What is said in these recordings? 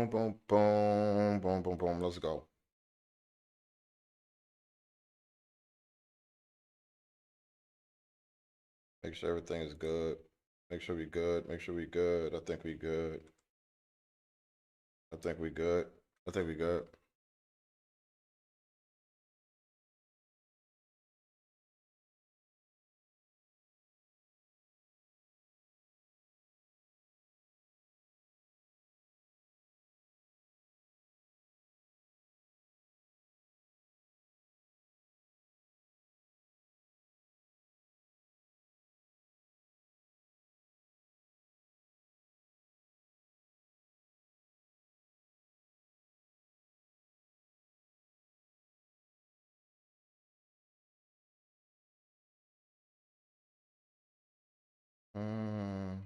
Boom, boom, boom, boom, boom, boom. Let's go. Make sure everything is good. Make sure we good. Make sure we good. I think we good. I think we good. I think we good. Mm.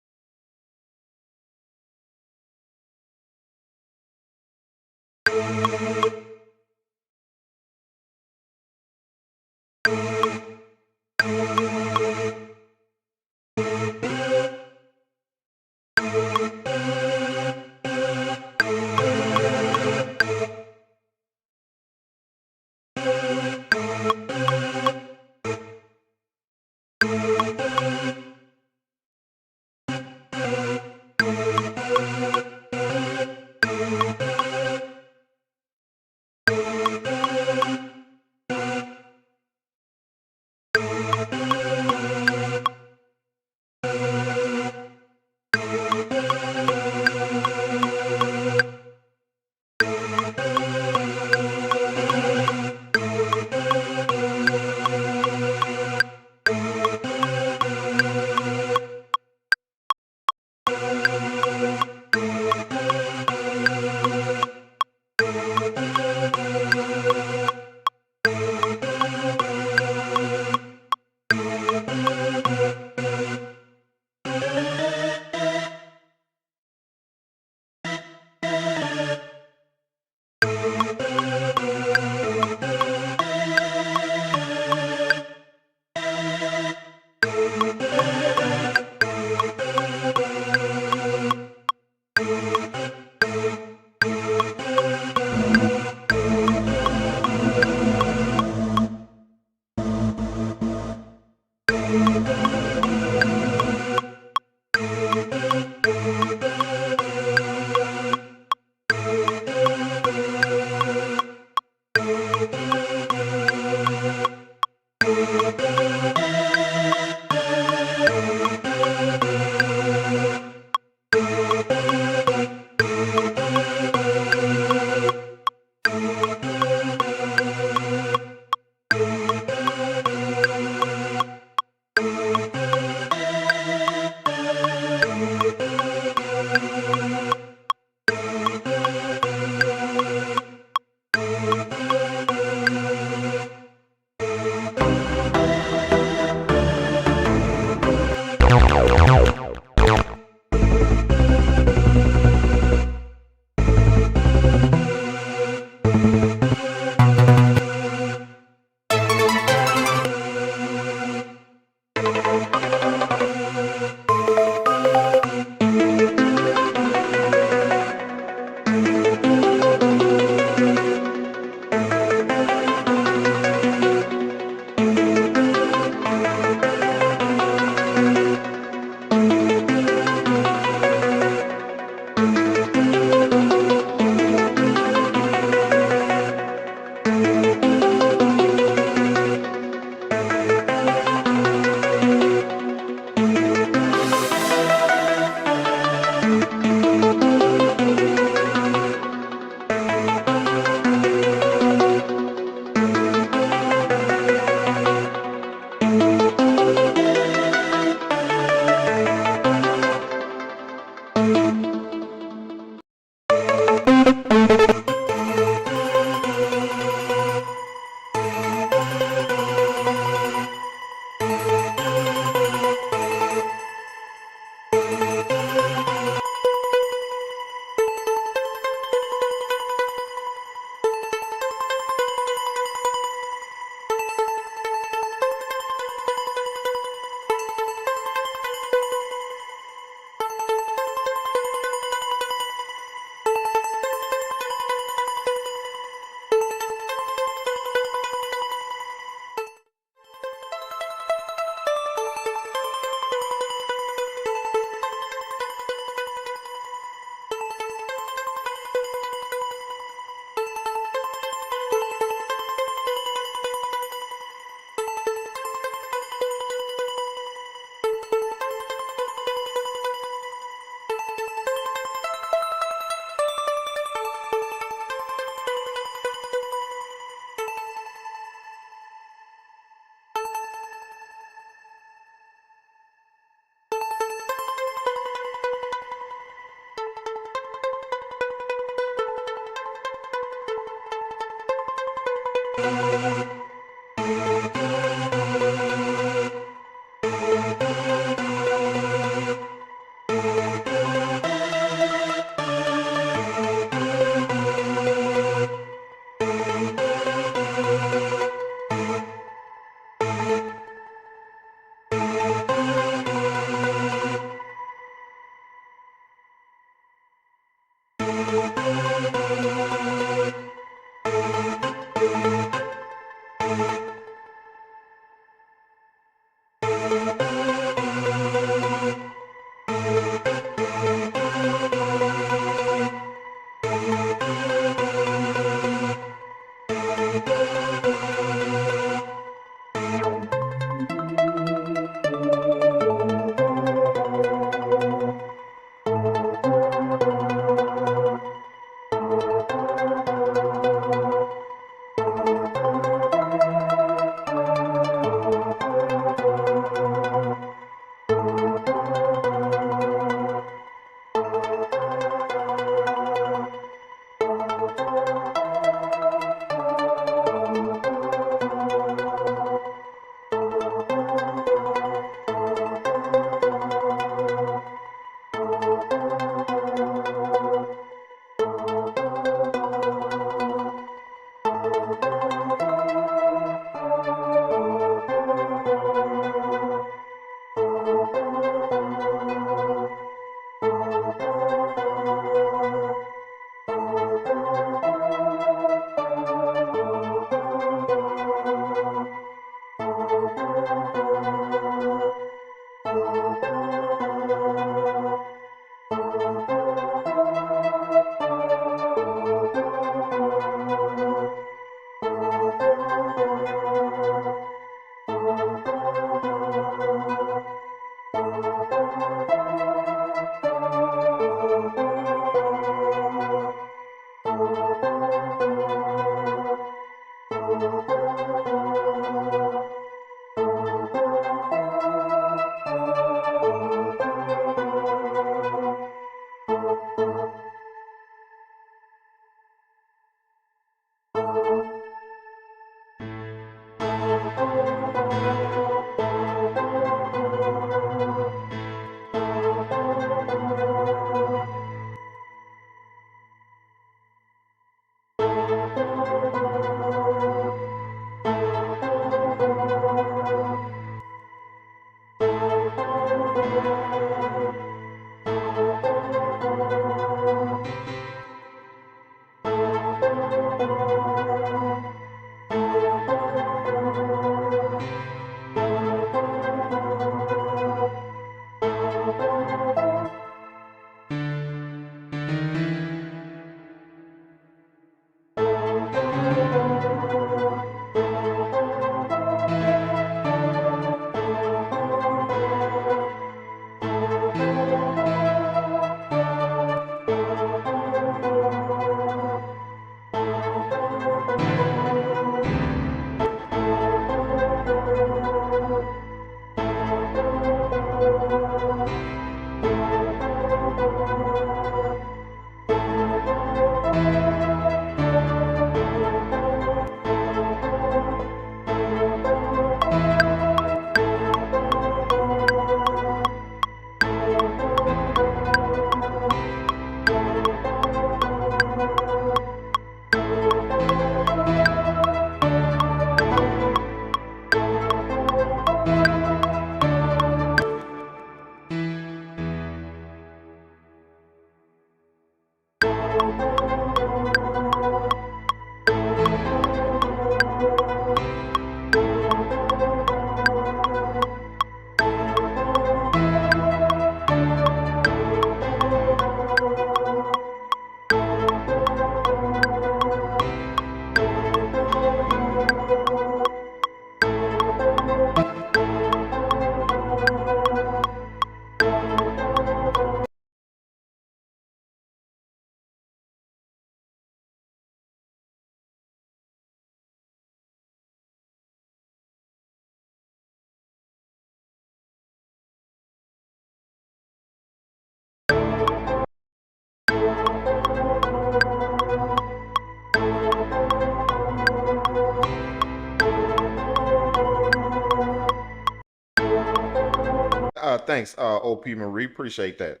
Thanks, OP Marie. Appreciate that.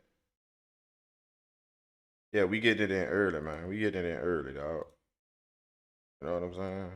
Yeah, we getting it in early, man. We getting it in early, dog. You know what I'm saying?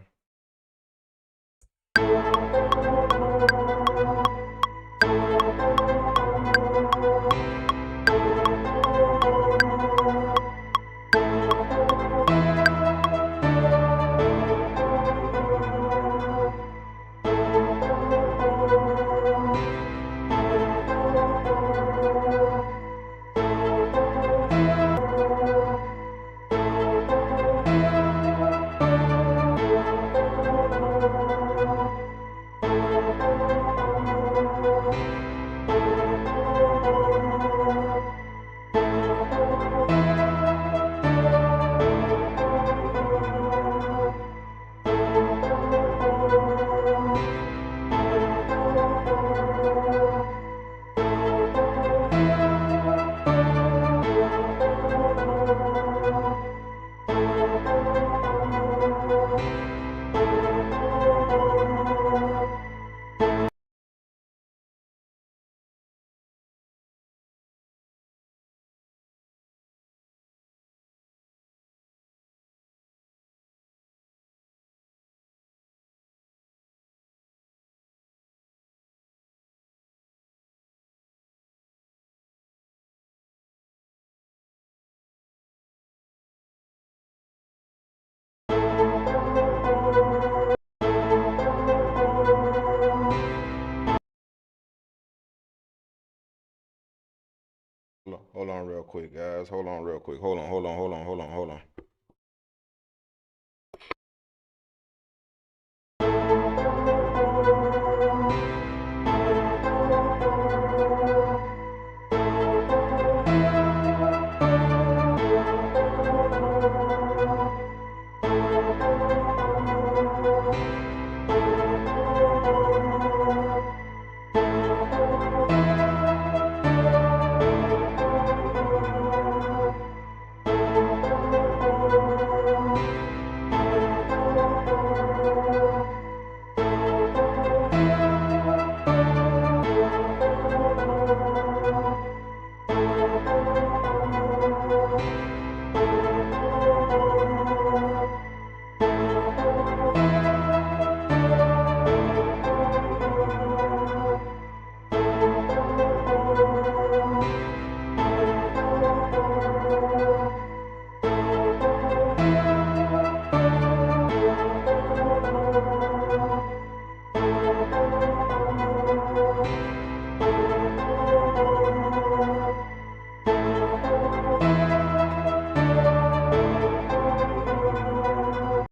Hold on real quick, guys. Hold on real quick. Hold on.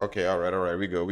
Okay, all right. We go.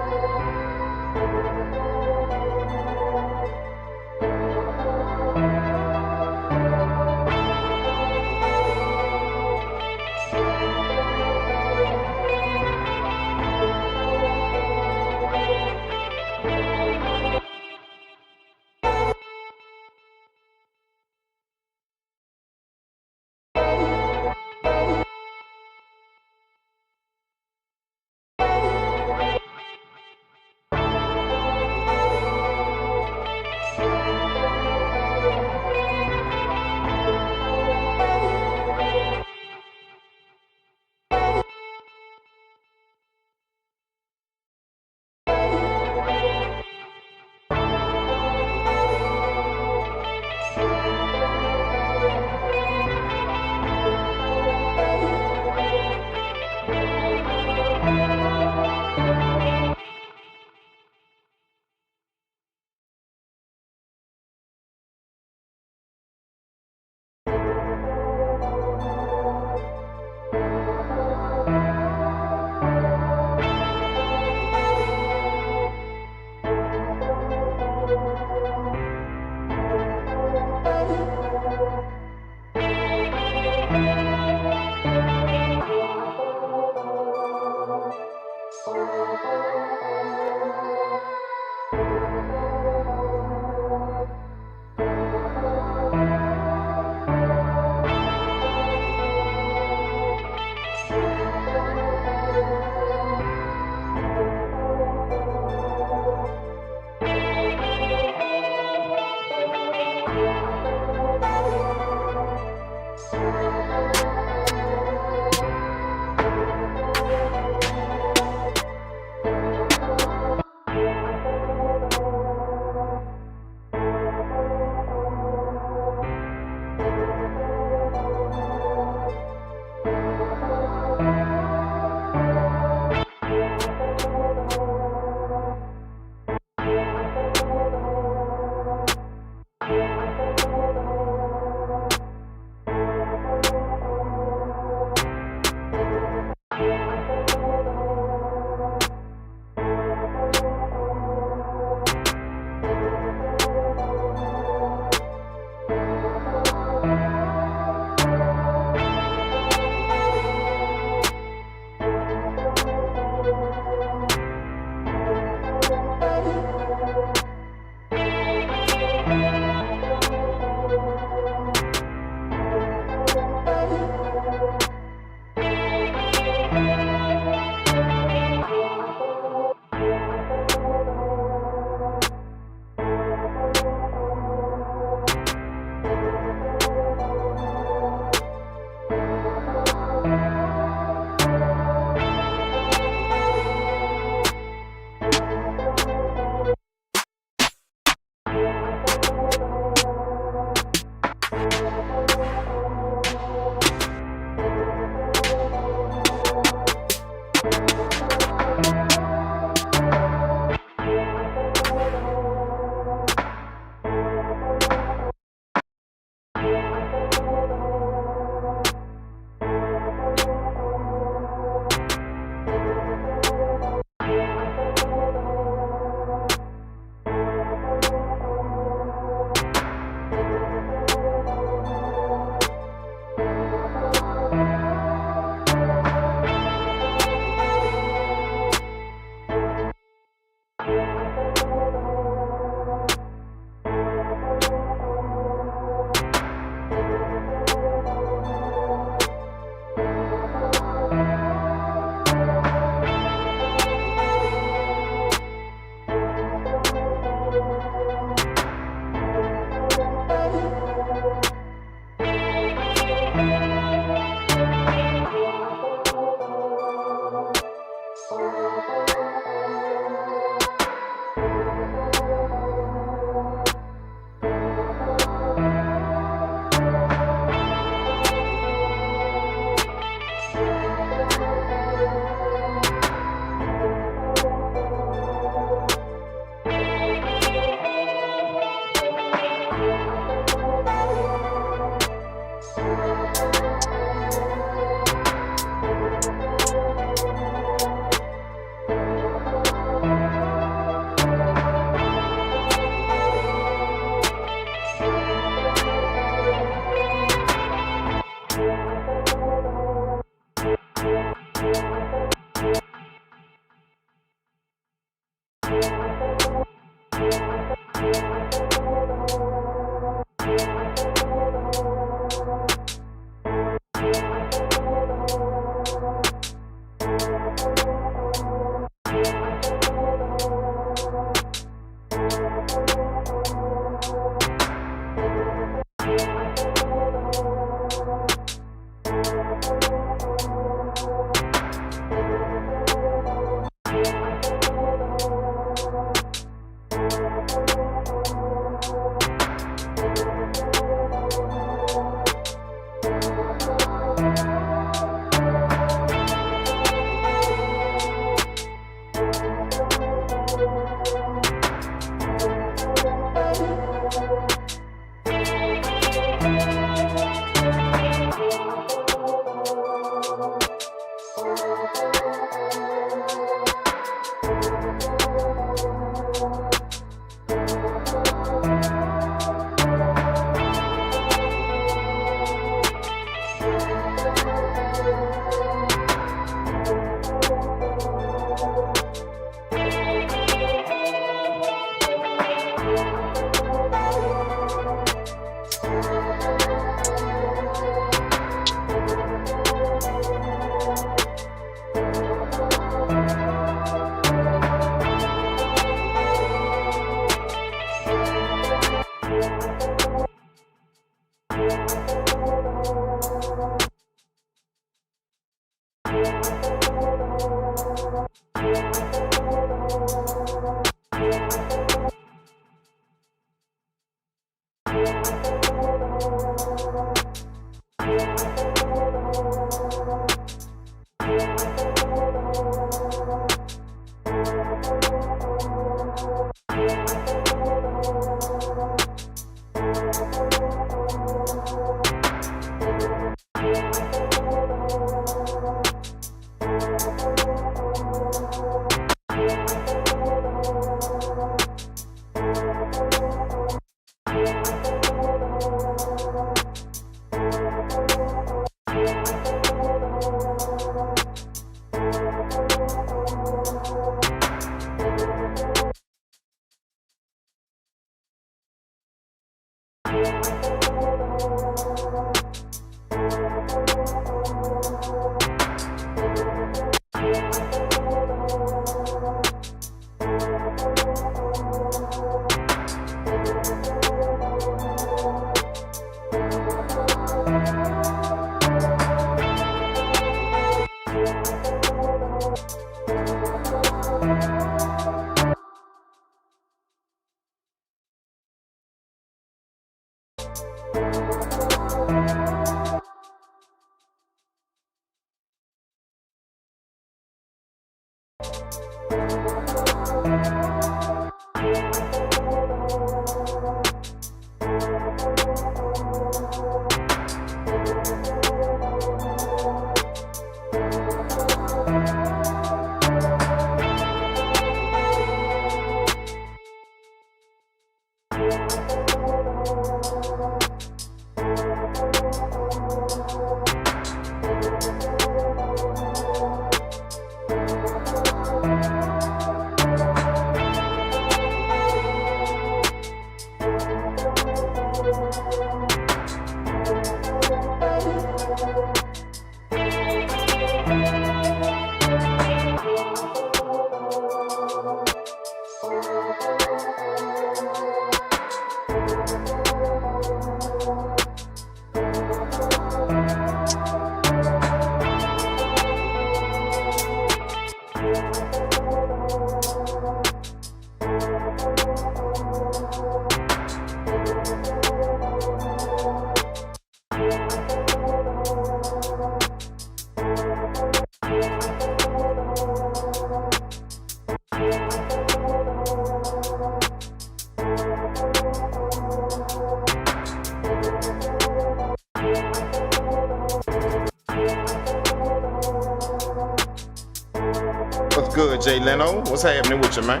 What's good, Jay Leno? What's happening with you, man?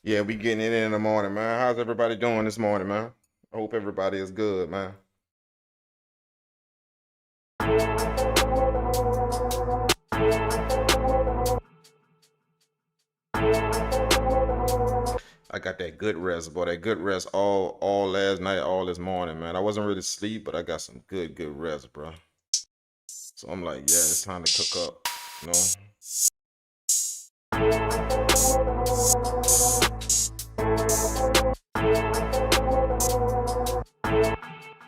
Yeah, we getting it in the morning, man. How's everybody doing this morning, man? I hope everybody is good, man. I got that good rest, boy. That good rest all last night, all this morning, man. I wasn't really asleep, but I got some good rest, bro. So I'm like, yeah, it's time to cook up, you know.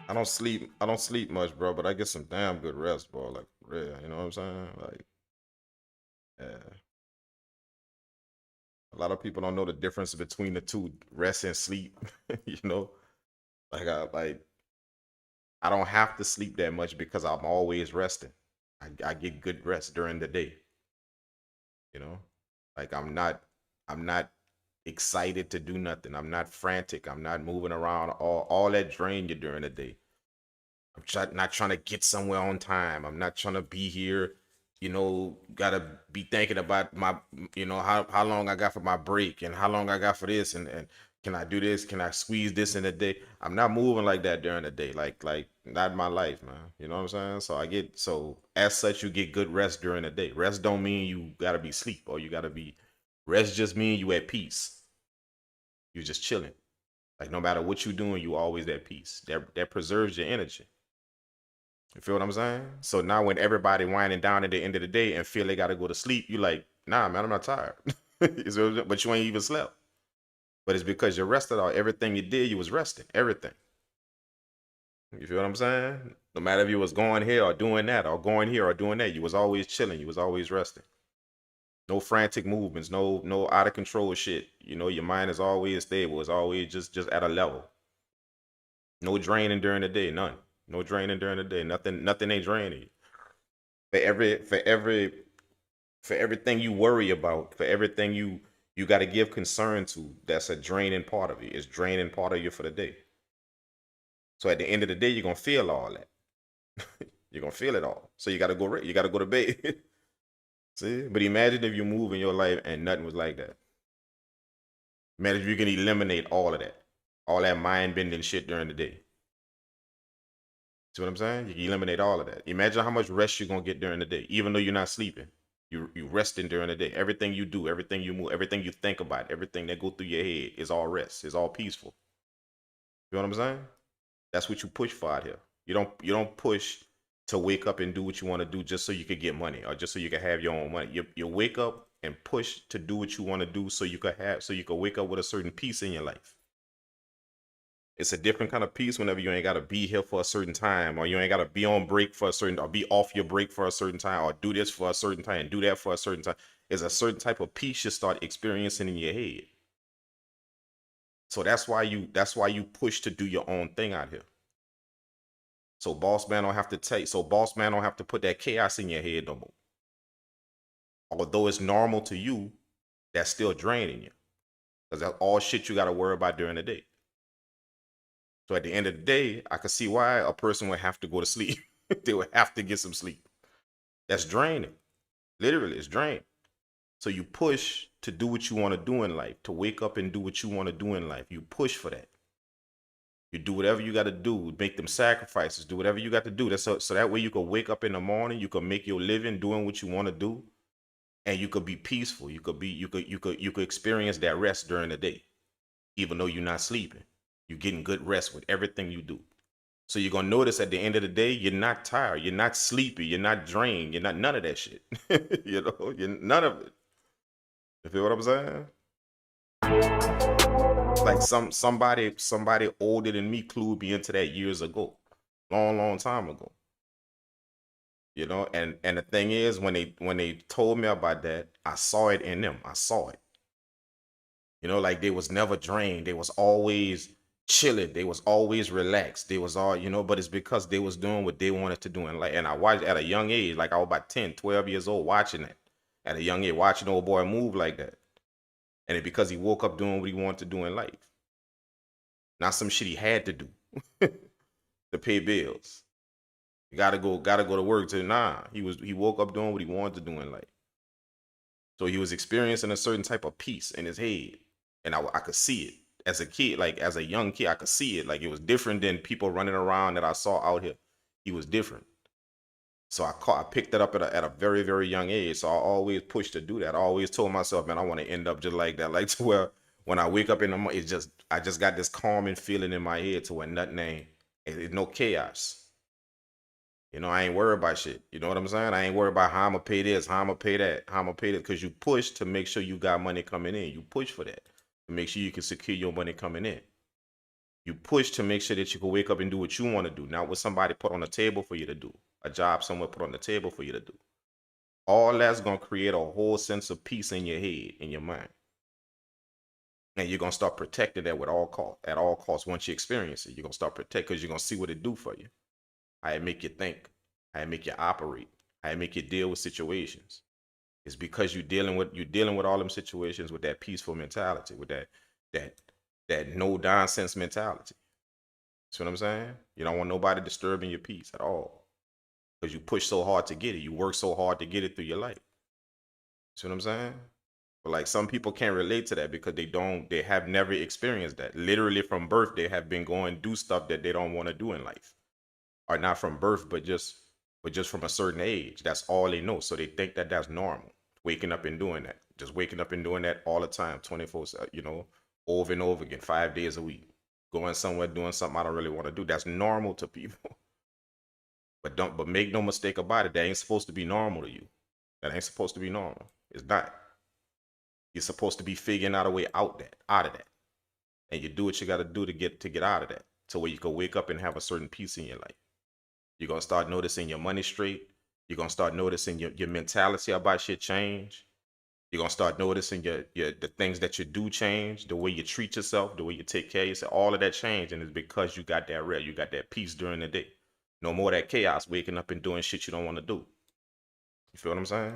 I don't sleep much, bro, but I get some damn good rest, bro. Like, real, you know what I'm saying? Like, yeah. A lot of people don't know the difference between the two, rest and sleep. You know, like I don't have to sleep that much because I'm always resting. I get good rest during the day. You know, like I'm not excited to do nothing. I'm not frantic. I'm not moving around. All that drain you during the day. Not trying to get somewhere on time. I'm not trying to be here you know, gotta be thinking about my, you know, how long I got for my break and how long I got for this and can I do this? Can I squeeze this in a day? I'm not moving like that during the day. Like not in my life, man. You know what I'm saying? So as such you get good rest during the day. Rest don't mean you gotta be sleep or you gotta be rest just mean you at peace. You just chilling. Like no matter what you doing, you always at peace. That preserves your energy. You feel what I'm saying? So now when everybody winding down at the end of the day and feel they gotta go to sleep, you like, nah, man, I'm not tired. But you ain't even slept. But it's because you rested all everything you did, you was resting. Everything. You feel what I'm saying? No matter if you was going here or doing that or going here or doing that, you was always chilling. You was always resting. No frantic movements, no out of control shit. You know, your mind is always stable. It's always just at a level. No draining during the day, none. No draining during the day. Nothing ain't draining you. For everything you worry about, for everything you got to give concern to, that's a draining part of you. It's draining part of you for the day. So at the end of the day, you're gonna feel all that. You're gonna feel it all. So you gotta go. You gotta go to bed. See, but imagine if you move in your life and nothing was like that. Imagine if you can eliminate all that mind bending shit during the day. See what I'm saying? You can eliminate all of that. Imagine how much rest you're gonna get during the day, even though you're not sleeping. You resting during the day. Everything you do, everything you move, everything you think about, everything that go through your head is all rest. It's all peaceful. You know what I'm saying? That's what you push for out here. You don't push to wake up and do what you want to do just so you could get money or just so you can have your own money. You wake up and push to do what you want to do so you could wake up with a certain peace in your life. It's a different kind of peace whenever you ain't gotta be here for a certain time, or you ain't gotta be on break for a certain, or be off your break for a certain time, or do this for a certain time, and do that for a certain time. It's a certain type of peace you start experiencing in your head. So that's why you push to do your own thing out here. So boss man don't have to put that chaos in your head no more. Although it's normal to you, that's still draining you. Because that's all shit you gotta worry about during the day. So at the end of the day, I can see why a person would have to go to sleep. They would have to get some sleep. That's draining. Literally, it's draining. So you push to do what you want to do in life, to wake up and do what you want to do in life. You push for that. You do whatever you got to do, make them sacrifices, do whatever you got to do. That's so that way you can wake up in the morning, you can make your living doing what you want to do, and you could be peaceful. You could experience that rest during the day, even though you're not sleeping. You're getting good rest with everything you do. So you're gonna notice at the end of the day, you're not tired, you're not sleepy, you're not drained, you're not none of that shit. You know, you're none of it. You feel what I'm saying? Like somebody older than me clued me into that years ago, long time ago. You know, and the thing is, when they told me about that, I saw it in them. I saw it. You know, like they was never drained. They was always chilling. They was always relaxed. They was all, you know, but it's because they was doing what they wanted to do. And I watched at a young age, like I was about 10, 12 years old, watching it. At a young age, watching old boy move like that. And it because he woke up doing what he wanted to do in life. Not some shit he had to do to pay bills. You gotta go to work to he woke up doing what he wanted to do in life. So he was experiencing a certain type of peace in his head. And I could see it as a kid, like as a young kid, I could see it. Like it was different than people running around that I saw out here. He was different. So I picked it up at a very, very young age. So I always pushed to do that. I always told myself, man, I want to end up just like that. Like to where when I wake up in the morning, I just got this calming feeling in my head to where nothing it's no chaos. You know, I ain't worried about shit. You know what I'm saying? I ain't worried about how I'm gonna pay this, how I'm gonna pay that, how I'm gonna pay that. Because you push to make sure you got money coming in. You push for that to make sure you can secure your money coming in. You push to make sure that you can wake up and do what you want to do, not what somebody put on the table for you to do, a job someone put on the table for you to do. All that's gonna create a whole sense of peace in your head, in your mind, and you're gonna start protecting that with all cost, at all costs. Once you experience it, you're gonna start protect because you're gonna see what it do for you. How it make you think, how it make you operate, how it make you deal with situations. It's because you're dealing with all them situations with that peaceful mentality, with that that no nonsense mentality. See what I'm saying? You don't want nobody disturbing your peace at all. because you push so hard to get it. You work so hard to get it through your life. See what I'm saying? But like some people can't relate to that because they have never experienced that. Literally from birth, they have been going do stuff that they don't want to do in life. Or not from birth, but just from a certain age. That's all they know. So they think that that's normal. Waking up and doing that. Just waking up and doing that all the time, 24, over and over again, 5 days a week. Going somewhere, doing something I don't really want to do. That's normal to people. But make no mistake about it, that ain't supposed to be normal to you. That ain't supposed to be normal. It's not. You're supposed to be figuring out a way out of that. And you do what you gotta do to get out of that. So where you can wake up and have a certain peace in your life. You're gonna start noticing your money straight. You're gonna start noticing your mentality about shit change. You're gonna start noticing the things that you do change, the way you treat yourself, the way you take care of yourself, all of that change, and it's because you got that rest, you got that peace during the day. No more that chaos, waking up and doing shit you don't want to do. You feel what I'm saying?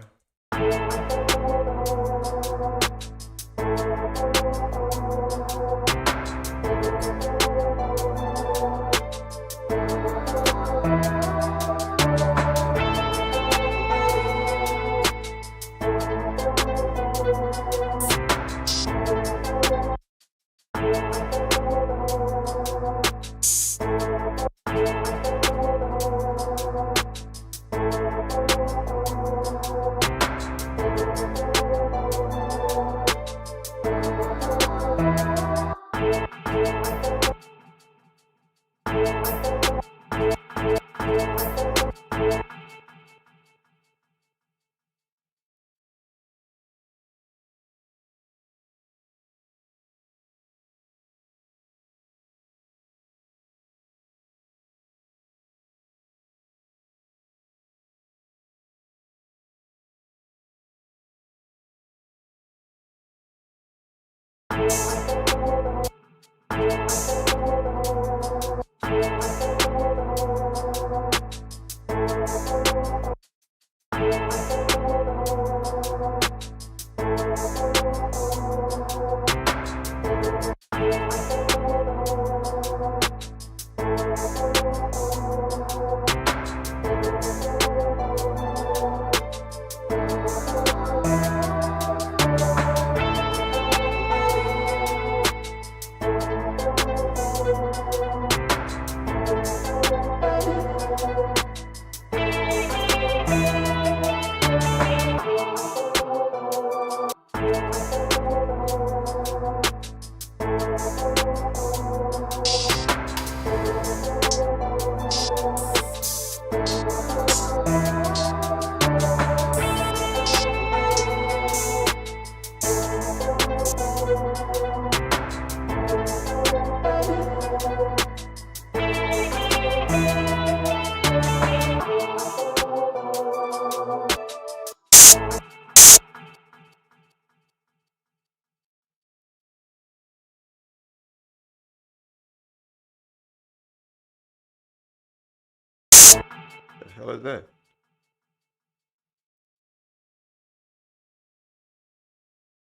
The hell is that?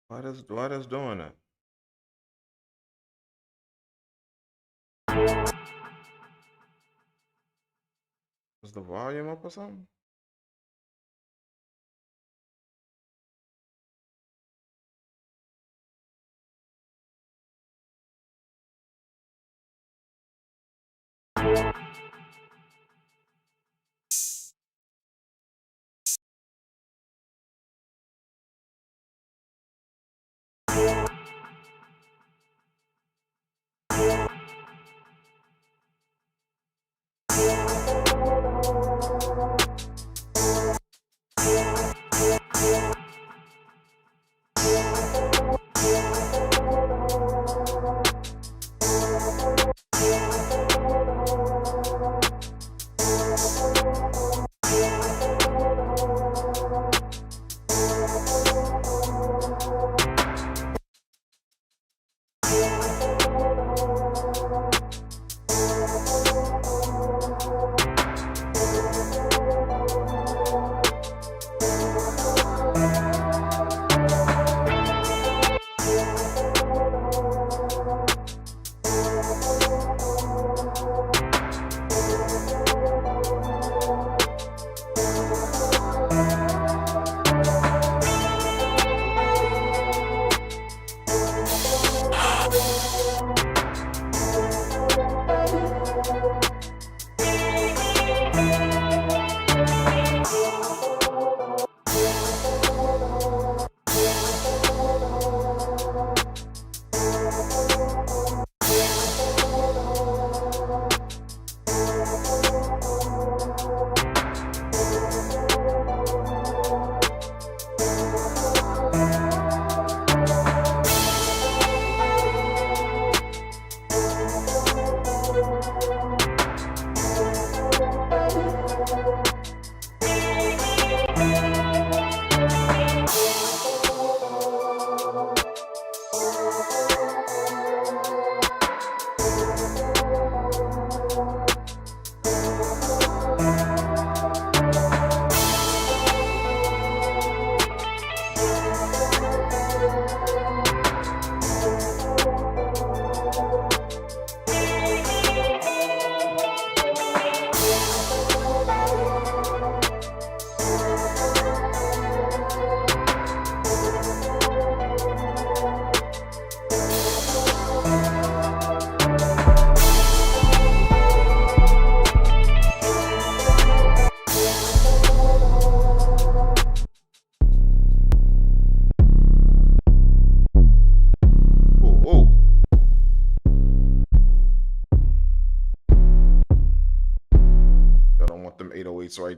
Why that's doing that? Is the volume up or something?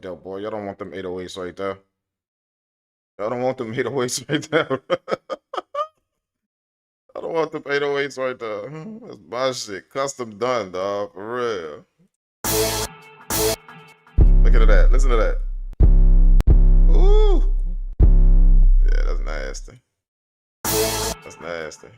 right there, boy. Y'all don't want them 808s right there. Y'all don't want them 808s right there. I don't want them 808s right there. That's my shit. Custom done, dog. For real. Look at that. Listen to that. Ooh. Yeah, that's nasty. That's nasty.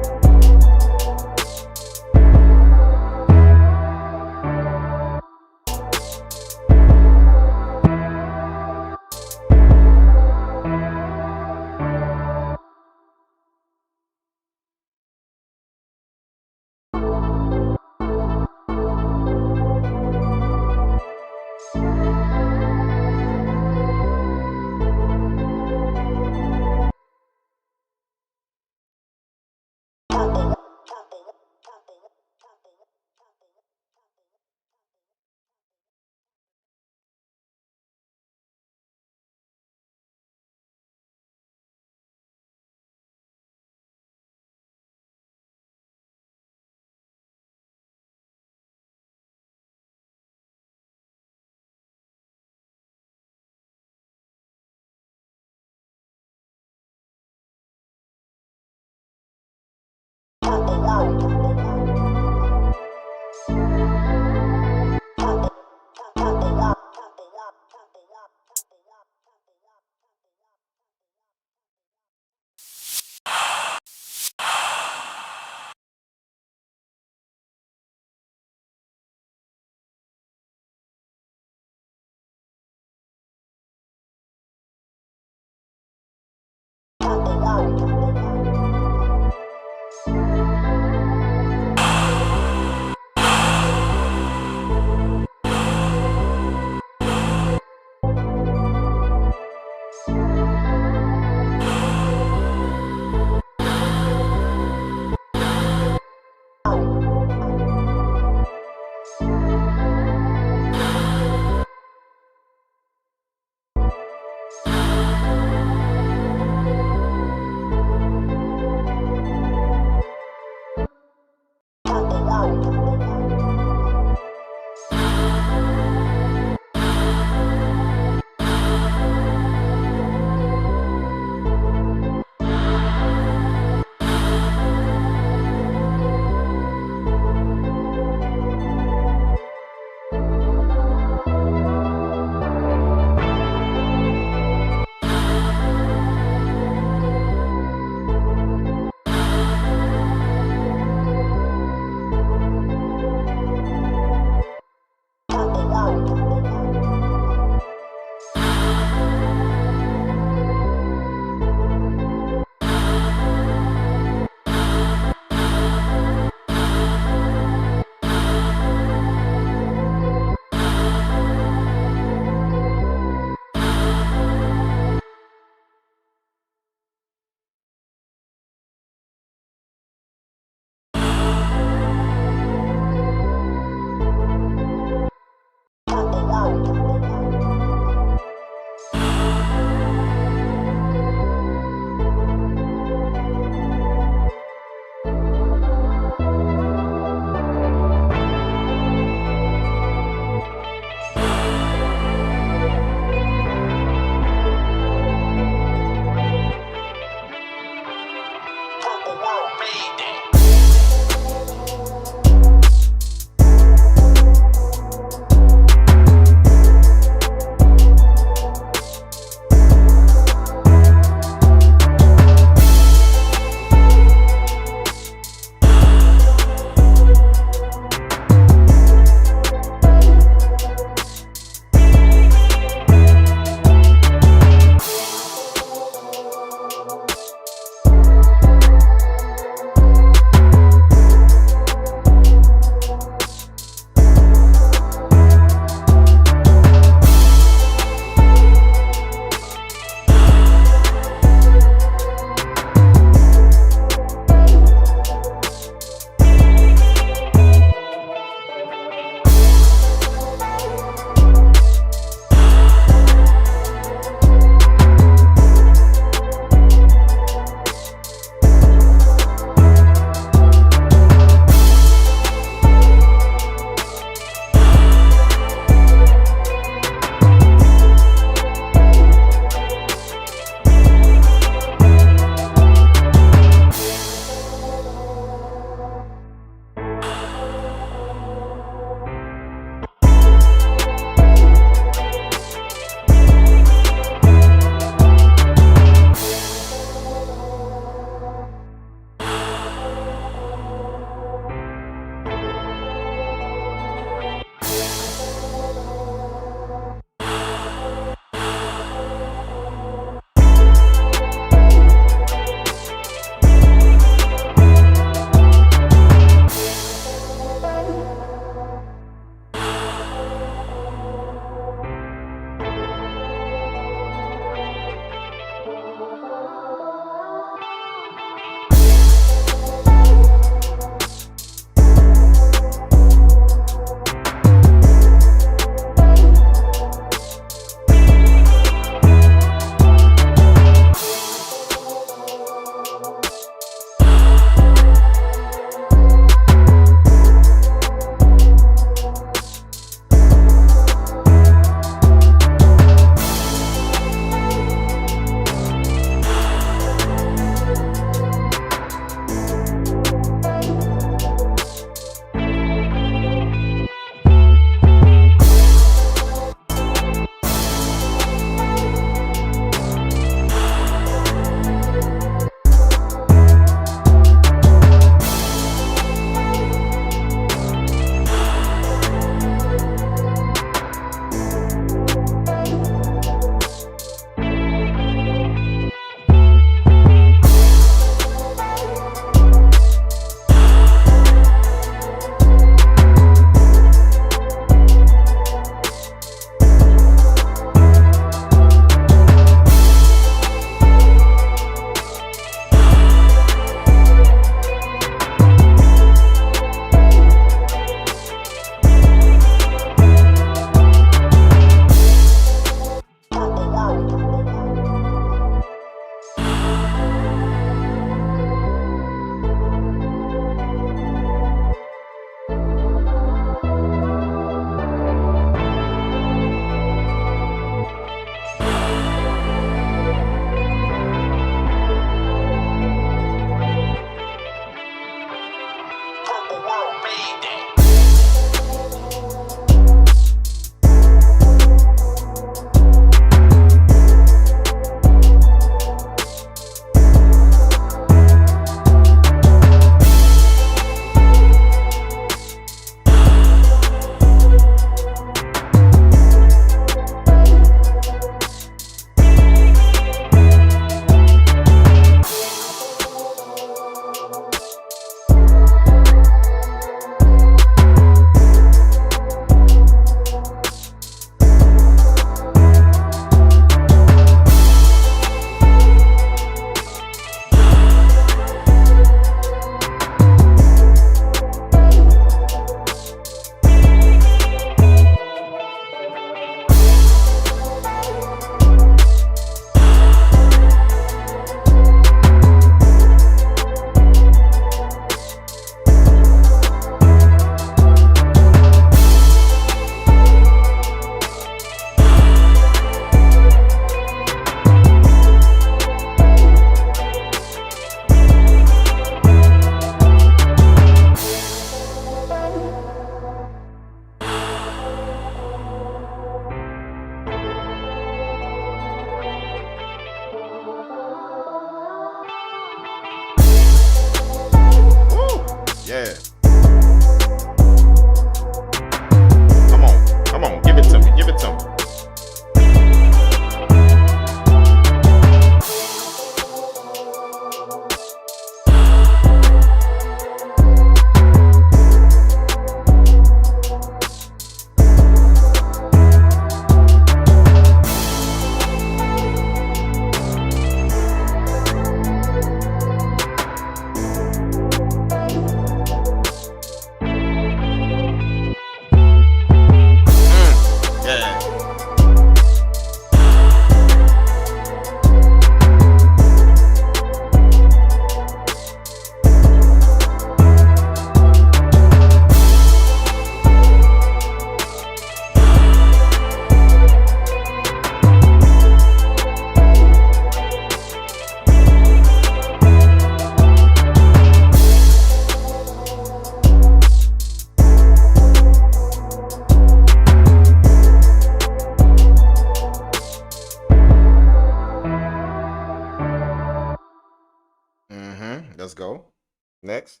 Next.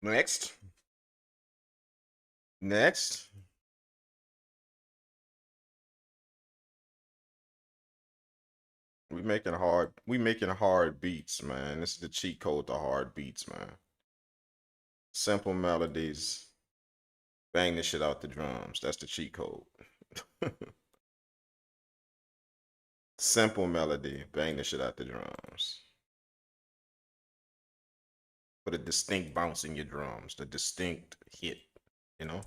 Next. Next. We making hard beats, man. This is the cheat code to hard beats, man. Simple melodies. Bang the shit out the drums. That's the cheat code. Simple melody. Bang the shit out the drums. Put a distinct bounce in your drums. The distinct hit, you know?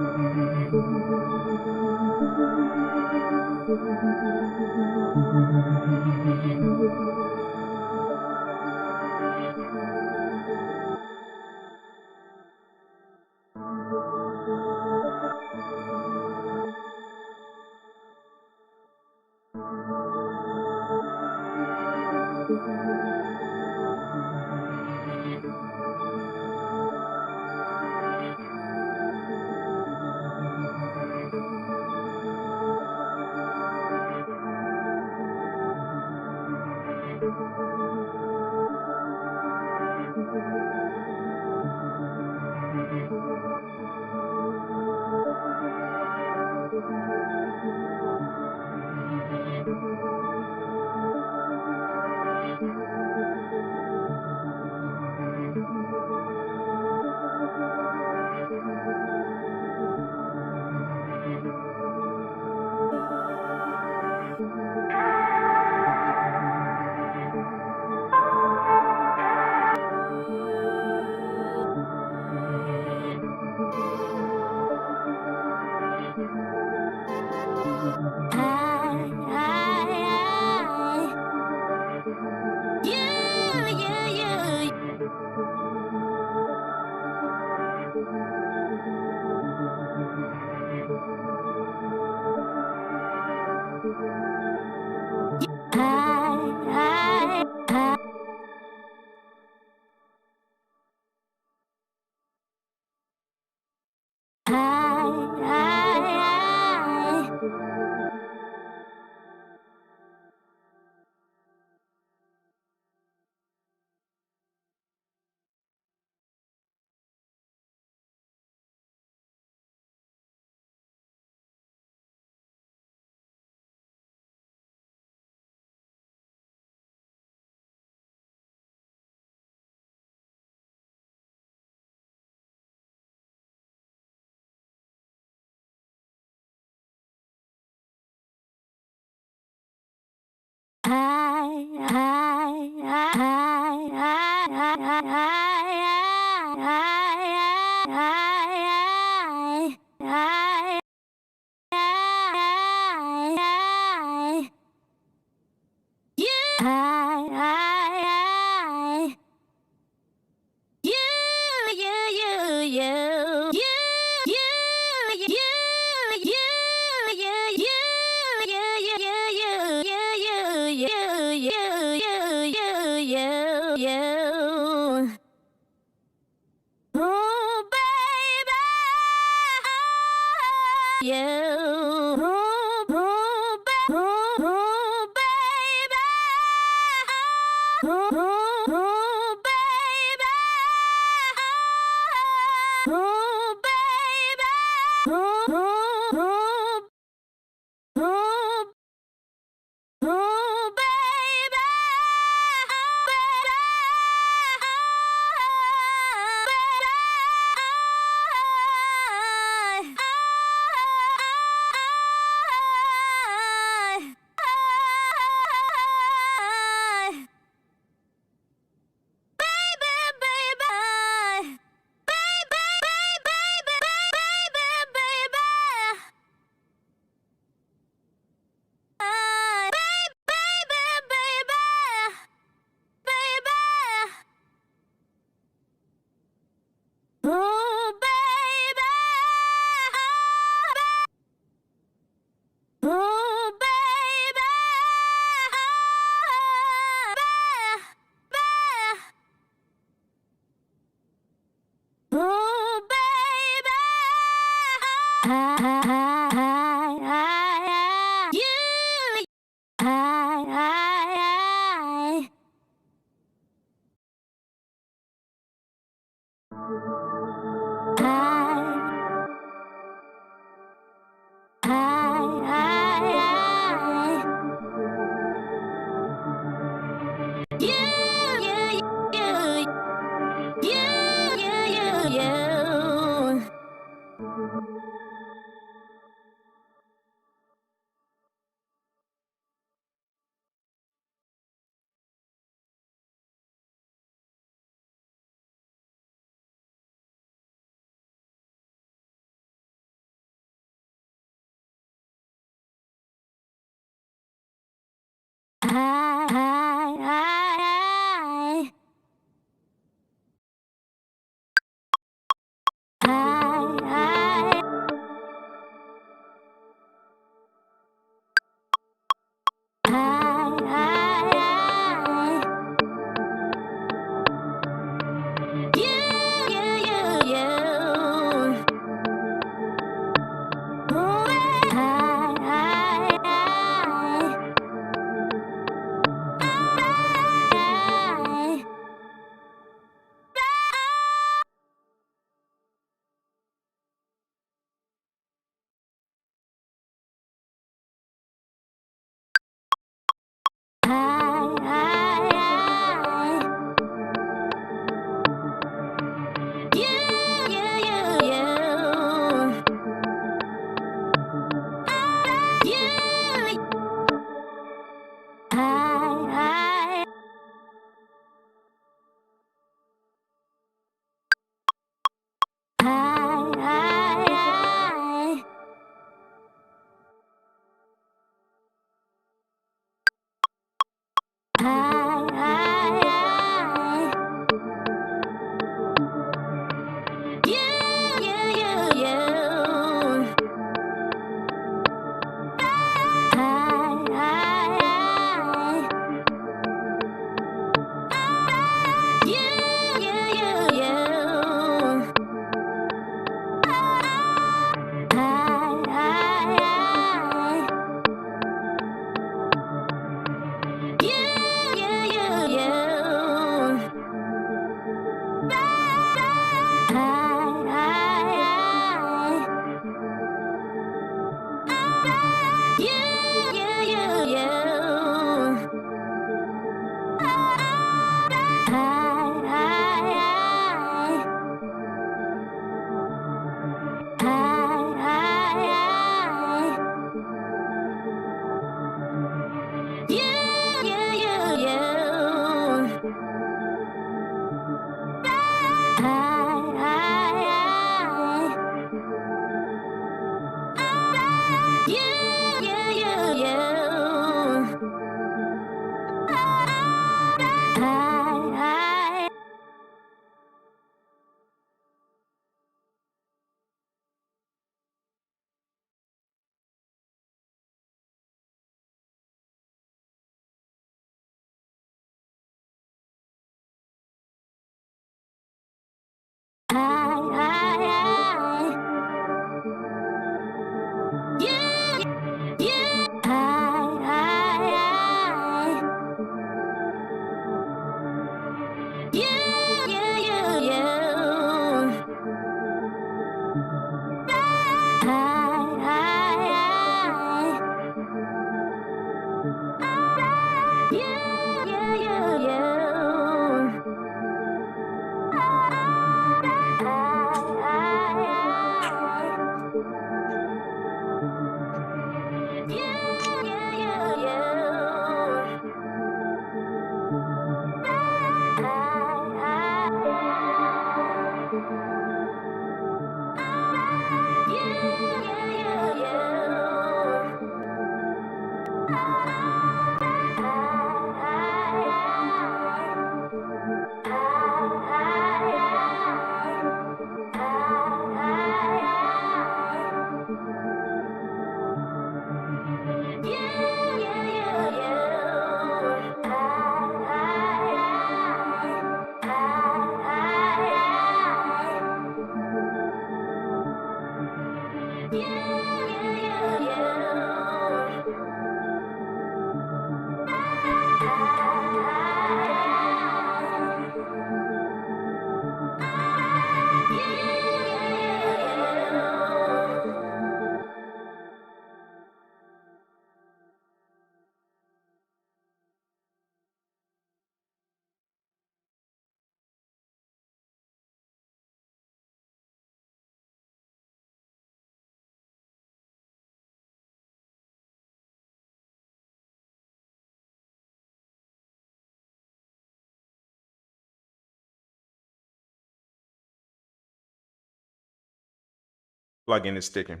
plugin is sticking.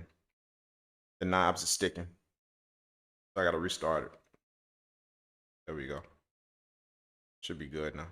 The knobs are sticking. So I gotta restart it. There we go. Should be good now.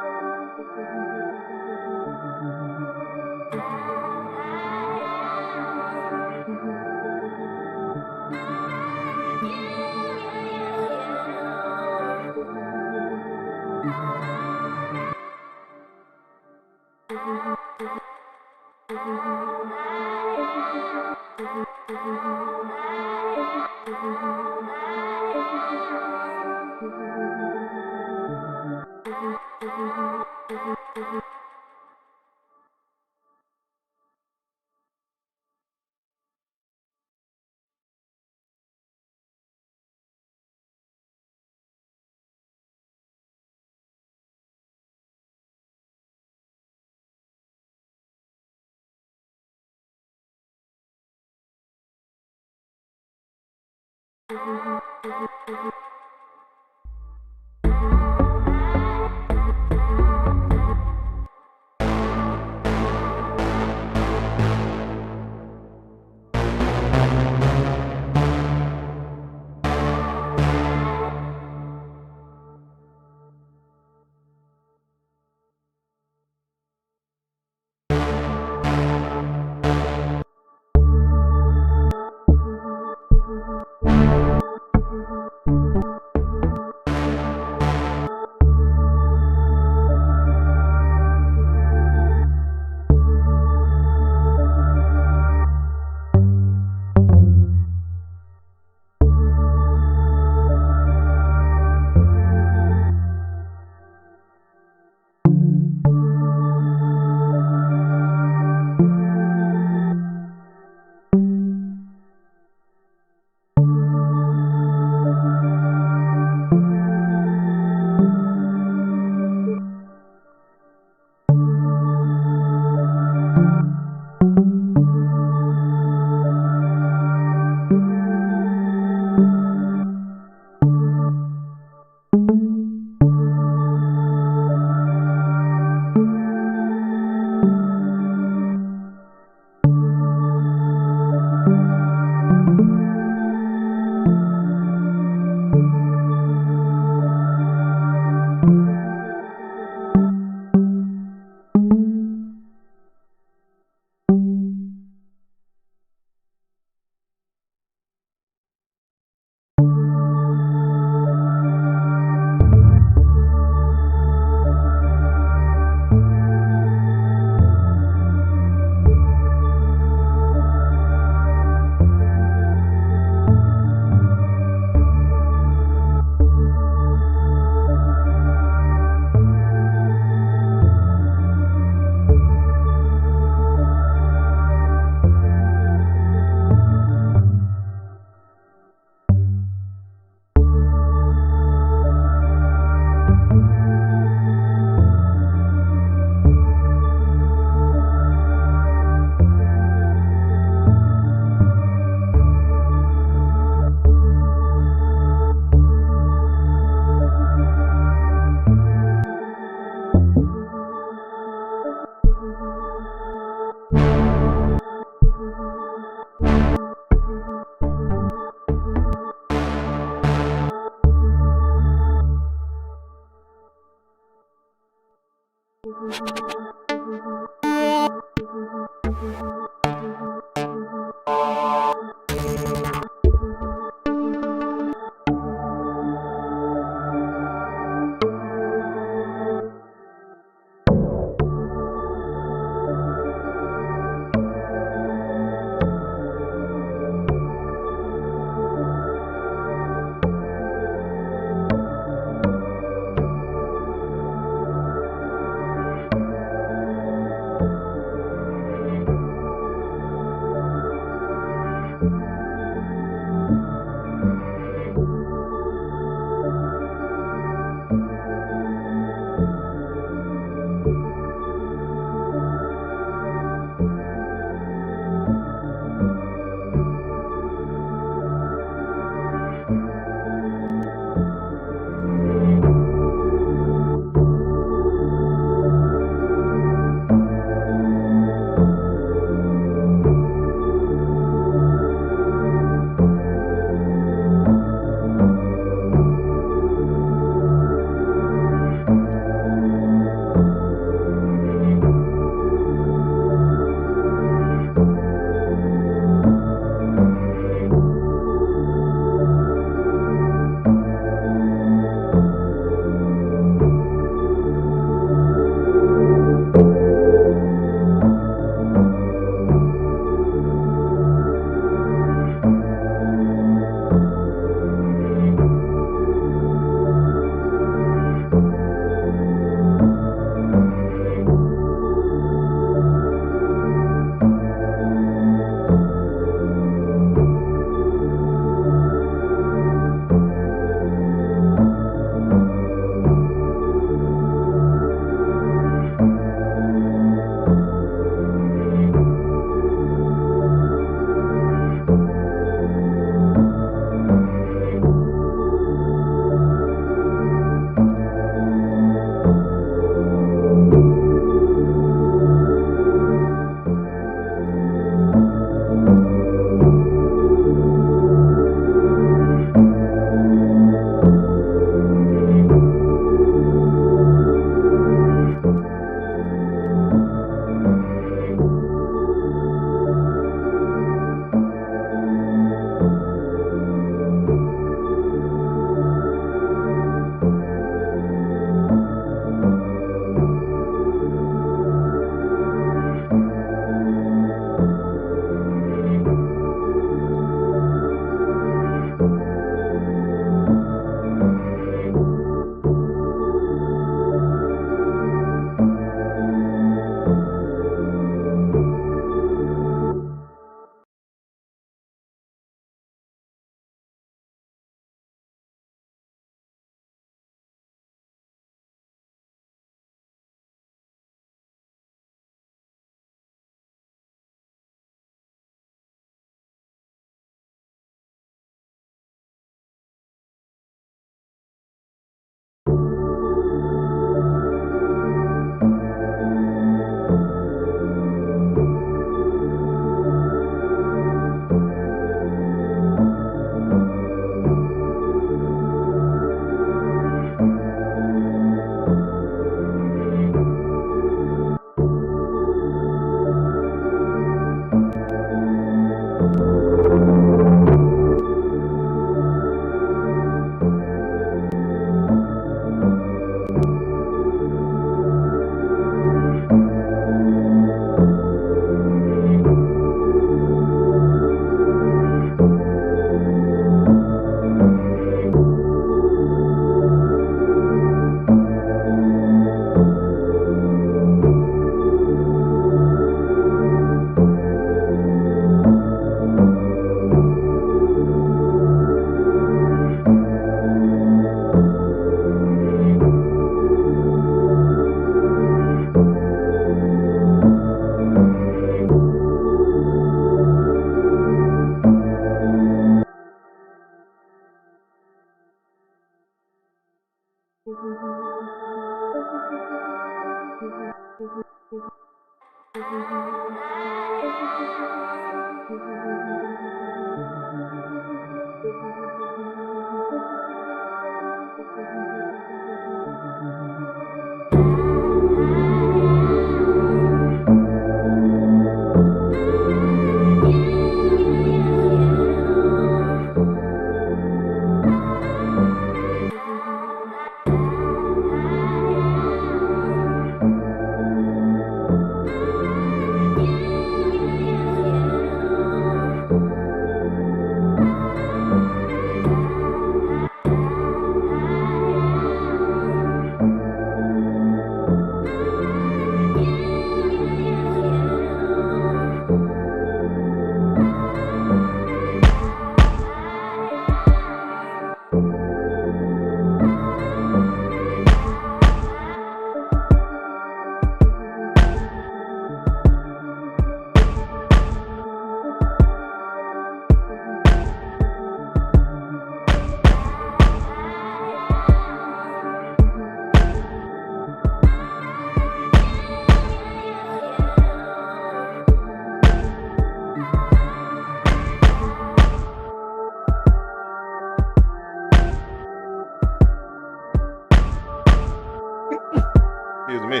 Excuse me.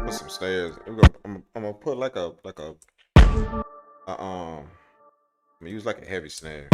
Put some snares. I'm gonna put like a I'm gonna use like a heavy snare.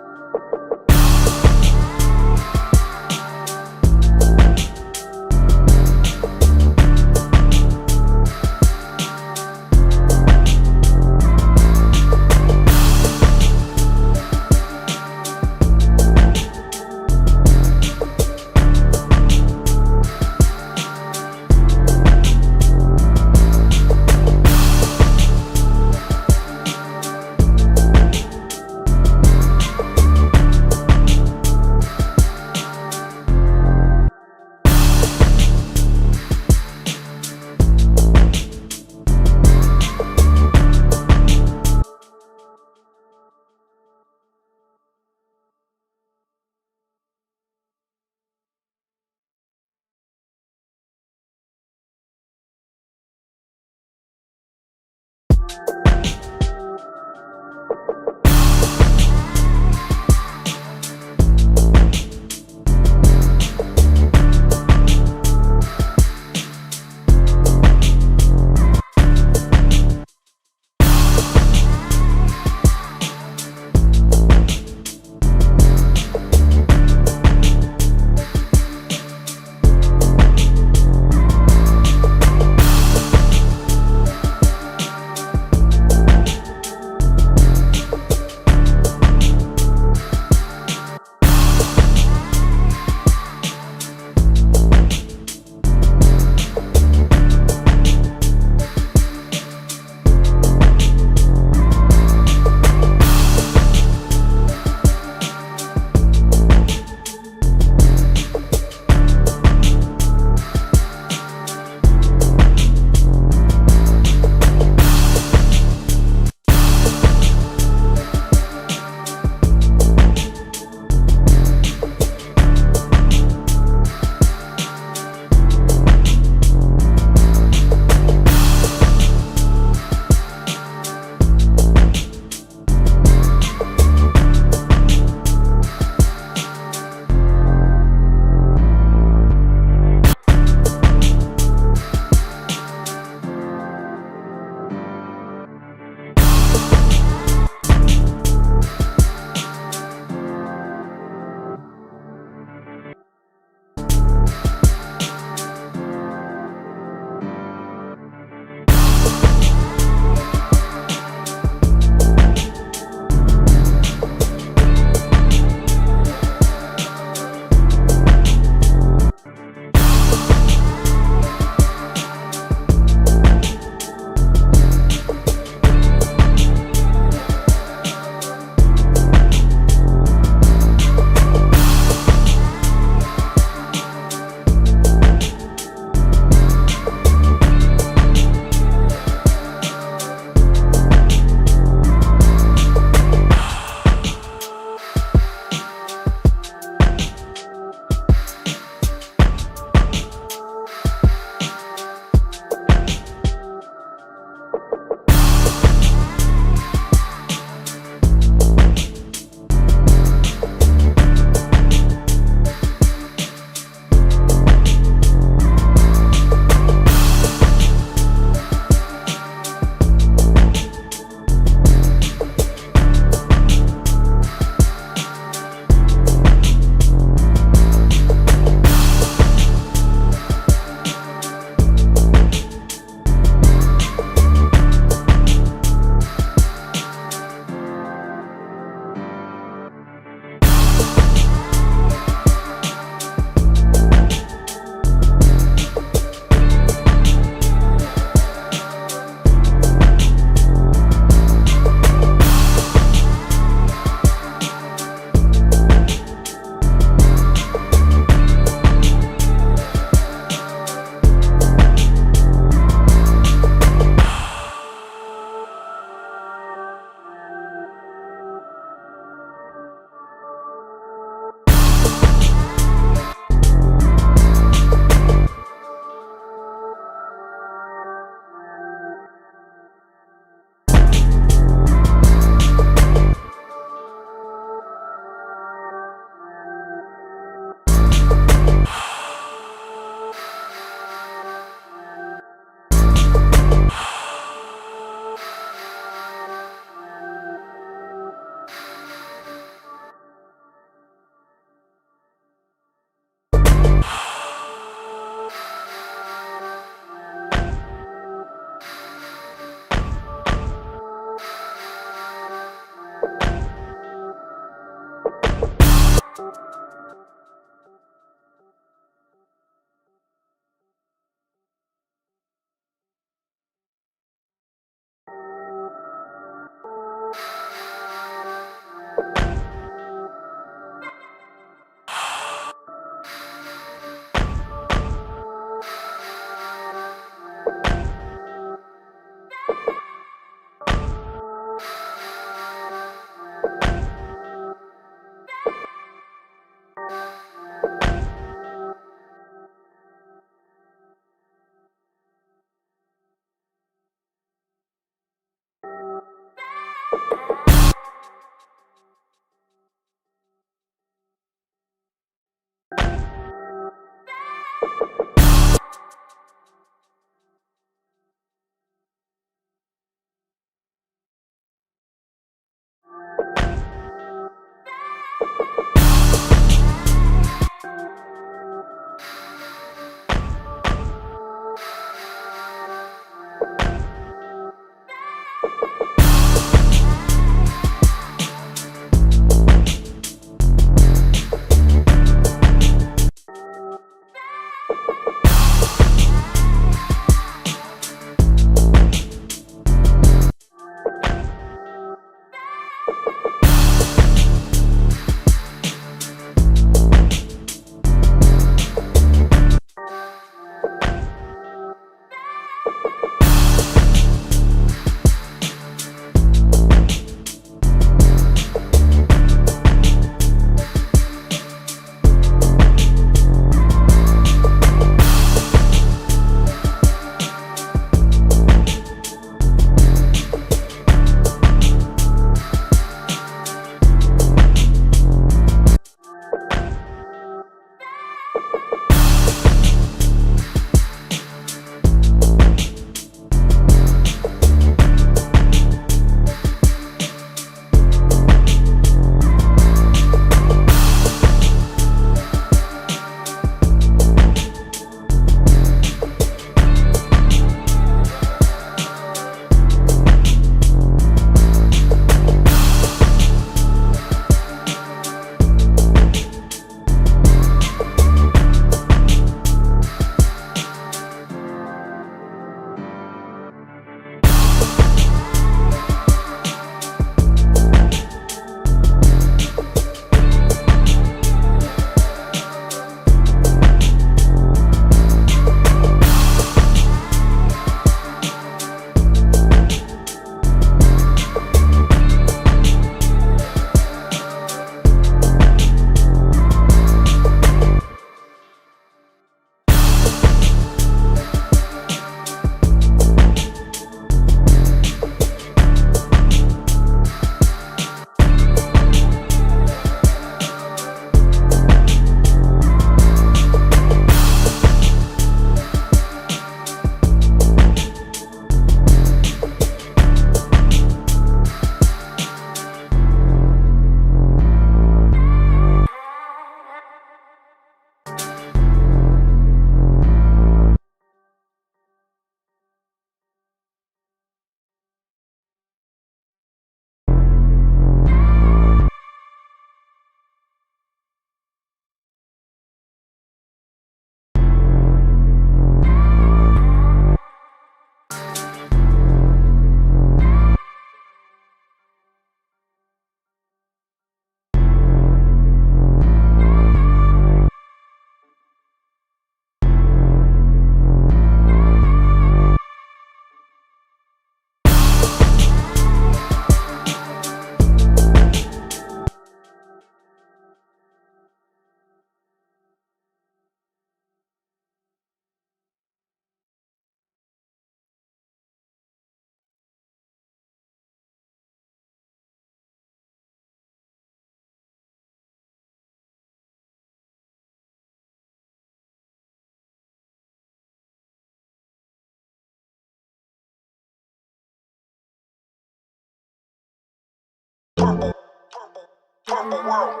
Purpleworld.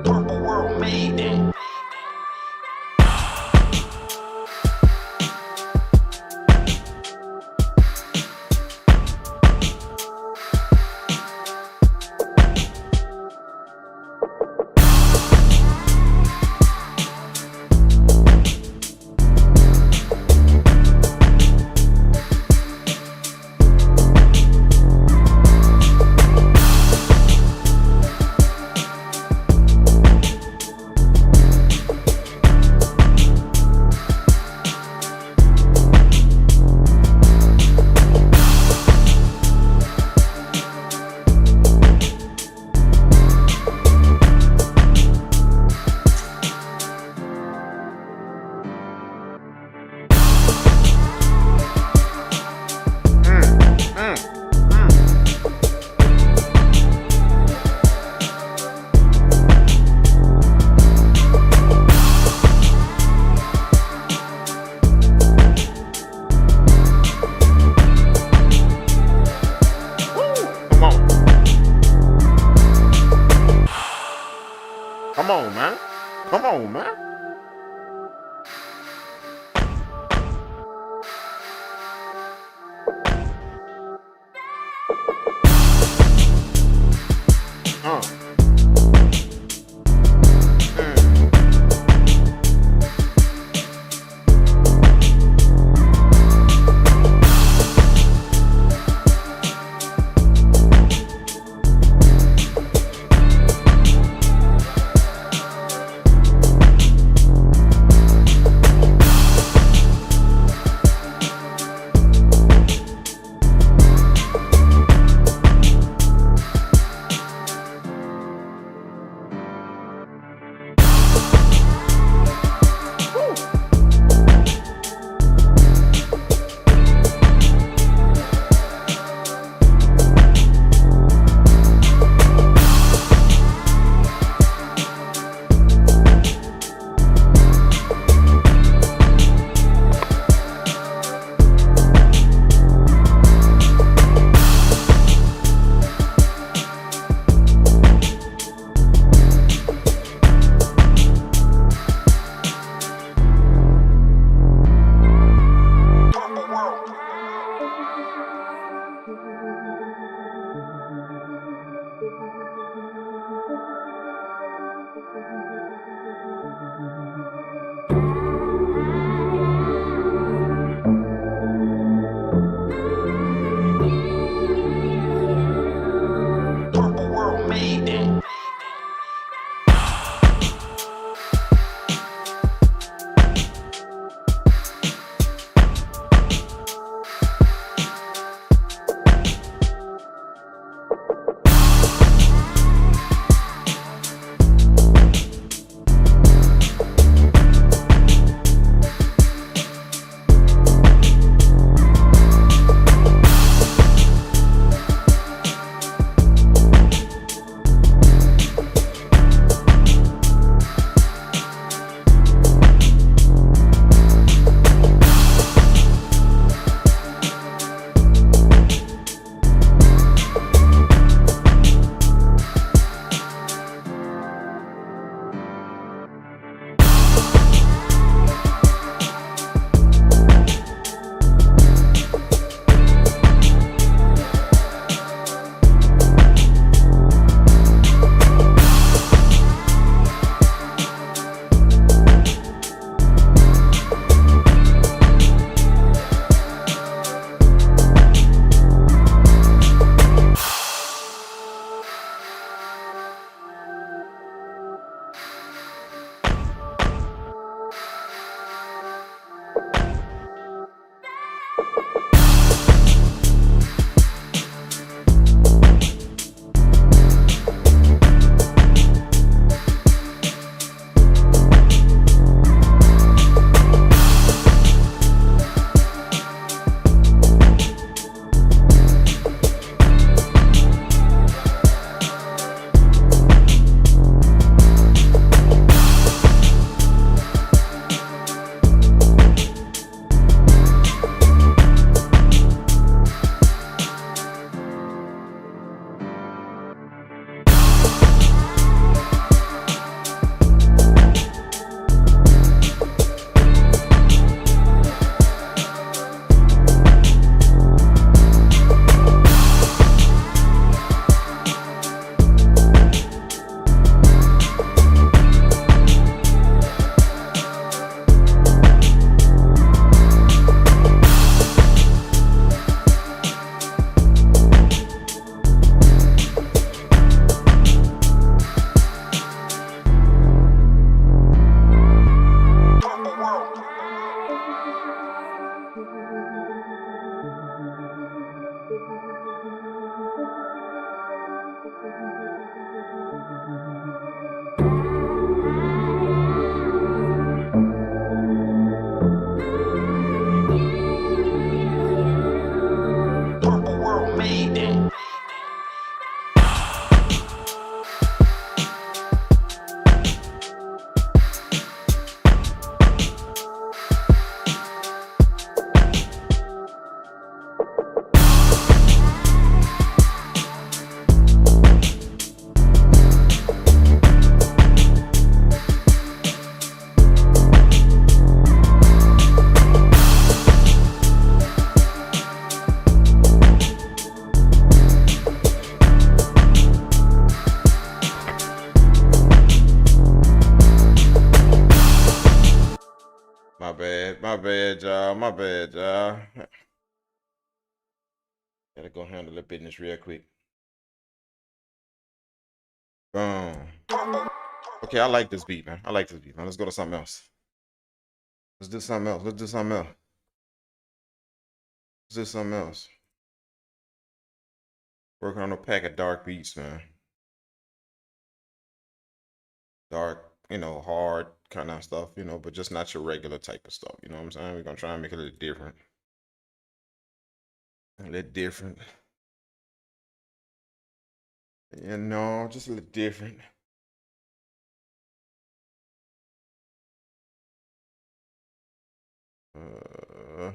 Purpleworld made that. bad, y'all. My bad, y'all. Gotta go handle the business real quick. Boom. Okay, I like this beat, man. I like this beat, man. Let's go to something else. Let's do something else. Let's do something else. Let's do something else. Working on a pack of dark beats, man. Dark, hard kind of stuff, but just not your regular type of stuff. You know what I'm saying? We're gonna try and make it a little different. A little different. Just a little different. Uh,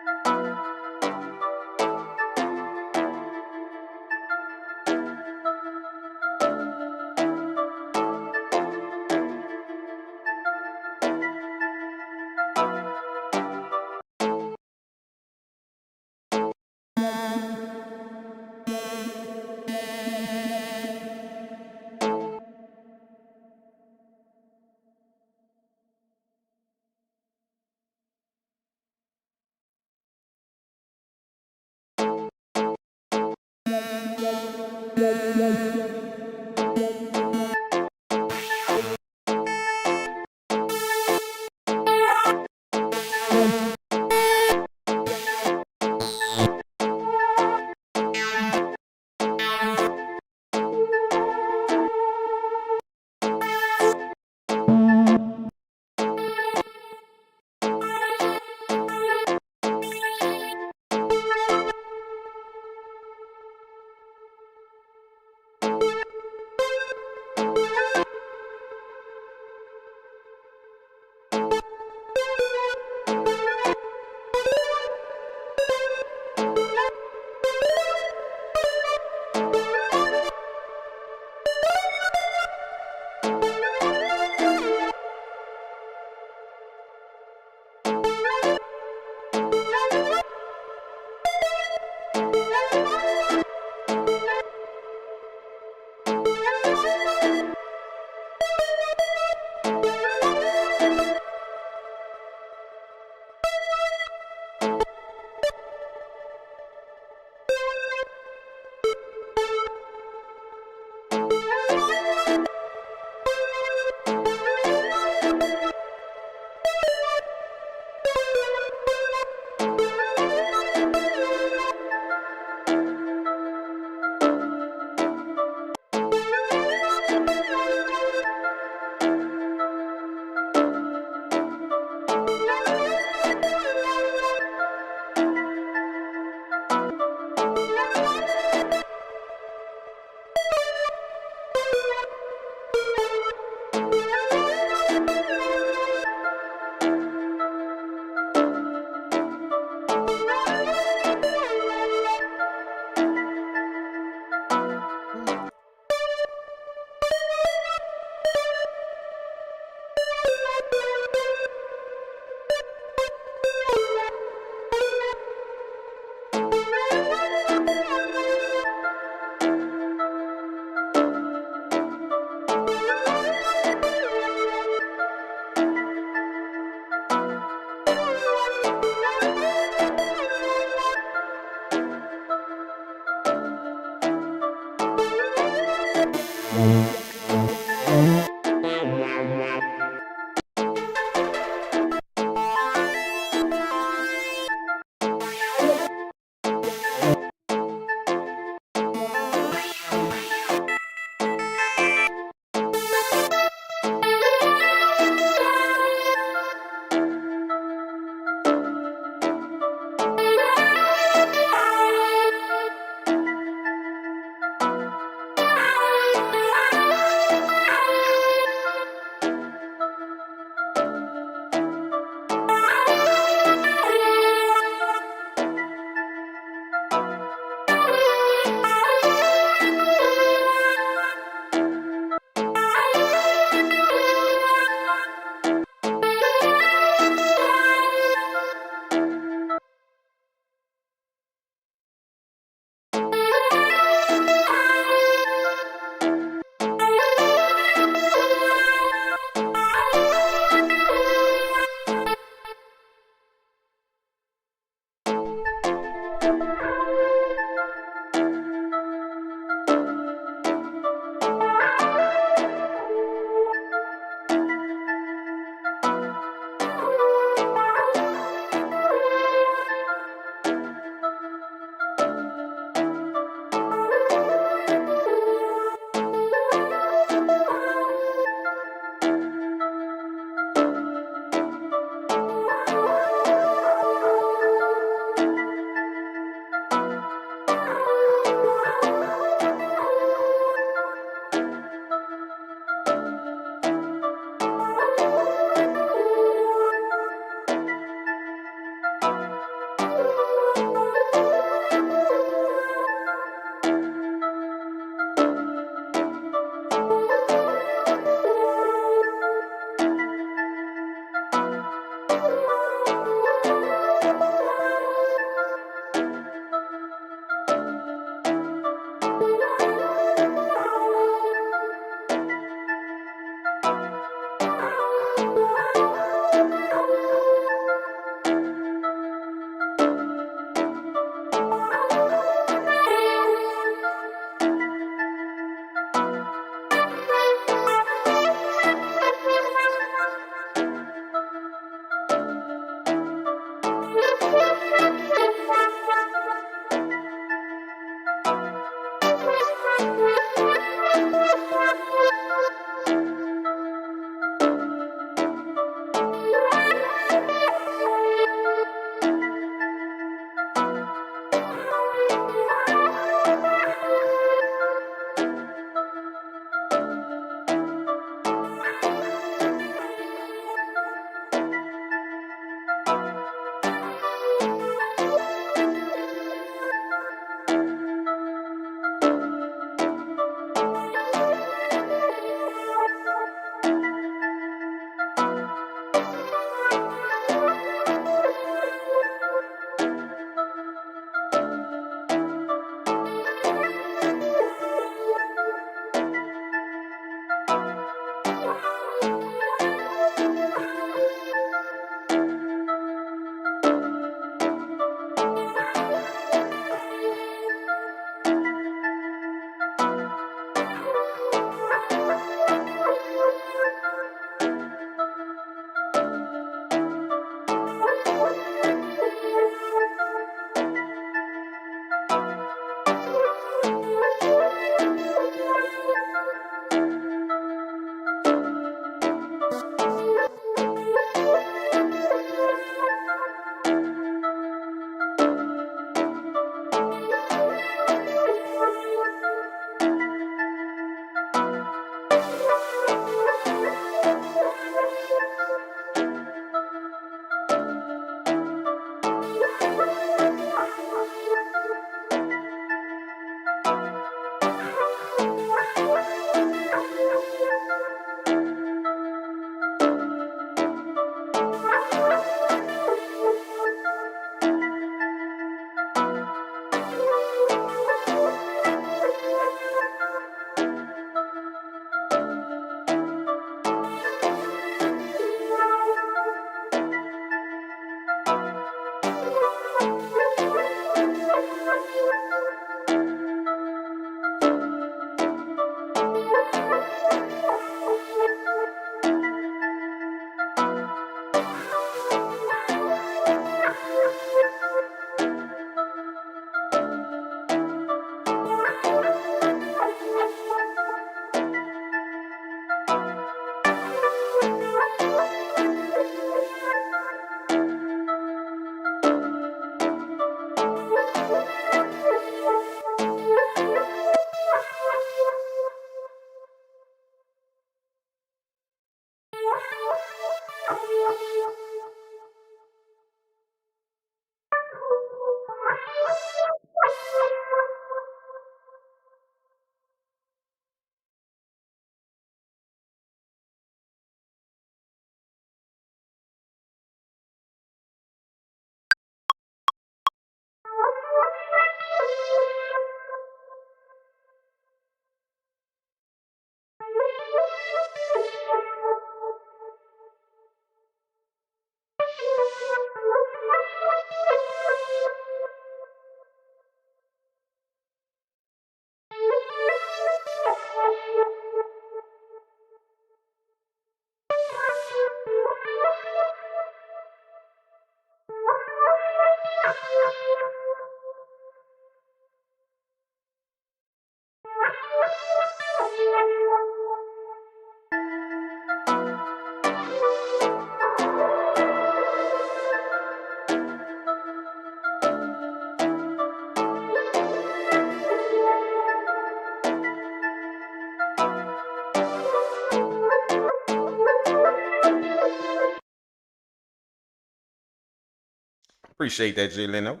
Appreciate that, Jay Leno.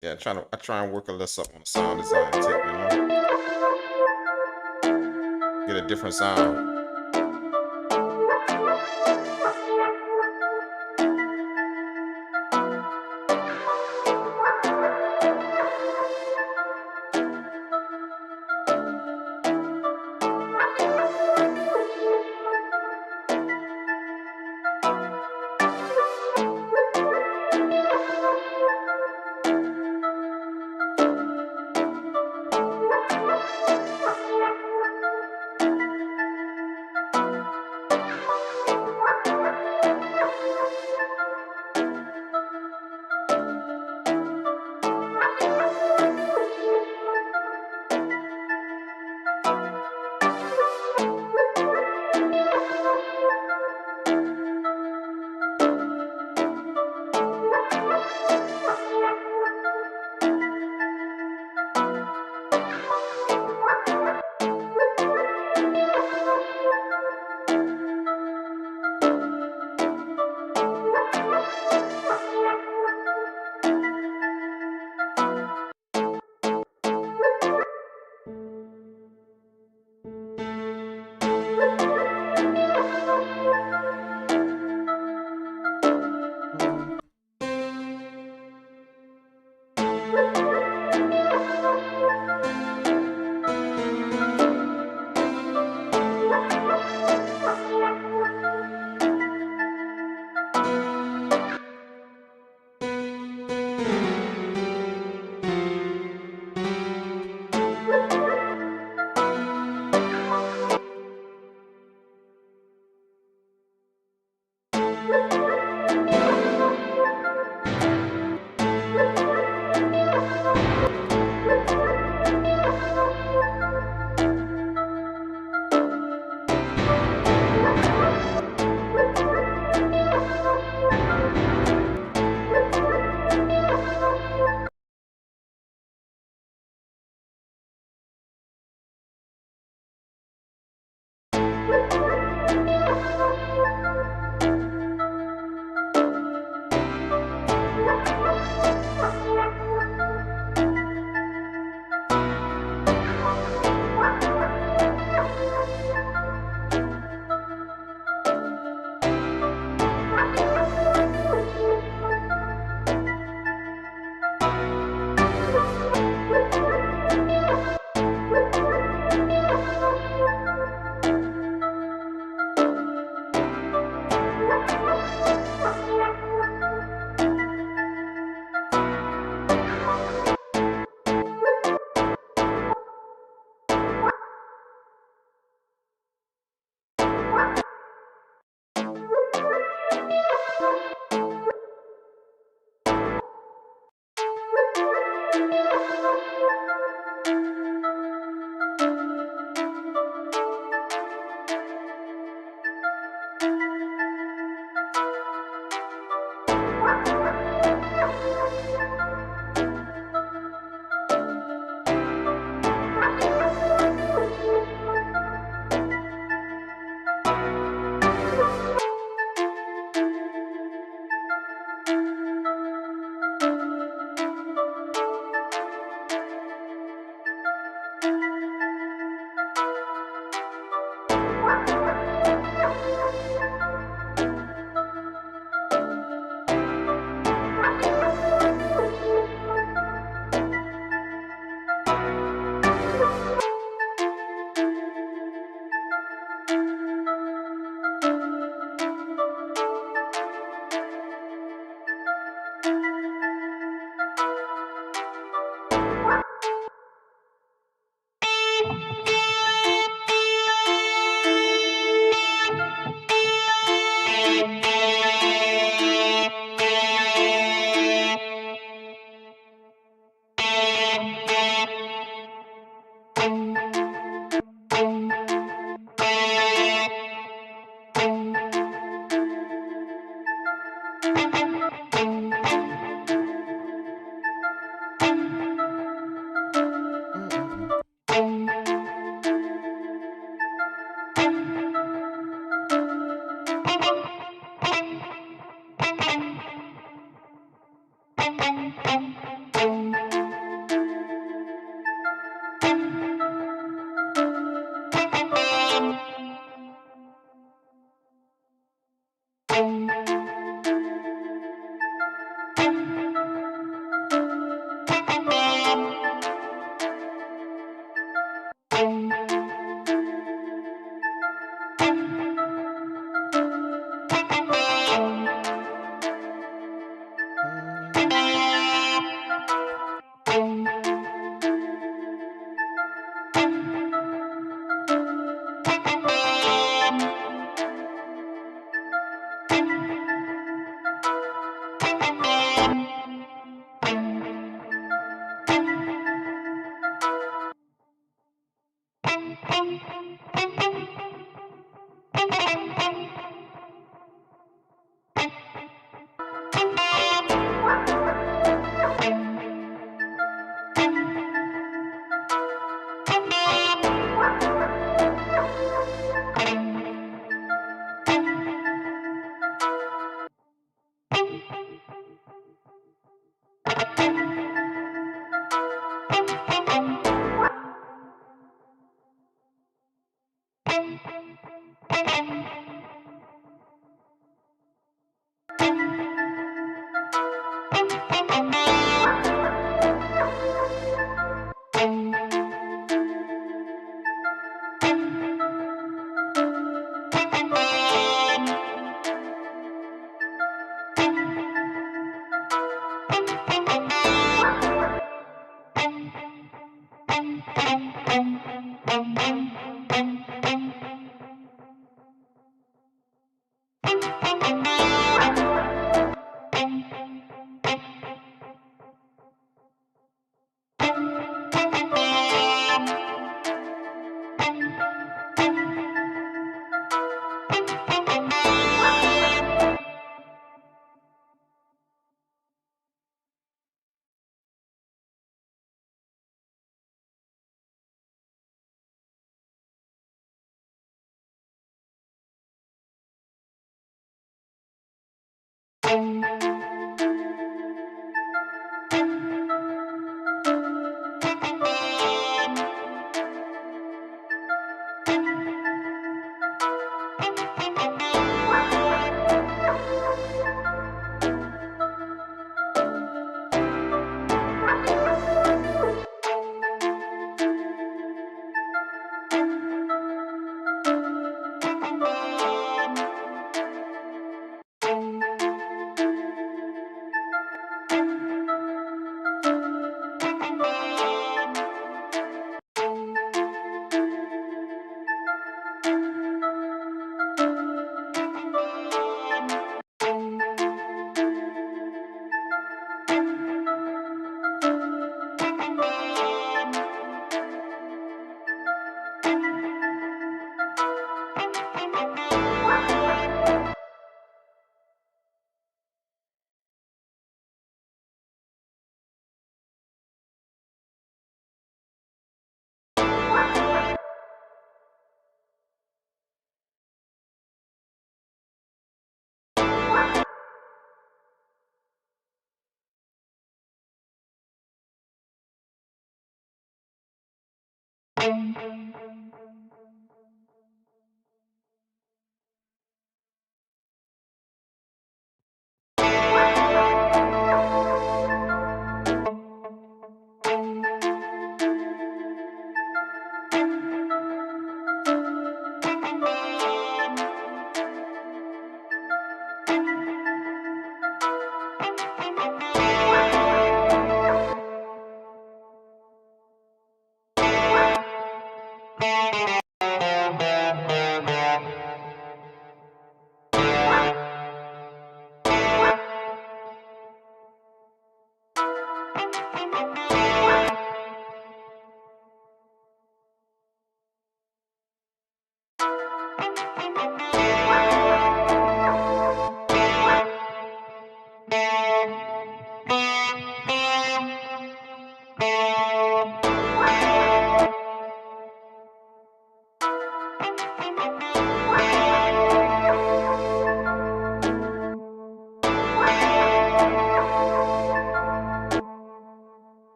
Yeah, I try and work a little something on the sound design tip, you know. Get a different sound.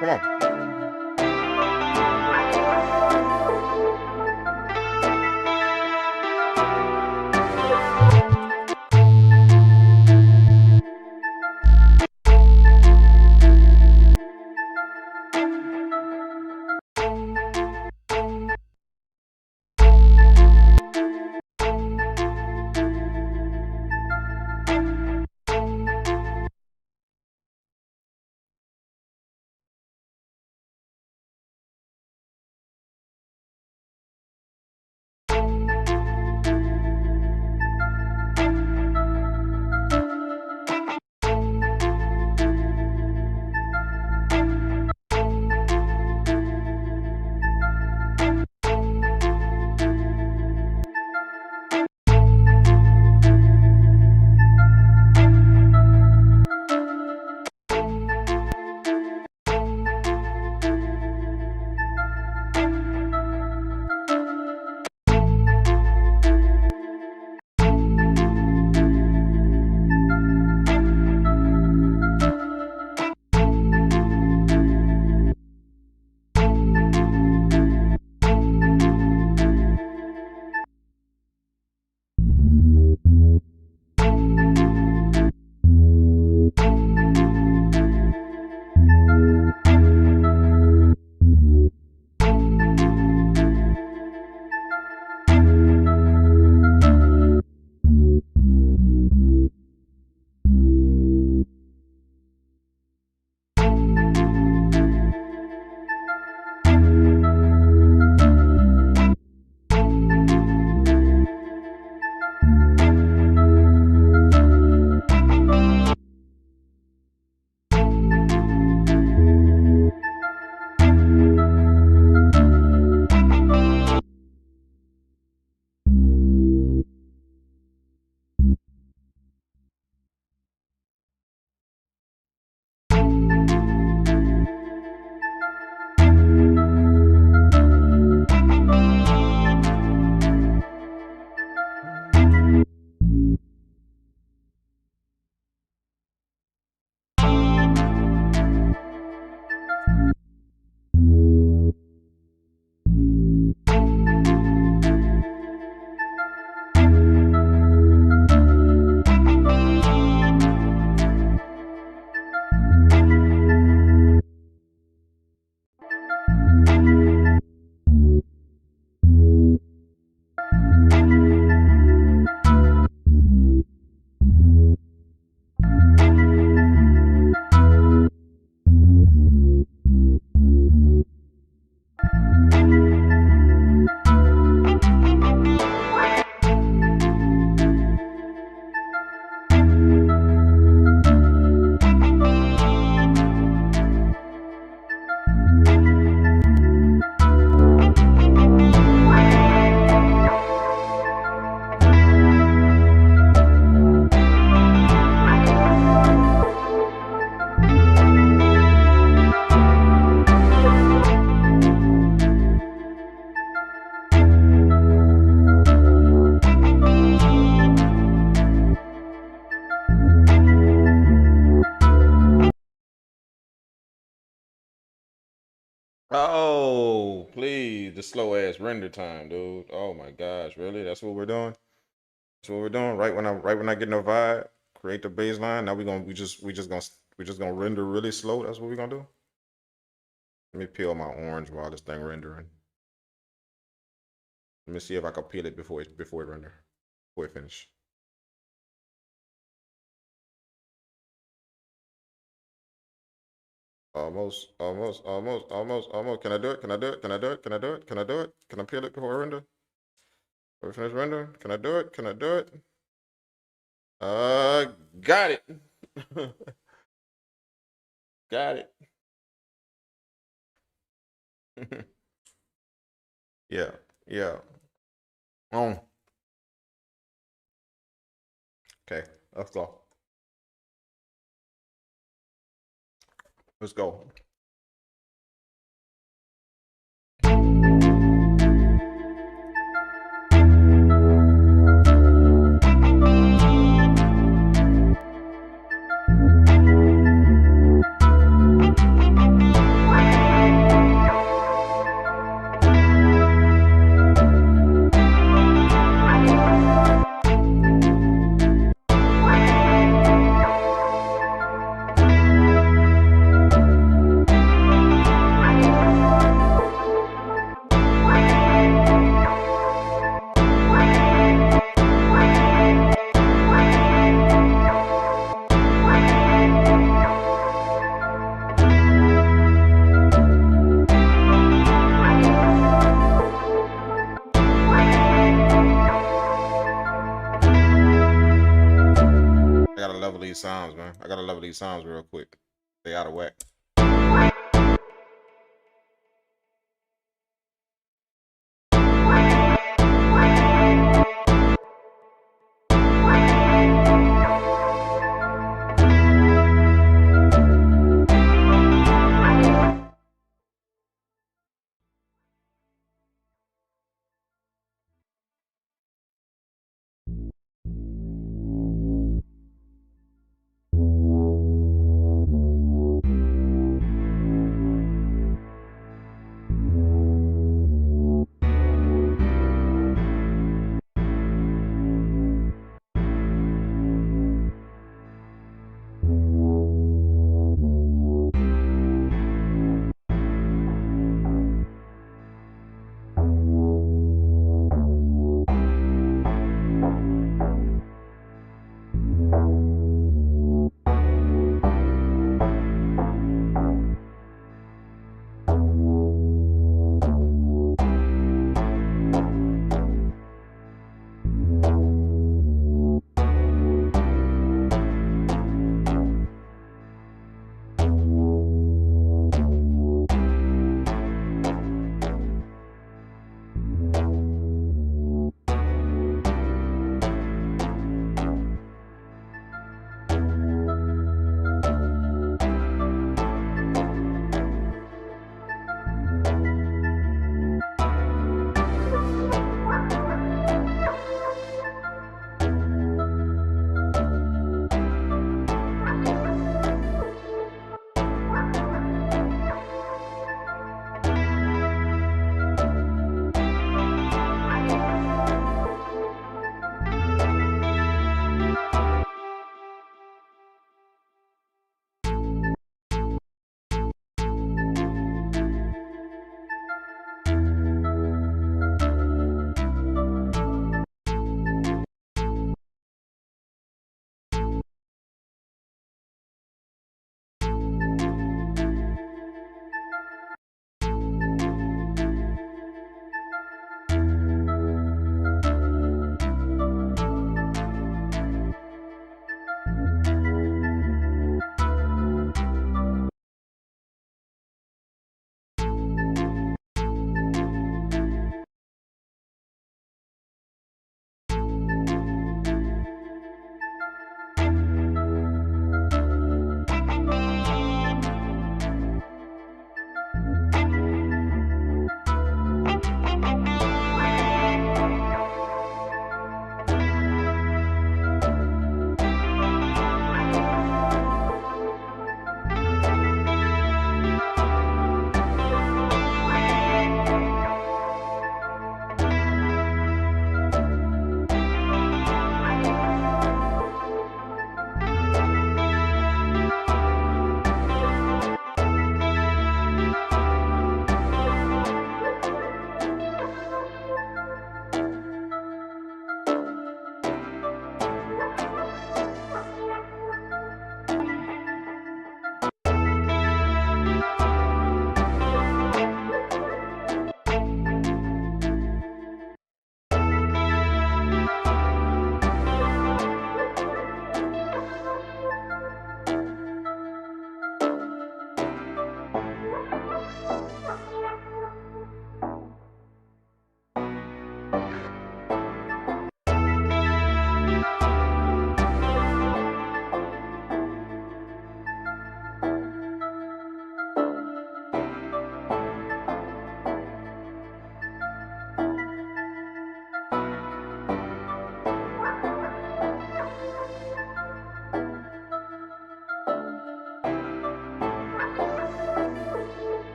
come on. Oh, please, the slow ass render time, dude. Oh my gosh, really? That's what we're doing? That's what we're doing? Right when I get in a vibe, create the baseline. Now we just gonna render really slow. That's what we're gonna do. Let me peel my orange while this thing rendering. Let me see if I can peel it before it render. Before it finish. Almost. Can I do it? Can I do it? Can I do it? Can I do it? Can I do it? Can I peel it before I render? Before I finish render? Can I do it? Can I do it? Got it. Got it. Yeah, yeah. Okay, let's go. Let's go. these sounds, man. I gotta level these sounds real quick. They out of whack.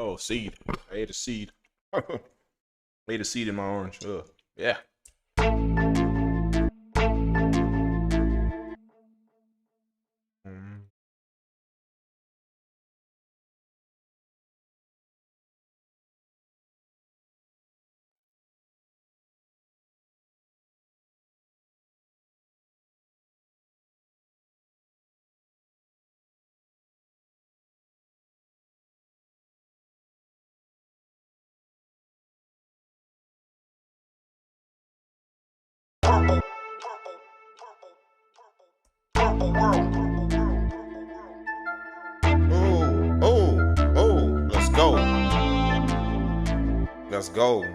Oh, seed. I ate a seed. Ate a seed in my orange. Yeah. Oh, let's go. Let's go.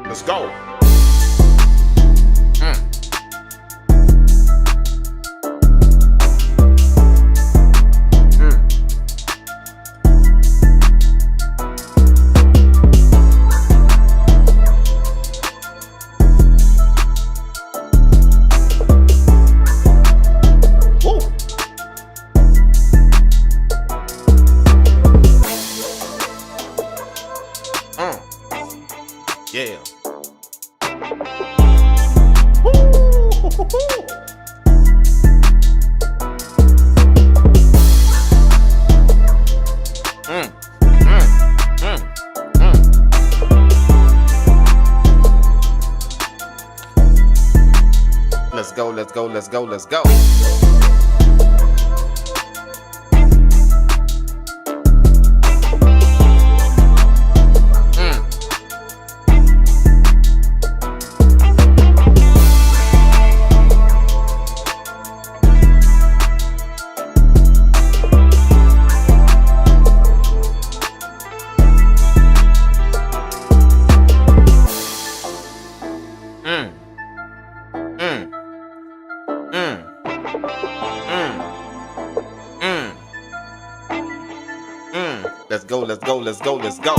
Let's go. Yeah. Let's go, let's go, let's go, let's go. Let's go, let's go, let's go, let's go.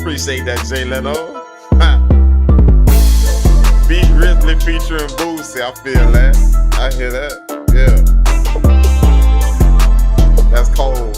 Appreciate that, Jay Leno. B Grizzly featuring Boosie. I feel that. I hear that. Yeah. That's cold.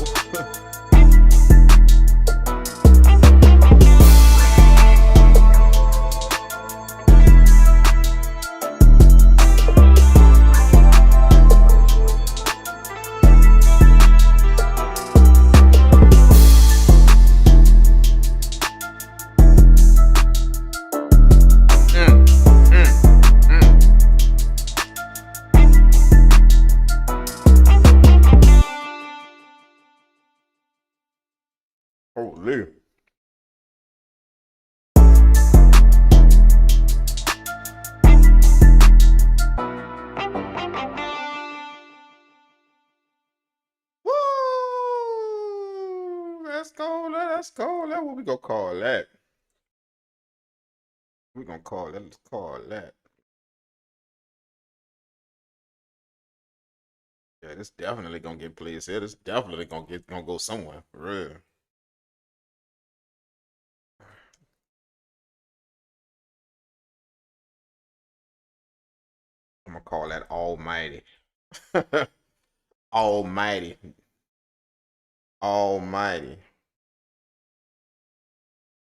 Holy. Woo! Let's go, let's go. That's what we gonna call that. We gonna call that. Let's call that. Yeah, this definitely gonna get placed here. This definitely gonna go somewhere for real. I'm gonna call that Almighty. Almighty. Almighty.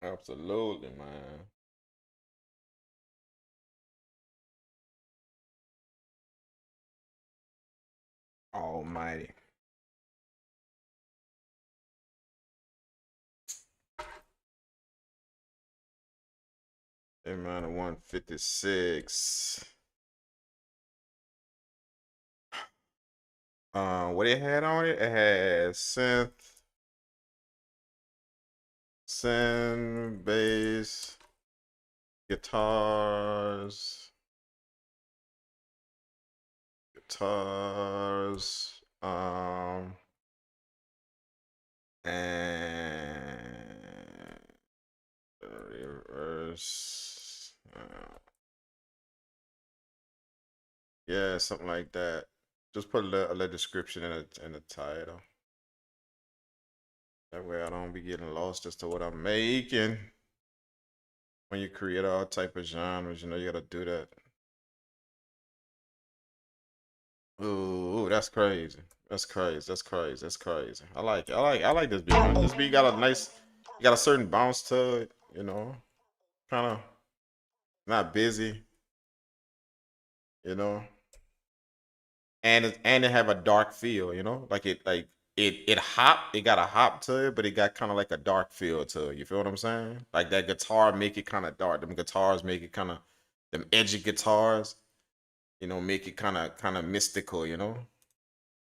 Absolutely, man. Almighty. Amount of 156. What it had on it? It had synth, bass, guitars, and reverse. Yeah, something like that. Just put a little description in the title. That way I don't be getting lost as to what I'm making. When you create all type of genres, you know, you gotta do that. Ooh, that's crazy. That's crazy. That's crazy. That's crazy. I like it. I like this beat, man. This beat got a nice, you got a certain bounce to it, you know. Kind of not busy, you know. And it have a dark feel, you know. It got a hop to it, but it got kind of like a dark feel to it. You feel what I'm saying? Like that guitar make it kind of dark. Them guitars make it kind of them edgy guitars, you know, make it kind of mystical, you know.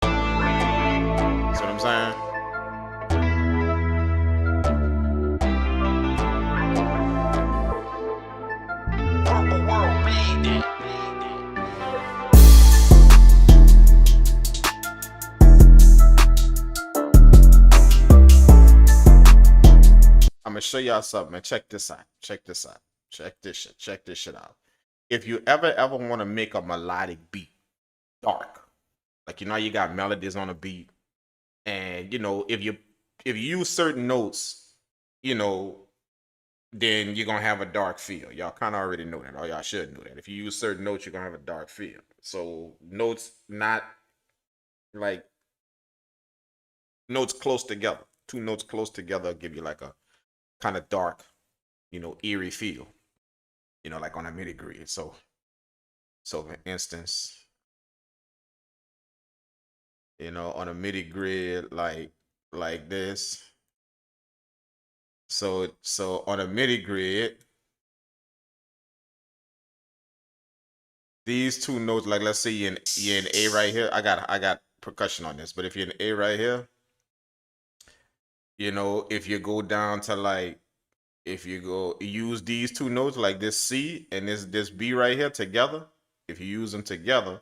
See what I'm saying? Purpleworld made that. I'm gonna show y'all something, man. Check this out. Check this out. Check this shit. Check this shit out. If you ever want to make a melodic beat dark, like you know you got melodies on a beat, and you know if you use certain notes, you know, then you're gonna have a dark feel. Y'all kind of already know that, or y'all should know that. If you use certain notes, you're gonna have a dark feel. So notes not like notes close together. Two notes close together give you like a kind of dark, you know, eerie feel. You know, like on a MIDI grid. So for instance, you know, on a MIDI grid like this. So on a MIDI grid, these two notes, like let's say you're in A right here. I got percussion on this, but if you're in A right here, you know, if you go down to like if you go use these two notes like this C and this B right here together, if you use them together,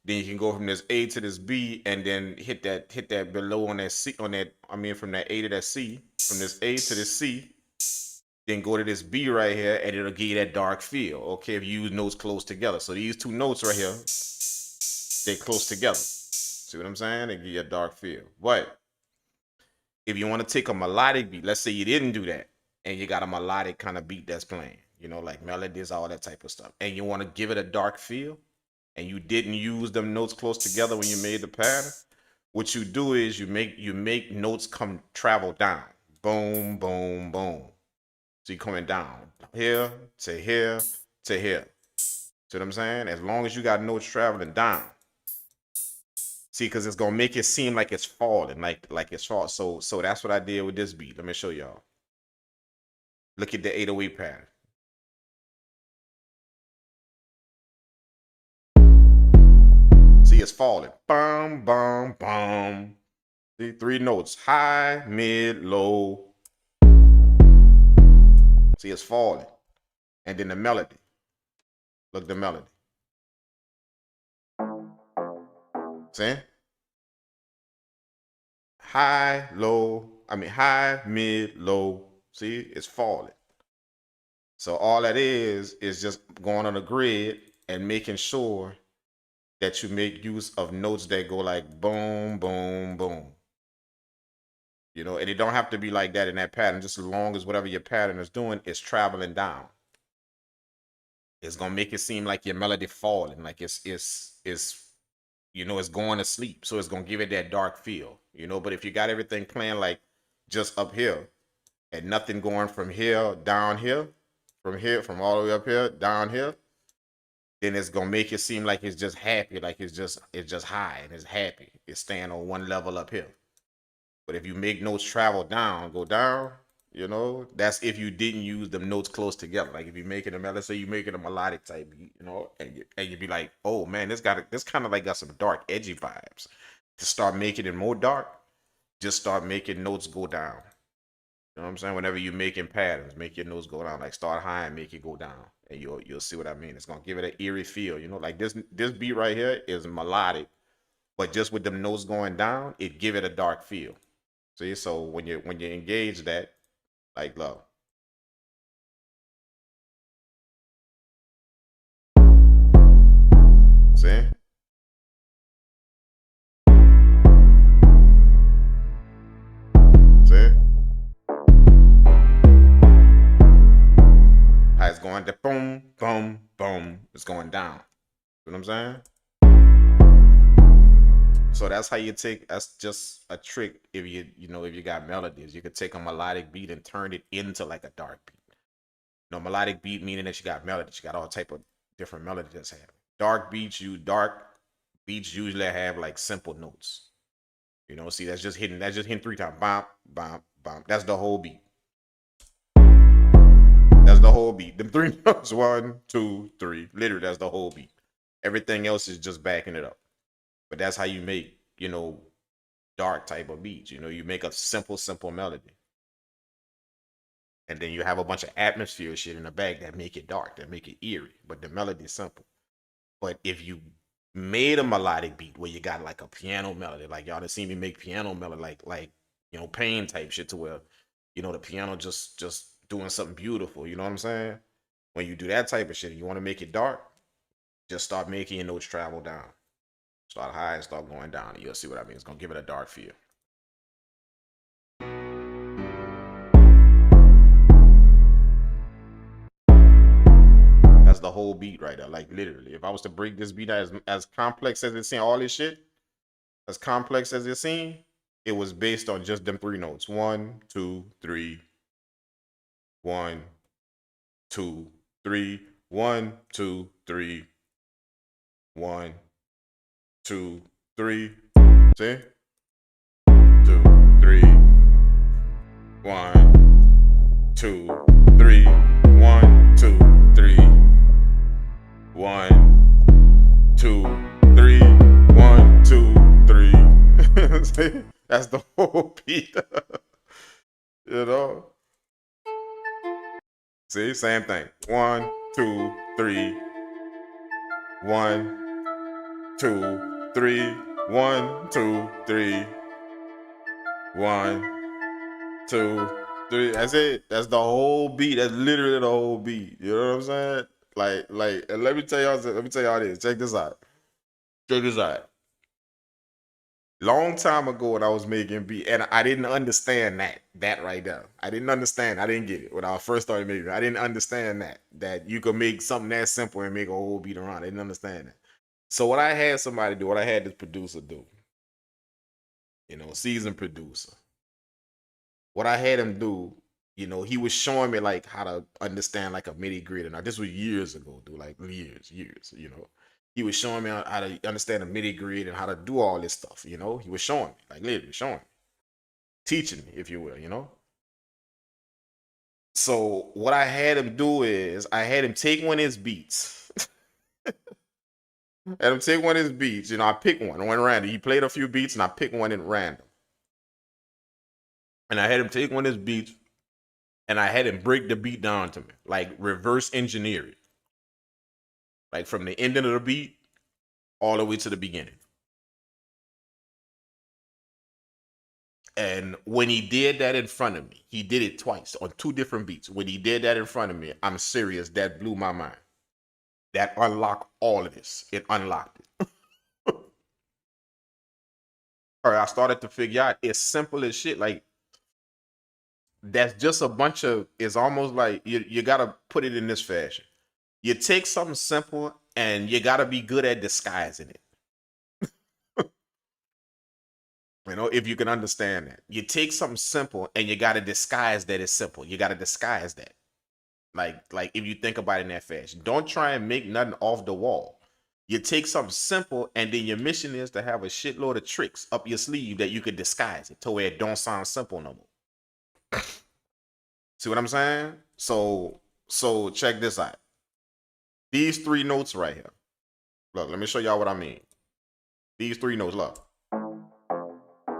then you can go from this A to this B and then hit that below on that C on that from that A to that C, from this A to this C, then go to this B right here and it'll give you that dark feel. Okay, if you use notes close together. So these two notes right here, they close together. See what I'm saying? They give you a dark feel. But if you want to take a melodic beat, let's say you didn't do that, and you got a melodic kind of beat that's playing, you know, like melodies, all that type of stuff, and you want to give it a dark feel, and you didn't use them notes close together when you made the pattern, what you do is you make notes travel down, boom, boom, boom. So you're coming down here to here to here. See what I'm saying? As long as you got notes traveling down. See, because it's gonna make it seem like it's falling, like it's falling. So that's what I did with this beat. Let me show y'all. Look at the 808 pattern. See, it's falling. Bum, bum, bum. See, three notes. High, mid, low. See, it's falling. And then the melody. Look at the melody. See? High, mid, low. See, it's falling. So all that is just going on a grid and making sure that you make use of notes that go like boom, boom, boom. You know, and it don't have to be like that in that pattern, just as long as whatever your pattern is doing is traveling down. It's gonna make it seem like your melody falling, like it's you know, it's going to sleep. So it's gonna give it that dark feel, you know. But if you got everything playing like just up here and nothing going from here down here, from all the way up here down here, then it's gonna make it seem like it's just happy, like it's just high and it's happy. It's staying on one level up here. But if you make notes travel down, go down, you know, that's if you didn't use them notes close together. Like if you're making them, let's say you're making a melodic type beat, you know, and you'd be like, oh man, this kind of like got some dark, edgy vibes. to start making it more dark, just start making notes go down. You know what I'm saying? Whenever you're making patterns, make your notes go down. Like start high and make it go down, and you'll see what I mean. It's gonna give it an eerie feel. You know, like this beat right here is melodic, but just with them notes going down, it give it a dark feel. See, so when you engage that, like love. See? See? How it's going to boom, boom, boom. It's going down. You know what I'm saying? So that's how you take. That's just a trick. If if you got melodies, you could take a melodic beat and turn it into like a dark beat. Melodic beat meaning that you got melodies. You got all type of different melodies that's happening. Dark beats usually have like simple notes. See, that's just hitting 3 times. Bam, bam, bam. That's the whole beat. That's the whole beat. Them 3 notes, 1, 2, 3. Literally, that's the whole beat. Everything else is just backing it up. But that's how you make, dark type of beats. You make a simple melody. And then you have a bunch of atmosphere shit in the back that make it dark, that make it eerie. But the melody is simple. But if you made a melodic beat where you got like a piano melody, like y'all done seen me make piano melody, like pain type shit to where, the piano just doing something beautiful. You know what I'm saying? When you do that type of shit, you want to make it dark, just start making your notes travel down. Start high and start going down. And you'll see what I mean. It's going to give it a dark feel. That's the whole beat right there. Like literally, if I was to break this beat out as complex as it's seen, all this shit, as complex as it's seen, it was based on just them 3 notes. 1, 2, 3. 1, 2, 3. 1, 2, 3. 1, 2, 3. See? 2, 3. 1, 2, 3. 1, 2, 3. 1, 2, 3. 1, 2, 3. See? That's the whole beat. See, same thing. 1, 2, 3. 1, 2, 3. 1, 2, 3. 1, 2, 3. That's it. That's the whole beat. That's literally the whole beat. You know what I'm saying? Like, and let me tell y'all this. Check this out. Long time ago when I was making beat, and I didn't understand that right there. I didn't understand. I didn't get it when I first started making. I didn't understand that you could make something that simple and make a whole beat around. I didn't understand that. So what I had somebody do, what I had this producer do, seasoned producer. What I had him do, he was showing me like how to understand like a MIDI grid, and this was years ago, dude, like years. He was showing me how to understand a MIDI grid and how to do all this stuff, He was showing me, like literally showing me. Teaching me, if you will, So what I had him do is I had him take one of his beats. I picked one random. He played a few beats and I picked one at random. And I had him take one of his beats and I had him break the beat down to me, like reverse engineer it. Like from the ending of the beat all the way to the beginning. And when he did that in front of me, he did it twice on 2 different beats. When he did that in front of me, I'm serious, that blew my mind. That unlocked all of this. It unlocked it. All right, I started to figure out it's simple as shit. Like, that's just a bunch of, it's almost like you got to put it in this fashion. You take something simple and you got to be good at disguising it. If you can understand that. You take something simple and you got to disguise that it's simple. You got to disguise that. Like if you think about it in that fashion. Don't try and make nothing off the wall. You take something simple and then your mission is to have a shitload of tricks up your sleeve that you could disguise it to where it don't sound simple no more. See what I'm saying? So check this out. These 3 notes right here. Look, let me show y'all what I mean. These 3 notes, look.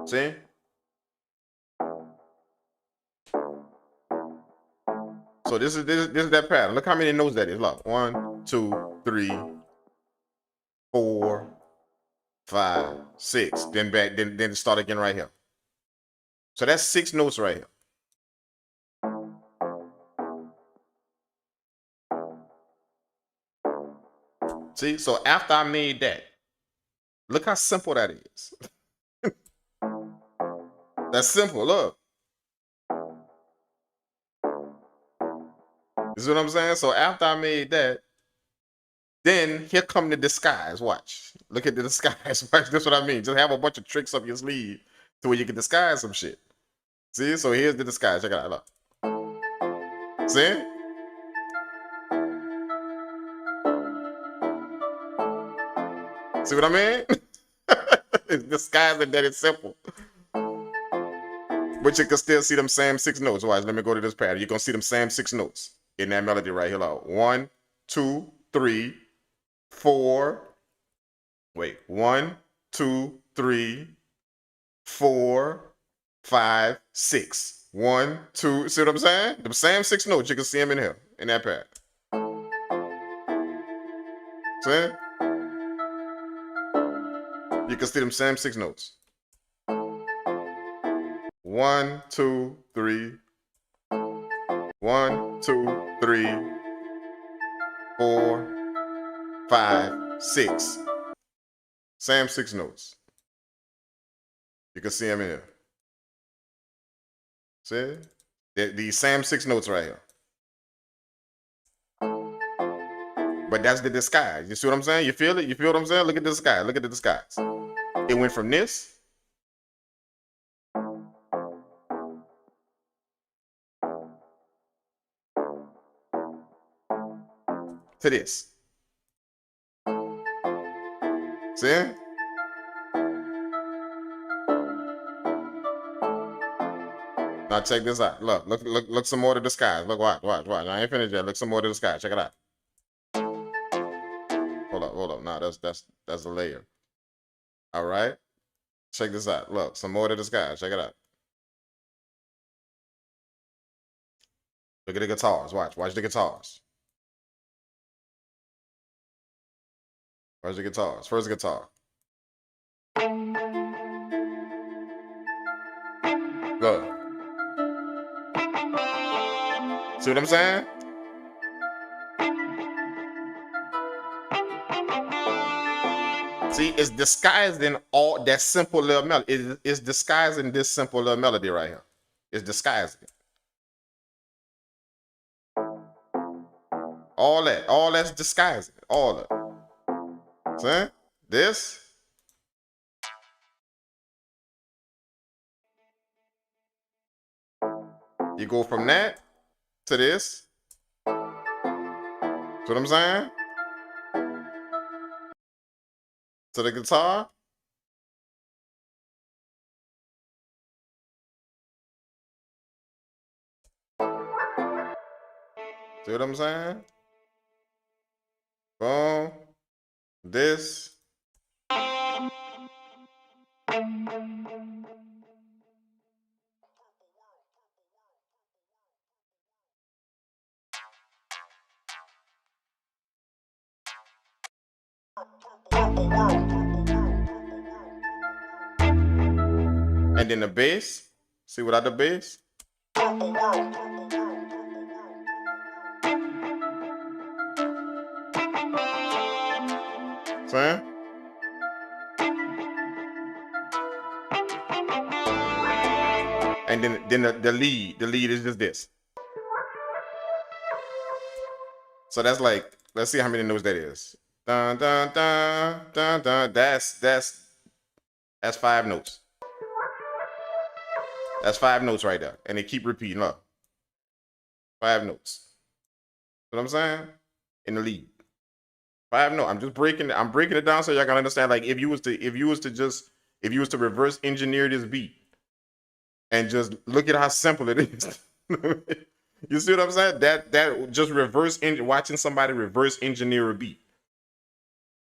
See? So this is that pattern. Look how many notes that is. Look, 1, 2, 3, 4, 5, 6. Then back, then start again right here. So that's 6 notes right here. See, so after I made that, look how simple that is. That's simple. Look. You see what I'm saying? So after I made that, then here come the disguise. Watch. Look at the disguise. Watch. That's what I mean. Just have a bunch of tricks up your sleeve to where you can disguise some shit. See? So here's the disguise. Check it out. Look. See? See what I mean? It's disguising that it's simple. But you can still see them same 6 notes. Watch. Let me go to this pattern. You're going to see them same 6 notes in that melody right here. Look. 1, 2, 3, 4. Wait. 1, 2, 3, 4, 5, 6. 1, 2. See what I'm saying? The same 6 notes. You can see them in here in that pattern. See? You can see them same 6 notes. 1, 2, 3. 1, 2, 3, 4, 5, 6. Same 6 notes. You can see them in here. See? These same 6 notes right here. But that's the disguise. You see what I'm saying? You feel it? You feel what I'm saying? Look at the disguise. Look at the disguise. It went from this to this. See? Now check this out. Look some more to the skies. Look, watch. I ain't finished yet. Look some more to the sky. Check it out. Hold up. Nah, that's a layer. All right. Check this out. Look, some more to the sky. Check it out. Look at the guitars. Watch the guitars. Where's the guitars? First guitar. Look. See what I'm saying? See, it's disguising all that simple little melody. It's disguising this simple little melody right here. It's disguising it. All that's disguising it. All of it. See? This. You go from that to this. See what I'm saying? To the guitar. See what I'm saying? Boom. This. And then the bass. See without the bass? See? And then the lead is just this. So that's like, let's see how many notes that is. Dun, dun, dun, dun, dun. That's 5 notes. That's 5 notes right there. And they keep repeating. Look. 5 notes. You know what I'm saying? In the lead. 5 notes. I'm breaking it down so y'all can understand. Like if you was to reverse engineer this beat and just look at how simple it is. You see what I'm saying? That just watching somebody reverse engineer a beat.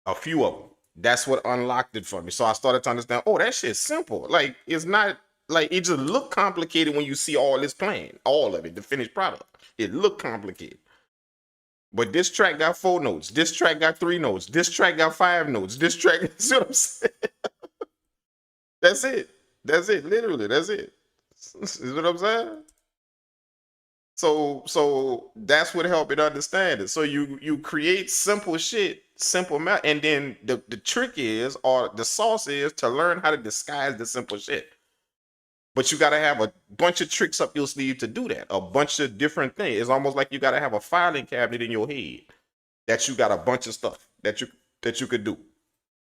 A few of them. That's what unlocked it for me. So I started to understand, oh, that shit's simple. Like, it's not like it just look complicated when you see all this playing, all of it, the finished product. It looked complicated. But this track got 4 notes. This track got 3 notes. This track got 5 notes. This track, see what I'm saying? That's it. That's it. Literally, that's it. Is what I'm saying? So that's what helped it understand it. So you create simple shit, simple math, and then the trick is, or the sauce is, to learn how to disguise the simple shit. But you got to have a bunch of tricks up your sleeve to do that. A bunch of different things. It's almost like you got to have a filing cabinet in your head that you got a bunch of stuff that you could do.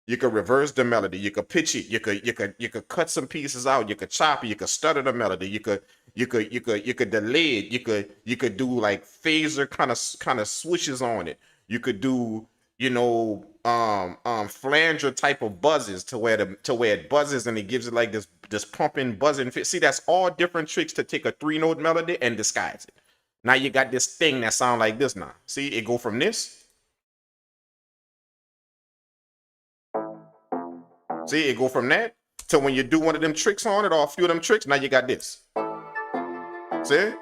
You could reverse the melody. You could pitch it. You could cut some pieces out. You could chop it. You could stutter the melody. You could delay it. You could do like phaser kind of switches on it. You could do flanger type of buzzes to where it buzzes and it gives it like this pumping buzzing. See, that's all different tricks to take a 3-note melody and disguise it. Now you got this thing that sound like this. Now see it go from this. See, it go from that to when you do one of them tricks on it, or a few of them tricks, now you got this. See?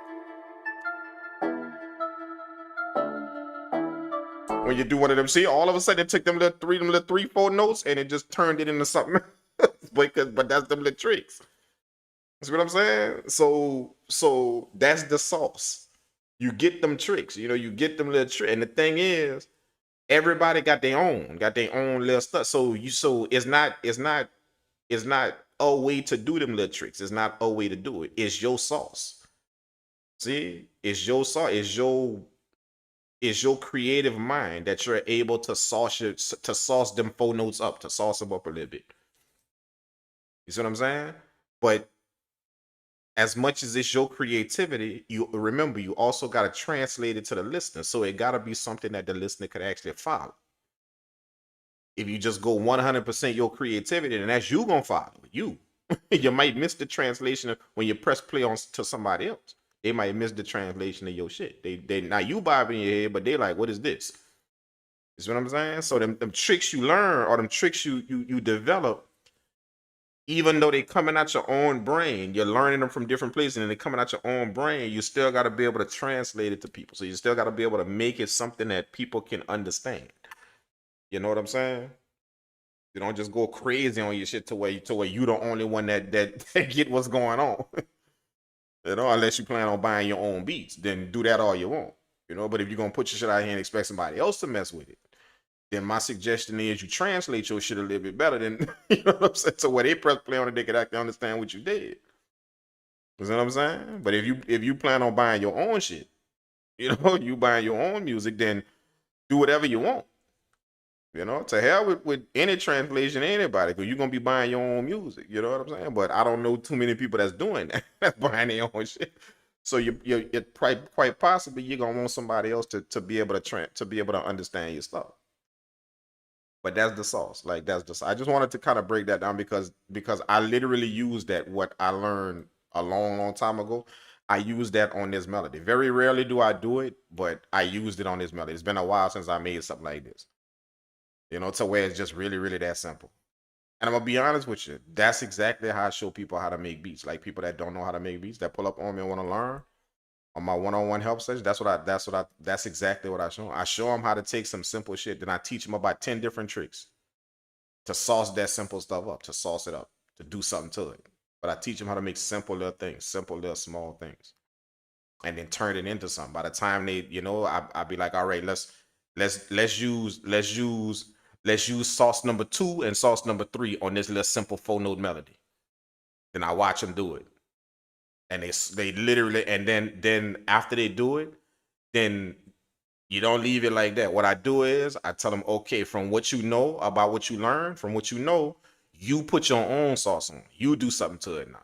When you do one of them, see, all of a sudden it took them little 3, 4 notes and it just turned it into something. but that's them little tricks. That's what I'm saying? So that's the sauce. You get them tricks, you get them little tricks. And the thing is, everybody got their own little stuff. So it's not a way to do them little tricks. It's not a way to do it. It's your sauce. See, it's your sauce. It's your creative mind that you're able to sauce them 4 notes up, to sauce them up a little bit. You see what I'm saying? But as much as it's your creativity, you remember you also got to translate it to the listener. So it got to be something that the listener could actually follow. If you just go 100% your creativity, then that's you gonna follow you. You might miss the translation when you press play on to somebody else. They might miss the translation of your shit. They now you bobbing your head, but they like, what is this? You see what I'm saying? So them tricks you learn, or them tricks you develop, even though they coming out your own brain, you're learning them from different places and they coming out your own brain, you still got to be able to translate it to people. So you still got to be able to make it something that people can understand. You know what I'm saying? You don't just go crazy on your shit to where you the only one that get what's going on. Unless you plan on buying your own beats, then do that all you want. But if you're gonna put your shit out here and expect somebody else to mess with it, then my suggestion is you translate your shit a little bit better than, you know what I'm saying? So when they press play on it, they can actually understand what you did. You know what I'm saying? But if you plan on buying your own shit, you buying your own music, then do whatever you want. To hell with any translation, anybody, because you're going to be buying your own music. You know what I'm saying? But I don't know too many people that's doing that, that's buying their own shit. So you're quite possibly you're going to want somebody else to be able to understand your stuff. But that's the sauce. Like, that's the sauce. I just wanted to kind of break that down because I literally used that, what I learned a long time ago. I use that on this melody. Very rarely do I do it, but I used it on this melody. It's been a while since I made something like this. To where it's just really, really that simple. And I'm gonna be honest with you, that's exactly how I show people how to make beats. Like people that don't know how to make beats, that pull up on me and want to learn on my one-on-one help session. That's exactly what I show them. I show them how to take some simple shit, then I teach them about 10 different tricks to sauce that simple stuff up, to sauce it up, to do something to it. But I teach them how to make simple little things, simple little small things, and then turn it into something. By the time they, I'll be like, all right, let's use sauce number 2 and sauce number 3 on this little simple 4-note melody. Then I watch them do it, and they literally, and then after they do it, then you don't leave it like that. What I do is I tell them, okay, from what you know about what you learned, from what you know, you put your own sauce on. You do something to it now.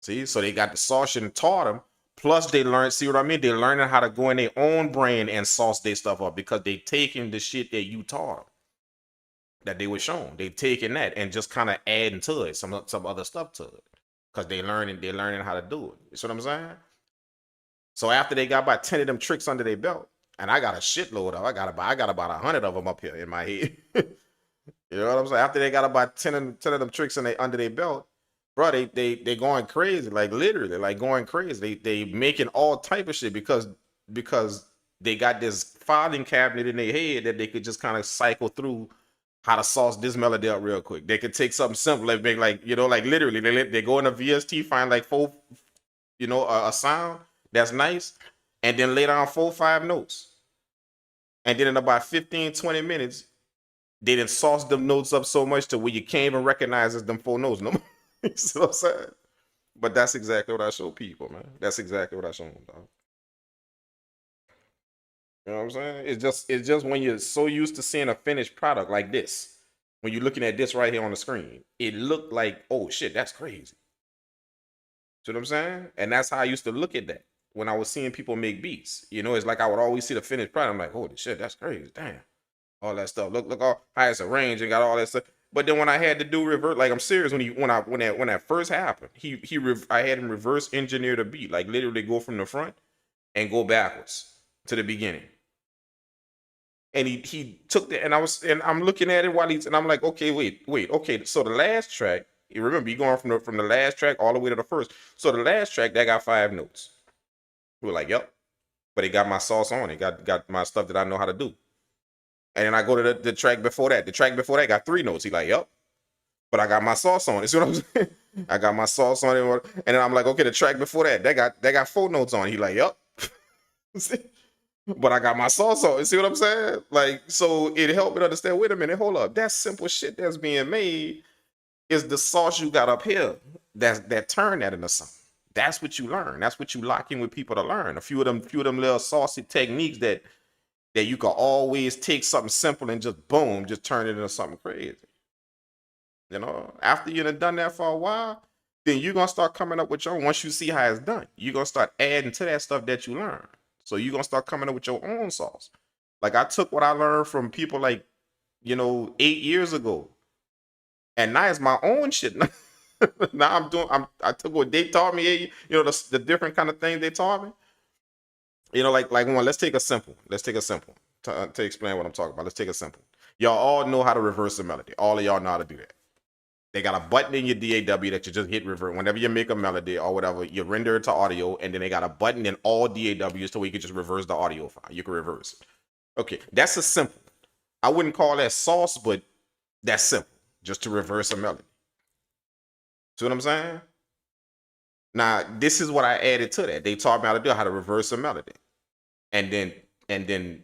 See, so they got the sauce and taught them. Plus, they learn. See what I mean? They're learning how to go in their own brain and sauce their stuff up because they taking the shit that you taught them, that they were shown. They taking that and just kind of adding to it some other stuff to it because they're learning how to do it. You see what I'm saying? So after they got about 10 of them tricks under their belt, and I got a shitload of, I got about 100 of them up here in my head. You know what I'm saying? After they got about 10 of them tricks in they under their belt, bro, they going crazy, like literally, like going crazy. They making all type of shit because they got this filing cabinet in their head that they could just kind of cycle through how to sauce this melody up real quick. They could take something simple and make like, you know, like literally they go in a VST, find like four, you know, a sound that's nice, and then lay down 4-5 notes. And then in about 15-20 minutes, they didn't sauce them notes up so much to where you can't even recognize as them 4 notes no more. You see what I'm saying? But that's exactly what I show people, man. That's exactly what I show them, dog. You know what I'm saying? It's just when you're so used to seeing a finished product like this, when you're looking at this right here on the screen, it looked like, oh shit, that's crazy. See what I'm saying? And that's how I used to look at that when I was seeing people make beats. You know, it's like I would always see the finished product. I'm like, holy shit, that's crazy. Damn. All that stuff. Look all how it's arranged and got all that stuff. But then when I had to do reverse, like I'm serious, when that first happened, I had him reverse engineer the beat, like literally go from the front and go backwards to the beginning. And he took the, and I'm looking at it while and I'm like, okay, wait, okay. So the last track, you remember, you going from the last track all the way to the first. So the last track that got 5 notes. We were like, yep, but it got my sauce on it, got my stuff that I know how to do. And then I go to the track before that. The track before that got 3 notes. He like, yep, but I got my sauce on it. See what I'm saying? I got my sauce on it, and then I'm like, okay, the track before that, that got 4 notes on it. He like, yep. But I got my sauce on. You see what I'm saying? Like, so it helped me understand. Wait a minute, hold up. That simple shit that's being made is the sauce you got up here. That turn that into something. That's what you learn. That's what you lock in with people to learn. A few of them little saucy techniques that you can always take something simple and just boom, just turn it into something crazy. You know, after you done that for a while, then you're gonna start coming up with your own. Once you see how it's done, you're gonna start adding to that stuff that you learn. So you're gonna start coming up with your own sauce. Like I took what I learned from people like, 8 years ago, and now it's my own shit. Now I took what they taught me, the different kind of things they taught me. Like one, let's take a simple to explain what I'm talking about. Let's take a simple. Y'all all know how to reverse a melody. All of y'all know how to do that. They got a button in your DAW that you just hit reverse. Whenever you make a melody or whatever, you render it to audio, and then they got a button in all DAWs to where you can just reverse the audio file. You can reverse it. Okay, that's a simple. I wouldn't call that sauce, but that's simple. Just to reverse a melody. See what I'm saying? Now, this is what I added to that. They taught me how to reverse a melody. And then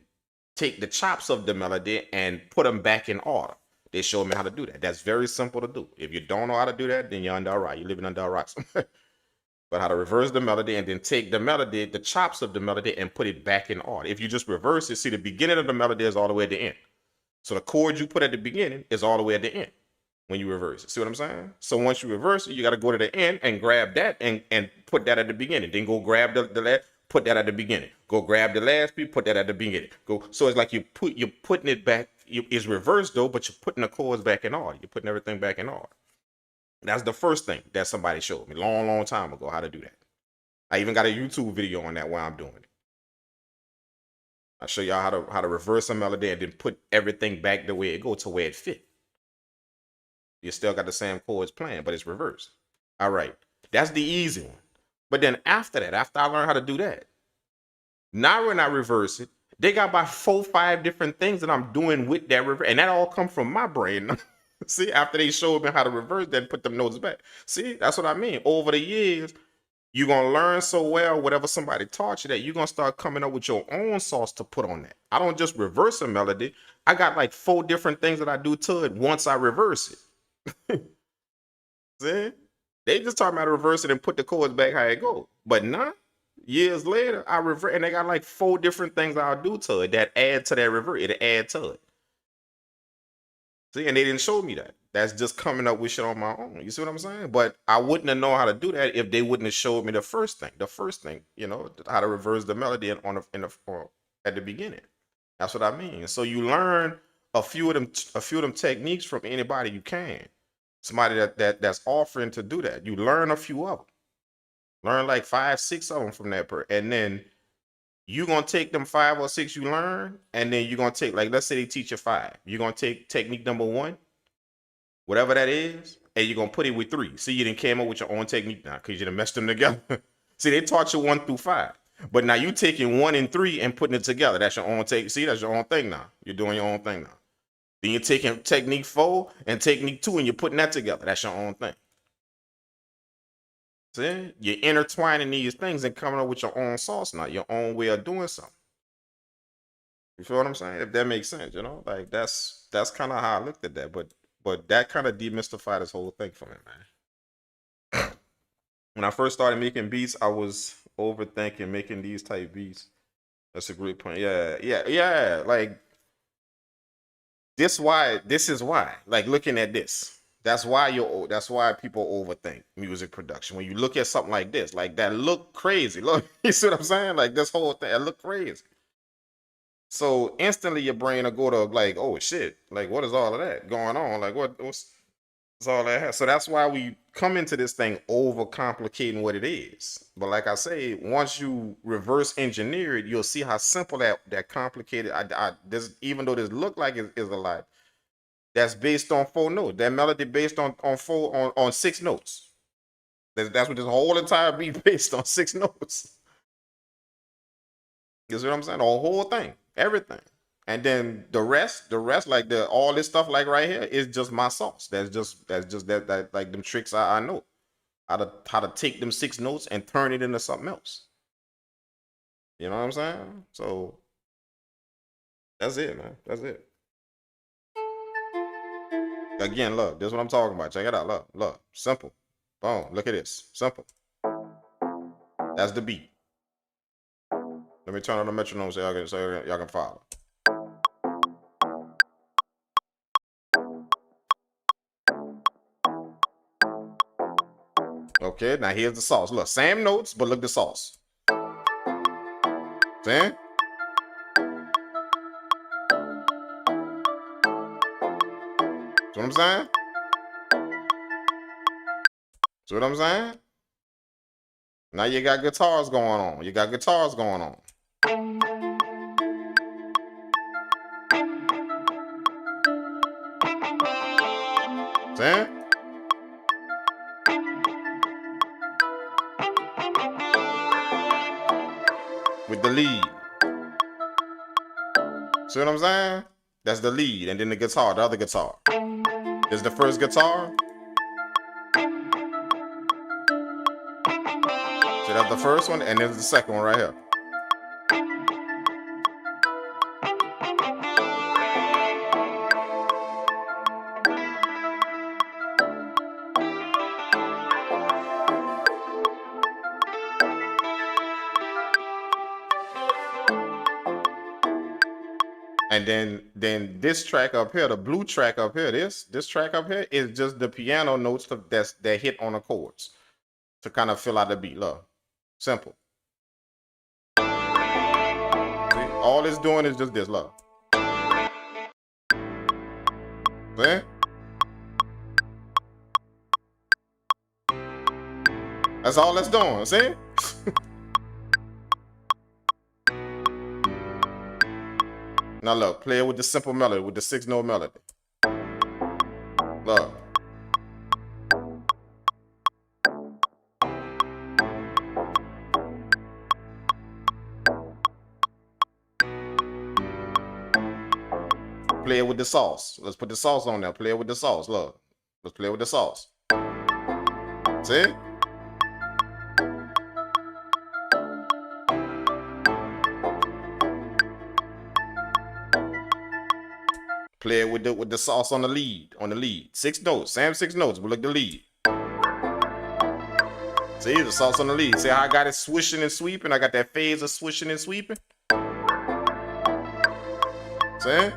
take the chops of the melody and put them back in order. They showed me how to do that. That's very simple to do. If you don't know how to do that, then you're under a rock. You're living under a rock somewhere. But how to reverse the melody and then take the melody, the chops of the melody, and put it back in order. If you just reverse it, see the beginning of the melody is all the way at the end. So the chord you put at the beginning is all the way at the end when you reverse it. See what I'm saying? So once you reverse it, you got to go to the end and grab that and put that at the beginning. Then go grab the last, put that at the beginning. Go grab the last beat, put that at the beginning. Go. So it's like you're putting it back. It's reversed though, but you're putting the chords back in order. You're putting everything back in order. That's the first thing that somebody showed me long time ago how to do that. I even got a YouTube video on that while I'm doing it. I show y'all how to reverse a melody and then put everything back the way it goes to where it fit. You still got the same chords playing, but it's reversed. All right, that's the easy one. But then after that, after I learned how to do that, now when I reverse it, they got about 4-5 different things that I'm doing with that reverse, and that all come from my brain. See, after they showed me how to reverse that, put them notes back. See, that's what I mean. Over the years, you're going to learn so well whatever somebody taught you that you're going to start coming up with your own sauce to put on that. I don't just reverse a melody. I got like 4 different things that I do to it once I reverse it. See? They just taught me how to reverse it and put the chords back how it goes. But now, years later, I reverse, and they got like 4 different things I'll do to it that add to that reverse. It'll add to it. See, and they didn't show me that. That's just coming up with shit on my own. You see what I'm saying? But I wouldn't have known how to do that if they wouldn't have showed me the first thing. The first thing, how to reverse the melody at the beginning. That's what I mean. So you learn a few of them techniques from anybody you can. Somebody that's offering to do that. You learn a few of them. Learn like 5, 6 of them from that person. And then you're going to take them 5 or 6 you learn, and then you're going to take, like, let's say they teach you 5. You're going to take technique number 1, whatever that is, and you're gonna put it with 3. See, you didn't came up with your own technique now because you done messed them together. See, they taught you 1 through 5, but now you taking 1 and 3 and putting it together. That's your own take. See, that's your own thing now. You're doing your own thing now. Then you're taking technique 4 and technique 2 and you're putting that together. That's your own thing. See, you're intertwining these things and coming up with your own sauce now, your own way of doing something. You feel what I'm saying? If that makes sense, you know, like that's kind of how I looked at that. But that kind of demystified this whole thing for me, man. When I first started making beats, I was overthinking making these type beats. That's a great point. Yeah. Like this is why. Like looking at this. That's why people overthink music production. When you look at something like this, like that look crazy. Look, you see what I'm saying? Like this whole thing, it look crazy. So instantly your brain will go to like, oh shit, like what is all of that going on? Like what's all that? So that's why we come into this thing overcomplicating what it is. But like I say, once you reverse engineer it, you'll see how simple that complicated. Even though this look like it is a lot, that's based on 4 notes. That melody based on 6 notes. That's what this whole entire beat based on 6 notes. You see what I'm saying? The whole thing. Everything. And then the rest, like all this stuff like right here is just my sauce. That's just that like them tricks I know. How to take them 6 notes and turn it into something else. You know what I'm saying? So that's it, man. That's it. Again, look, this is what I'm talking about. Check it out. Look. Simple. Boom. Look at this. Simple. That's the beat. Let me turn on the metronome so y'all can follow. Okay, now here's the sauce. Look, same notes, but look the sauce. See? See what I'm saying? See what I'm saying? Now you got guitars going on. See? With the lead. See what I'm saying? That's the lead. And then the guitar, the other guitar. This is the first guitar. So that's the first one, and this is the second one right here. And then this track up here, the blue track up here, this track up here is just the piano notes that hit on the chords to kind of fill out the beat. Look, simple. See, all it's doing is just this. Look. See? That's all it's doing. See? Now look, play it with the simple melody, with the 6-note melody. Look. Play it with the sauce. Let's put the sauce on there. Play it with the sauce. Look. Let's play with the sauce. See? Play it with the sauce on the lead. 6 notes, same 6 notes, but look the lead. See the sauce on the lead. See how I got it swishing and sweeping? I got that phase of swishing and sweeping. See?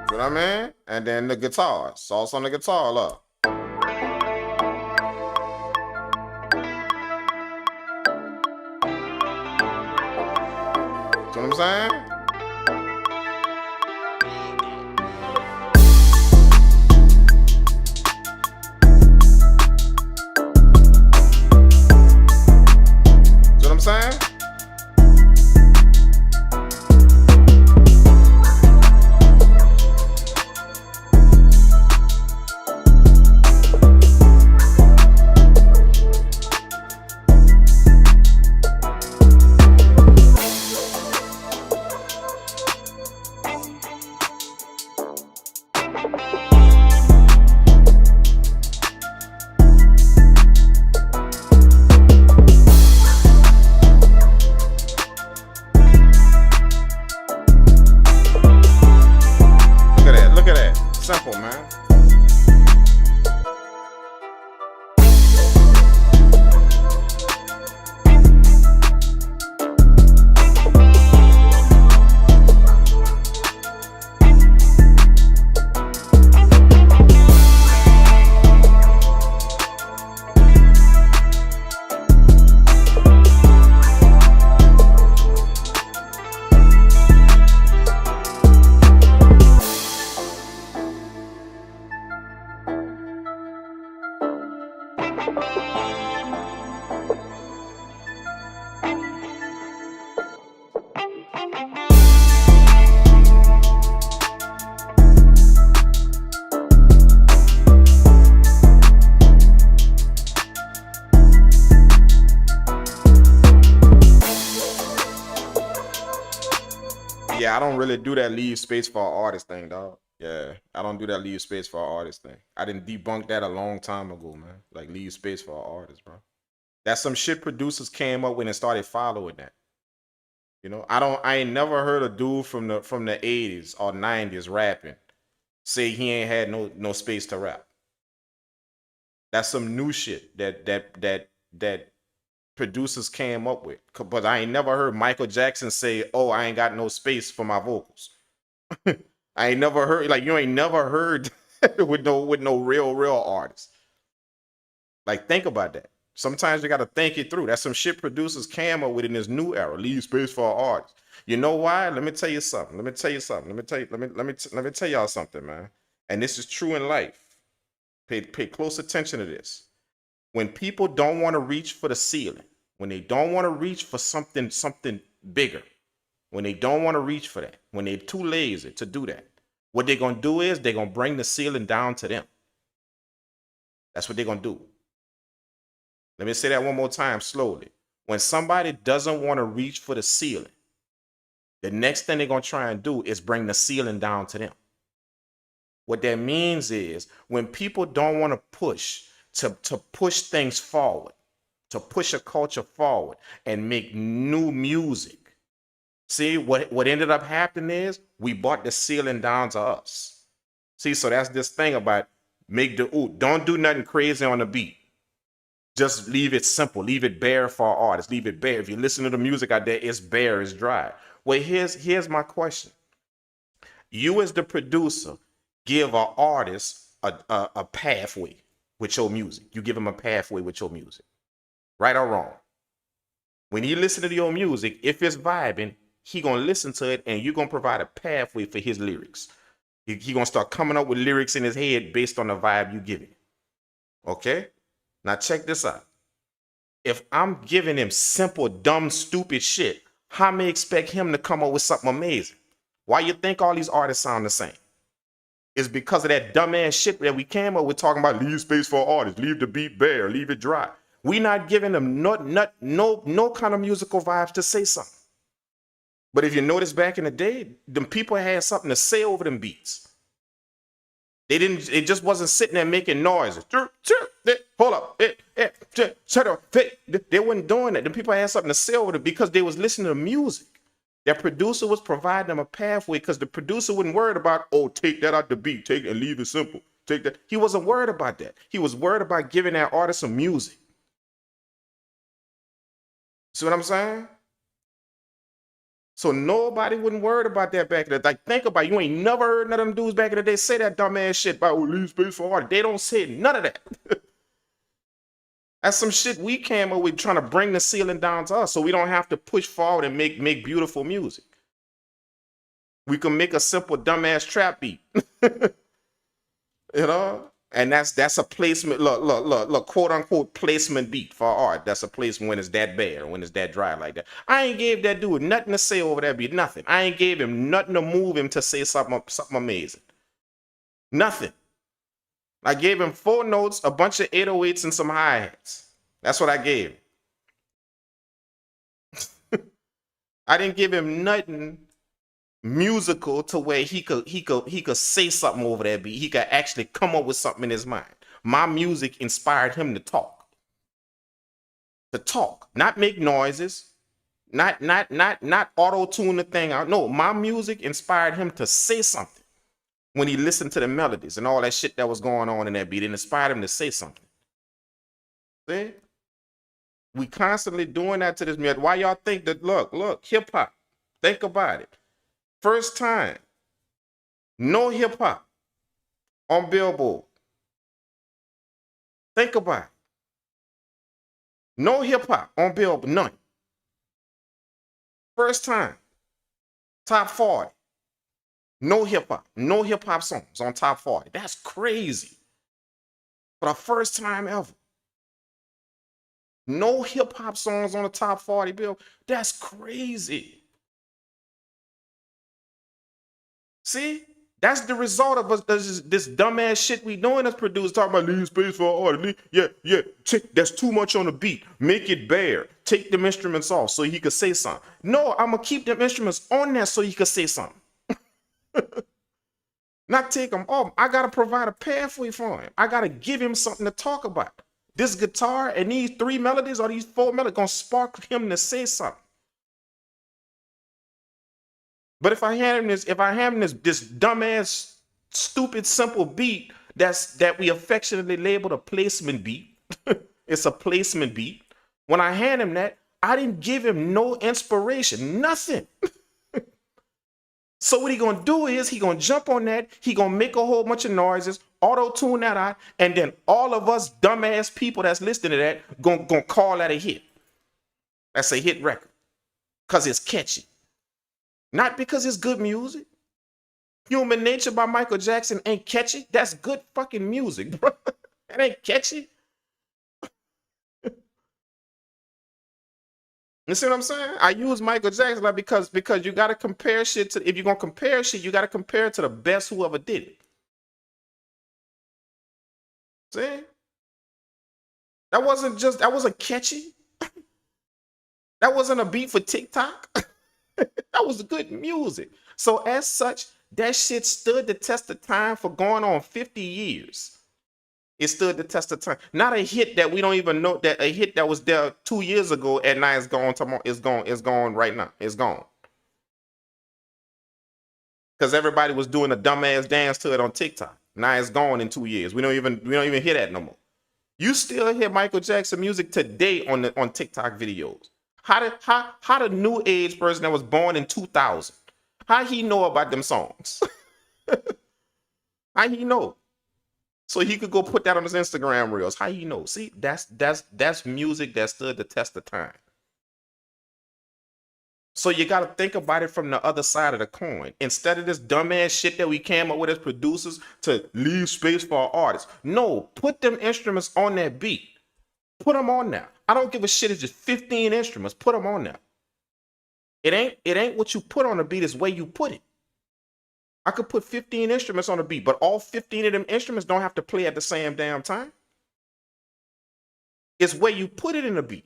See what I mean? And then the guitar, sauce on the guitar, look. See what I'm saying? See what I'm saying? Yeah, I don't really do that leave space for an artist thing, dog. Yeah, I don't do that leave space for an artist thing. I didn't debunk that a long time ago, man. Like leave space for an artist, bro. That's some shit producers came up with and started following that. You know, I ain't never heard a dude from the 80s or 90s rapping say he ain't had no space to rap. That's some new shit that producers came up with. But I ain't never heard Michael Jackson say, "Oh, I ain't got no space for my vocals." I ain't never heard, like, you ain't never heard with no real artist. Like, think about that. Sometimes you got to think it through. That's some shit producers came up with in this new era. Leave space for artists. You know why? Let me tell you something. Let me tell y'all something, man. And this is true in life. Pay close attention to this. When people don't want to reach for the ceiling, when they don't want to reach for something bigger, when they don't want to reach for that, when they're too lazy to do that, what they're going to do is they're going to bring the ceiling down to them. That's what they're going to do. Let me say that one more time slowly. When somebody doesn't want to reach for the ceiling, the next thing they're going to try and do is bring the ceiling down to them. What that means is when people don't want to push, to push things forward, to push a culture forward and make new music. See, what ended up happening is we brought the ceiling down to us. See, so that's this thing about don't do nothing crazy on the beat. Just leave it simple, leave it bare for artists, leave it bare. If you listen to the music out there, it's bare, it's dry. Well, here's my question. You as the producer give an artist a pathway with your music. You give him a pathway with your music. Right or wrong? When he listen to your music, if it's vibing, he gonna listen to it and you're gonna provide a pathway for his lyrics. He gonna start coming up with lyrics in his head based on the vibe you give him. Okay? Now check this out. If I'm giving him simple, dumb, stupid shit, how may I expect him to come up with something amazing? Why you think all these artists sound the same? It's because of that dumbass shit that we came up with talking about leave space for artists, leave the beat bare, leave it dry. We not giving them no kind of musical vibes to say something. But if you notice back in the day, them people had something to say over them beats. It just wasn't sitting there making noises. Hold up. Shut up. They weren't doing that. The people had something to say over it because they was listening to music. That producer was providing them a pathway because the producer wasn't worried about, oh, take that out the beat, take it and leave it simple. Take that. He wasn't worried about that. He was worried about giving that artist some music. See what I'm saying? So nobody wasn't worried about that back in the day. Like, think about it. You ain't never heard none of them dudes back in the day say that dumbass shit about leave space for art. They don't say none of that. That's some shit we came up with trying to bring the ceiling down to us so we don't have to push forward and make beautiful music. We can make a simple dumbass trap beat. You know? And that's a placement, look, quote unquote placement beat for art. That's a placement when it's that bad or when it's that dry like that. I ain't gave that dude nothing to say over that beat, nothing. I ain't gave him nothing to move him to say something amazing. Nothing. I gave him 4 notes, a bunch of 808s, and some hi-hats. That's what I gave him. I didn't give him nothing musical to where he could say something over that beat. He could actually come up with something in his mind. My music inspired him to talk. To talk, not make noises, not auto-tune the thing out. No, my music inspired him to say something. When he listened to the melodies and all that shit that was going on in that beat, it inspired him to say something. See? We constantly doing that to this music. Why y'all think that, look, hip-hop, think about it. First time, no hip-hop on Billboard. Think about it. No hip-hop on Billboard, none. First time, top 40. No hip-hop songs on top 40. That's crazy. For the first time ever. No hip hop songs on the top 40 bill. That's crazy. See? That's the result of us. This dumbass shit we doing as producers talking about leave space for art. Yeah. That's too much on the beat. Make it bare. Take them instruments off so he could say something. No, I'm gonna keep them instruments on there so he could say something. Not take them off. I gotta provide a pathway for him. I gotta give him something to talk about. This guitar and these 3 melodies or these 4 melodies gonna spark him to say something. But if I hand him this dumbass, stupid, simple beat that we affectionately labeled a placement beat, it's a placement beat. When I hand him that, I didn't give him no inspiration, nothing. So what he gonna do is he gonna jump on that, he gonna make a whole bunch of noises, auto-tune that out, and then all of us dumbass people that's listening to that gonna call that a hit. That's a hit record. Because it's catchy. Not because it's good music. Human Nature by Michael Jackson ain't catchy. That's good fucking music, bro. It ain't catchy. You see what I'm saying? I use Michael Jackson like because you gotta compare shit to, if you're gonna compare shit, you gotta compare it to the best whoever did it. See? That wasn't catchy. That wasn't a beat for TikTok. That was good music. So as such, that shit stood the test of time for going on 50 years. It stood the test of time. Not a hit that we don't even know, that a hit that was there 2 years ago and now it's gone tomorrow. It's gone right now. It's gone. Because everybody was doing a dumbass dance to it on TikTok. Now it's gone in 2 years. We don't even hear that no more. You still hear Michael Jackson music today on TikTok videos. How the new age person that was born in 2000, how he know about them songs? How he know? So he could go put that on his Instagram reels. How he know? See, that's music that stood the test of time. So you got to think about it from the other side of the coin. Instead of this dumbass shit that we came up with as producers to leave space for our artists. No, put them instruments on that beat. Put them on there. I don't give a shit. It's just 15 instruments. Put them on there. It ain't what you put on the beat. It's where you put it. I could put 15 instruments on the beat, but all 15 of them instruments don't have to play at the same damn time. It's where you put it in the beat.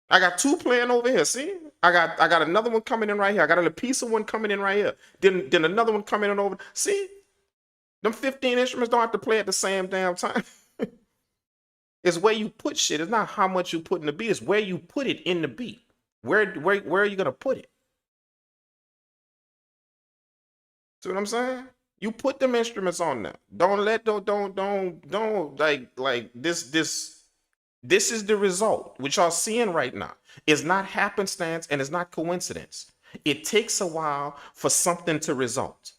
I got 2 playing over here. See, I got another one coming in right here. I got a piece of one coming in right here. Then another one coming in over. See, them 15 instruments don't have to play at the same damn time. It's where you put shit. It's not how much you put in the beat. It's where you put it in the beat. Where are you gonna put it? See what I'm saying? You put them instruments on there. Don't like this. This is the result, which y'all seeing right now. It's not happenstance and it's not coincidence. It takes a while for something to result.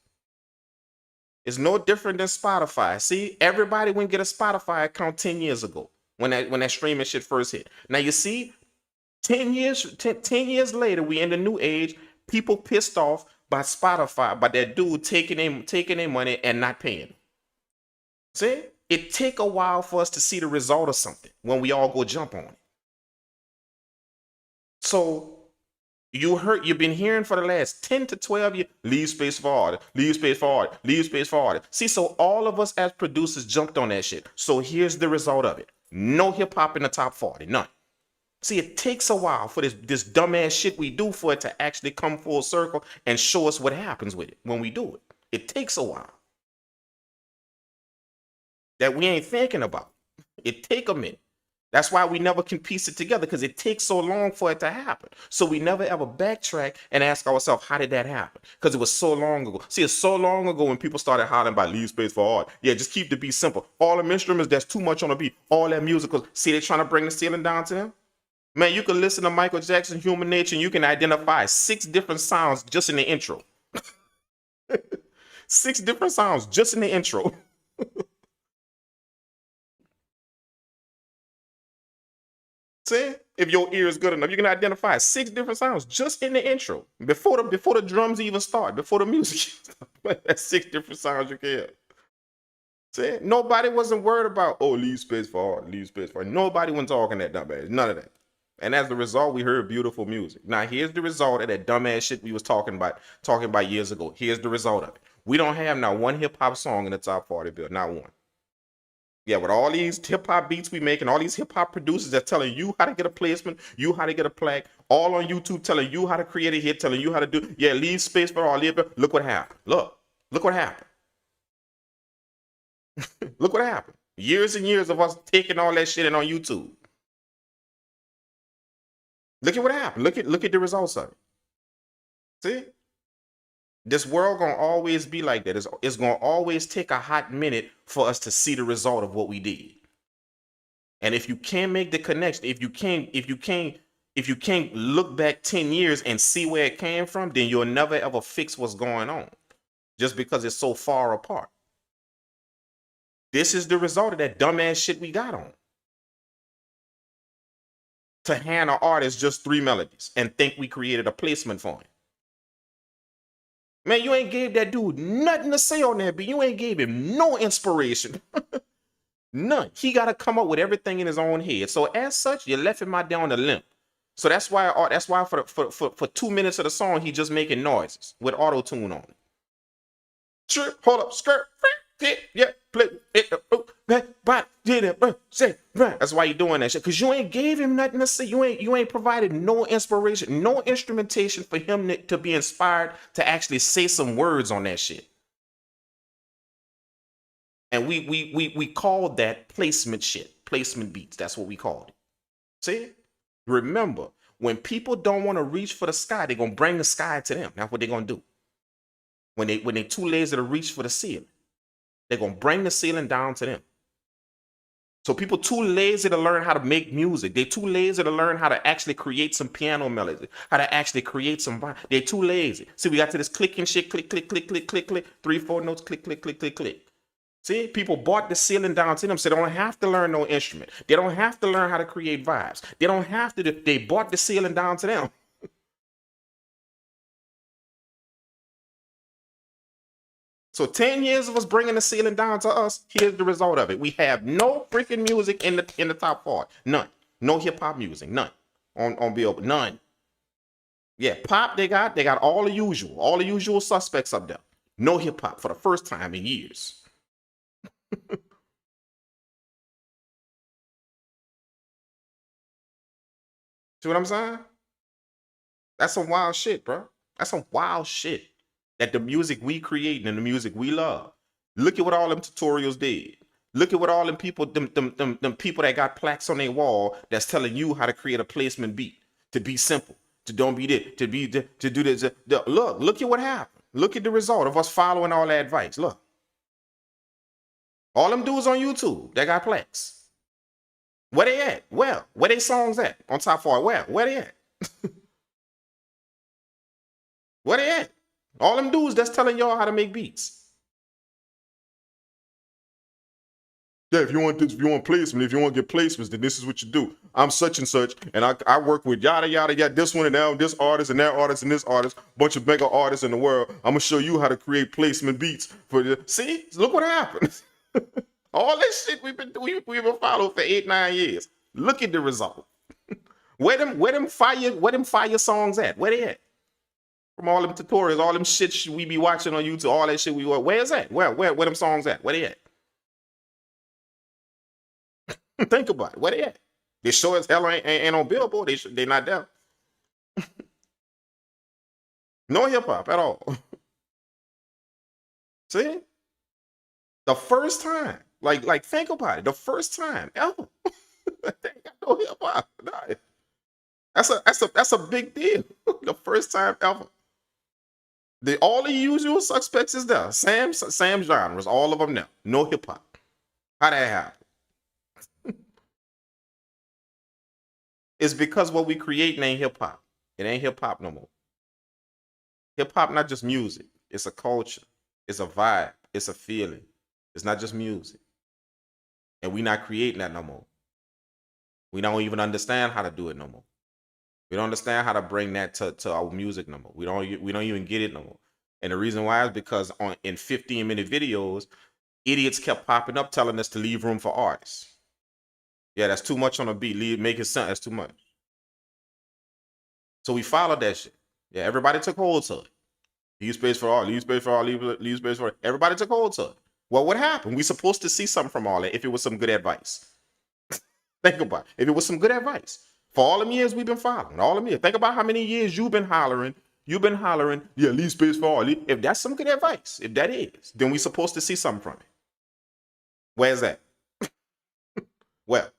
It's no different than Spotify. See, everybody wouldn't get a Spotify account 10 years ago when that streaming shit first hit. Now you see, 10 years later, we in the new age, people pissed off by Spotify, by that dude taking their money and not paying. See? It take a while for us to see the result of something when we all go jump on it. So you've been hearing for the last 10 to 12 years, leave space for art, leave space for art, leave space for art. See, so all of us as producers jumped on that shit. So here's the result of it. No hip hop in the top 40, none. See, it takes a while for this dumbass shit we do for it to actually come full circle and show us what happens with it when we do it. It takes a while. That we ain't thinking about. It take a minute. That's why we never can piece it together, because it takes so long for it to happen. So we never ever backtrack and ask ourselves, how did that happen? Because it was so long ago. See, it's so long ago when people started hollering about leave space for art. Yeah, just keep the beat simple. All them instruments, that's too much on the beat. All that musicals. See, they're trying to bring the ceiling down to them. Man, you can listen to Michael Jackson, Human Nature, and you can identify 6 different sounds just in the intro. 6 different sounds just in the intro. See, if your ear is good enough, you can identify 6 different sounds just in the intro before the drums even start, before the music. That's 6 different sounds you can hear. See, nobody wasn't worried about, oh, leave space for art, leave space for art. Nobody wasn't talking that dumbass. None of that. And as a result, we heard beautiful music. Now, here's the result of that dumbass shit we was talking about years ago. Here's the result of it. We don't have now one hip hop song in the top 40 bill, not one. Yeah, with all these hip hop beats we make and all these hip hop producers that's telling you how to get a placement, you how to get a plaque, all on YouTube telling you how to create a hit, telling you how to do, yeah, leave space for all, look what happened. Look what happened. Look what happened. Years and years of us taking all that shit in on YouTube. Look at what happened. Look at the results of it. See? This world gonna always be like that. It's gonna always take a hot minute for us to see the result of what we did. And if you can't make the connection, if you can't look back 10 years and see where it came from, then you'll never ever fix what's going on. Just because it's so far apart. This is the result of that dumbass shit we got on. To hand an artist just 3 melodies and think we created a placement for him. Man, you ain't gave that dude nothing to say on that beat. You ain't gave him no inspiration. None. He got to come up with everything in his own head. So as such, you left him out there on the limb. So that's why for 2 minutes of the song, he just making noises with auto-tune on it. Sure, hold up, skirt, yeah, play it, that's why you doing that shit, because you ain't gave him nothing to say. You ain't provided no inspiration, no instrumentation for him to be inspired to actually say some words on that shit. And we called that placement shit, placement beats. That's what we called it. See? Remember, when people don't want to reach for the sky, they're gonna bring the sky to them. That's what they're gonna do. When they too lazy to reach for the ceiling, they're going to bring the ceiling down to them. So people too lazy to learn how to make music. They're too lazy to learn how to actually create some piano melody, how to actually create some vibe. They're too lazy. See, we got to this clicking shit, click, click, click, click, click, click, 3, 4 notes, click, click, click, click, click. See, people brought the ceiling down to them, so they don't have to learn no instrument. They don't have to learn how to create vibes. They don't have to, they brought the ceiling down to them. So 10 years of us bringing the ceiling down to us, here's the result of it. We have no freaking music in the top 40. None. No hip-hop music. None. On Billboard. None. Yeah, pop they got all the usual suspects up there. No hip-hop for the first time in years. See what I'm saying? That's some wild shit, bro. That's some wild shit. That the music we create and the music we love. Look at what all them tutorials did. Look at what all them people, them people that got plaques on their wall that's telling you how to create a placement beat, to be simple, to don't be this, to do this. Look at what happened. Look at the result of us following all that advice. Look. All them dudes on YouTube that got plaques. Where they at? Where they songs at? On top 40. Where they at? Where they at? All them dudes that's telling y'all how to make beats. Yeah, if you want this, if you want placement, if you want to get placements, then this is what you do. I'm such and such, and I work with yada yada yada, this one and that, this artist and that artist and this artist, bunch of mega artists in the world. I'm gonna show you how to create placement beats for the. See, look what happened. All this shit we've been following for 8-9 years. Look at the result. Where them fire songs at? Where they at? From all them tutorials, all them shit we be watching on YouTube, all that shit we watch. Where's that? Where them songs at? Where they at? Think about it. Where they at? They sure as hell ain't on Billboard. They not there. No hip hop at all. See? The first time. Like think about it. The first time ever. They ain't got no hip hop. That's a big deal. The first time ever. All the usual suspects is there. Same genres, all of them now. No hip hop. How that happen? It's because what we creating ain't hip hop. It ain't hip hop no more. Hip hop not just music. It's a culture. It's a vibe. It's a feeling. It's not just music. And we not creating that no more. We don't even understand how to do it no more. We don't understand how to bring that to our music no more. We don't even get it no more. And the reason why is because in 15-minute videos, idiots kept popping up telling us to leave room for artists. Yeah, that's too much on a beat. Make it sound, that's too much. So we followed that shit. Yeah, everybody took hold to it. Leave space for all, leave space for all, leave space for all. Everybody took hold to it. Well, what happened? We supposed to see something from all that if it was some good advice. Think about it. If it was some good advice. For all them years we've been following, all them years. Think about how many years you've been hollering, yeah, leave space for all. If that's some good advice, if that is, then we supposed to see something from it. Where's that? Well,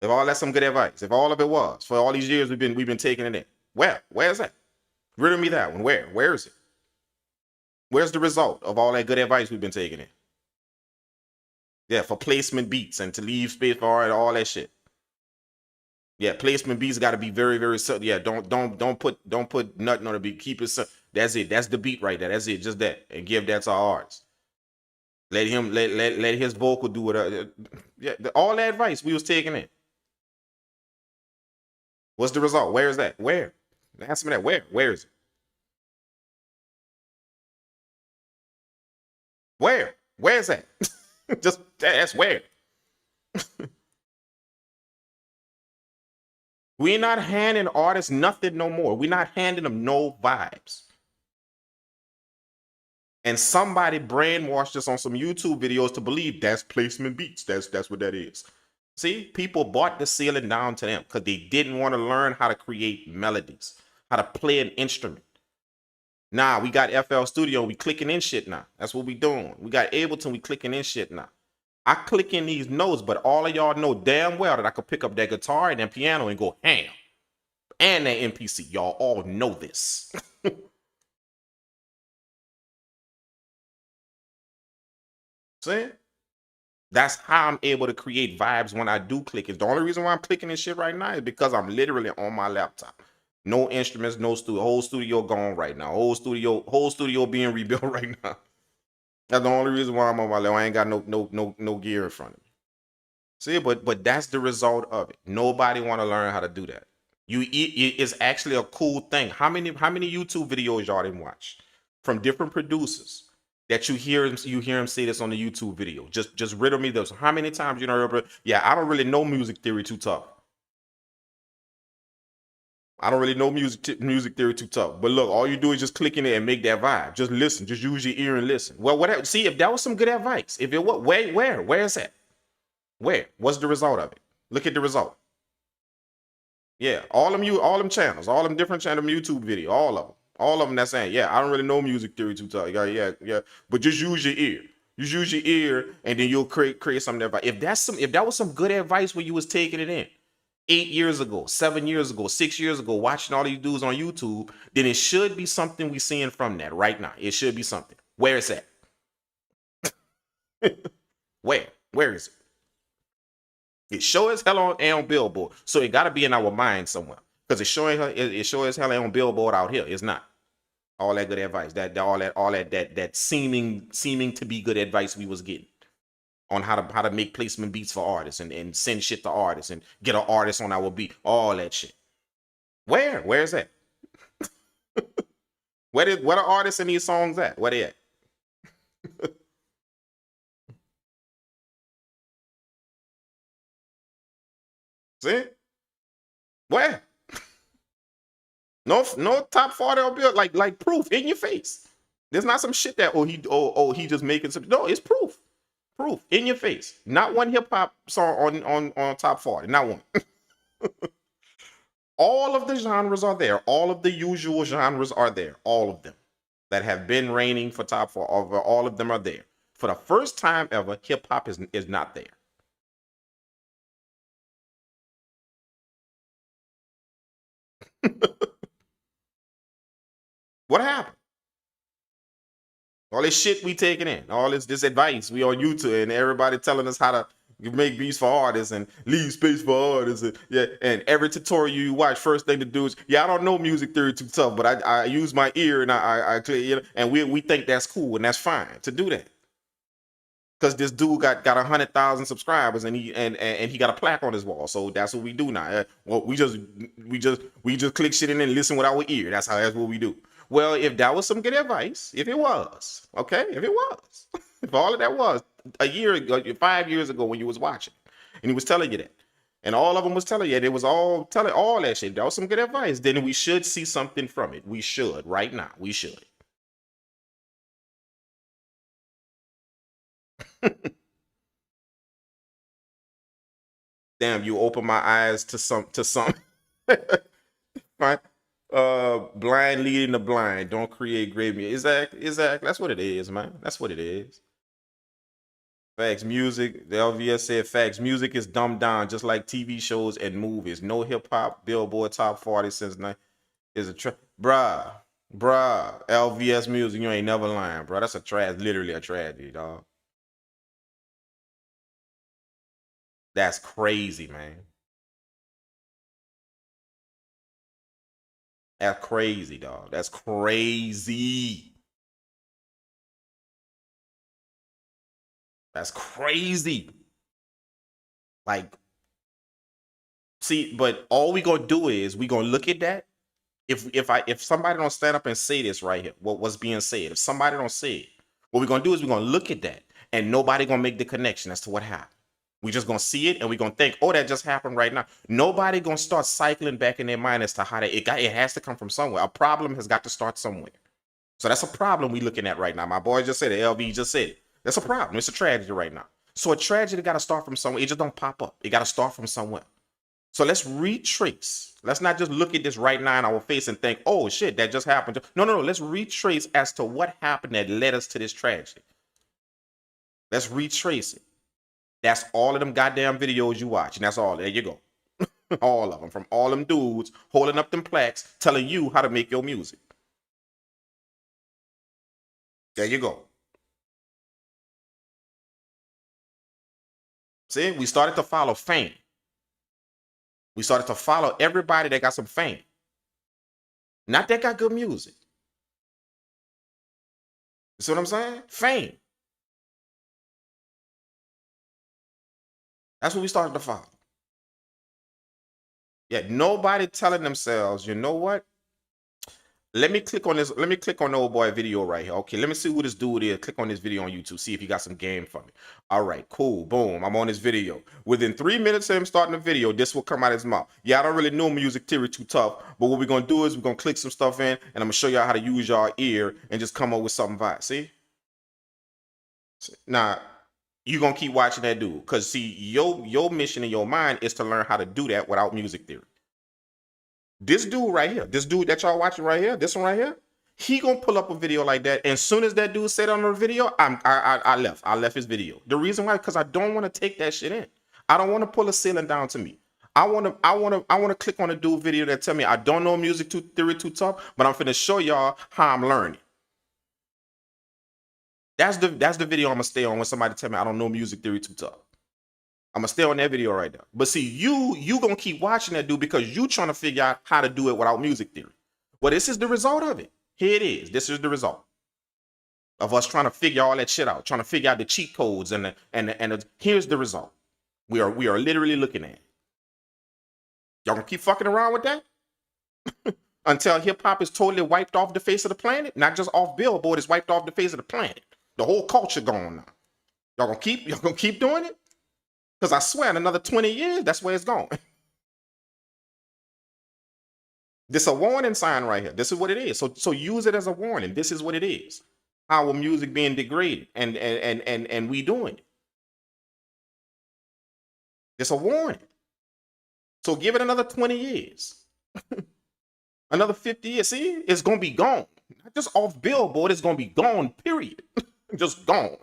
if all that's some good advice, if all of it was, for all these years we've been taking it in. Well, where's that? Riddle me that one. Where is it? Where's the result of all that good advice we've been taking in? Yeah, for placement beats and to leave space for all that shit. Yeah, placement beats got to be very, very subtle. Yeah, don't put nothing on the beat. Keep it simple. That's it. That's the beat right there. That's it. Just that, and give that to our artists. Let him let his vocal do it. Yeah, all that advice we was taking in. What's the result? Where is that? Where? Answer me that. Where? Where is it? Where? Where's that? Just that's where. We're not handing artists nothing no more. We're not handing them no vibes. And somebody brainwashed us on some YouTube videos to believe that's placement beats. That's what that is. See, people bought the ceiling down to them because they didn't want to learn how to create melodies, how to play an instrument. Nah, we got FL Studio. We clicking in shit now. That's what we doing. We got Ableton. We clicking in shit now. I click in these notes, but all of y'all know damn well that I could pick up that guitar and that piano and go ham. And that MPC. Y'all all know this. See? That's how I'm able to create vibes when I do click. It's the only reason why I'm clicking this shit right now is because I'm literally on my laptop. No instruments, no studio. Whole studio gone right now. Whole studio being rebuilt right now. That's the only reason why I'm on my laptop. I ain't got no gear in front of me. See, but that's the result of it. Nobody want to learn how to do that. It's actually a cool thing. How many YouTube videos y'all didn't watch from different producers that you hear him say this on the YouTube video? Just riddle me those. How many times you know? Yeah, I don't really know music theory too tough. I don't really know music theory too tough. But look, all you do is just click in it and make that vibe. Just listen. Just use your ear and listen. Well, whatever. See, if that was some good advice, if it what where is that? Where? What's the result of it? Look at the result. Yeah, all them channels, all them different channel YouTube video, all of them that's saying, yeah, I don't really know music theory too tough. Yeah. But just use your ear. Just use your ear, and then you'll create something that. If that was some good advice when you was taking it in 8 years ago, 7 years ago, 6 years ago, watching all these dudes on YouTube, then it should be something we seeing from that right now. It should be something. Where is that? Where is it? It sure as hell on Billboard, so it got to be in our mind somewhere. Because it sure as hell on Billboard out here. It's not all that good advice. All that seeming to be good advice we was getting on how to make placement beats for artists and send shit to artists and get an artist on our beat. All that shit. Where is that? Where are artists in these songs at? Where they at? See? Where? No top 40 or bill like proof in your face. There's not some shit that he just making some. No, it's proof. Proof in your face. Not one hip hop song on top 40. Not one. All of the genres are there. All of the usual genres are there. All of them that have been reigning for top 4. All of them are there. For the first time ever, hip hop is not there. What happened? All this shit we taking in, all this advice we on YouTube, and everybody telling us how to make beats for artists and leave space for artists, and every tutorial you watch, first thing to do is, I don't know music theory too tough, but I use my ear and I clear, and we think that's cool and that's fine to do that. Because this dude got 100,000 subscribers and he got a plaque on his wall. So that's what we do now. Well, we just click shit in and listen with our ear. That's what we do. Well, if that was some good advice, if it was, okay, if it was, if all of that was a year ago, 5 years ago when you was watching, and he was telling you that, and all of them was telling you it was all telling all that shit. That was some good advice. Then we should see something from it. We should right now. We should. Damn, you open my eyes to some right? Blind leading the blind. Don't create great music. Exactly. That's what it is, man. That's what it is. Facts music. The LVS said facts. Music is dumbed down just like TV shows and movies. No hip hop, Billboard Top 40 since is a bruh. LVS music, you ain't never lying, bro. That's literally a tragedy, dog. That's crazy, man. That's crazy, dog. That's crazy. That's crazy. Like, see, but all we gonna do is we gonna look at that. If somebody don't stand up and say this right here, what's being said, if somebody don't say it, what we're gonna do is we're gonna look at that and nobody gonna make the connection as to what happened. We just gonna see it and we're gonna think, oh, that just happened right now. Nobody gonna start cycling back in their mind as to how it has to come from somewhere. A problem has got to start somewhere. So that's a problem we looking at right now. My boy just said it. LV just said it. That's a problem. It's a tragedy right now. So a tragedy got to start from somewhere. It just don't pop up. It got to start from somewhere. So let's retrace. Let's not just look at this right now in our face and think, oh shit, that just happened. No. Let's retrace as to what happened that led us to this tragedy. Let's retrace it. That's all of them goddamn videos you watch. And that's all. There you go. All of them. From all them dudes holding up them plaques telling you how to make your music. There you go. See, we started to follow fame. We started to follow everybody that got some fame. Not that got good music. You see what I'm saying? Fame. That's what we started to follow. Yeah, nobody telling themselves, you know what? Let me click on this. Let me click on the old boy video right here. Okay, let me see who this dude is. Click on this video on YouTube. See if he got some game for me. All right, cool. Boom. I'm on this video. Within 3 minutes of him starting the video, this will come out of his mouth. Yeah, I don't really know music theory too tough, but what we're going to do is we're going to click some stuff in, and I'm going to show y'all how to use y'all ear and just come up with something vibe. See? Now, you're going to keep watching that dude because, see, your mission in your mind is to learn how to do that without music theory. This dude right here, this dude that y'all watching right here, this one right here, he gonna pull up a video like that. And as soon as that dude said on the video, I left his video. The reason why, because I don't want to take that shit in. I don't want to pull a ceiling down to me. I want to click on a dude video that tell me I don't know music theory too tough, but I'm finna show y'all how I'm learning. That's the video I'm gonna stay on when somebody tell me I don't know music theory too tough. I'm gonna stay on that video right there. But see, you gonna keep watching that dude because you trying to figure out how to do it without music theory. Well, this is the result of it. Here it is. This is the result of us trying to figure all that shit out, trying to figure out the cheat codes and here's the result. We are literally looking at it. Y'all gonna keep fucking around with that until hip hop is totally wiped off the face of the planet, not just off Billboard, it's wiped off the face of the planet. The whole culture gone now. Y'all gonna keep doing it? Because I swear in another 20 years, that's where it's going. This is a warning sign right here. This is what it is. So use it as a warning. This is what it is. Our music being degraded and we doing it. It's a warning. So give it another 20 years. Another 50 years. See, it's going to be gone. Not just off Billboard, it's going to be gone, period. Just gone.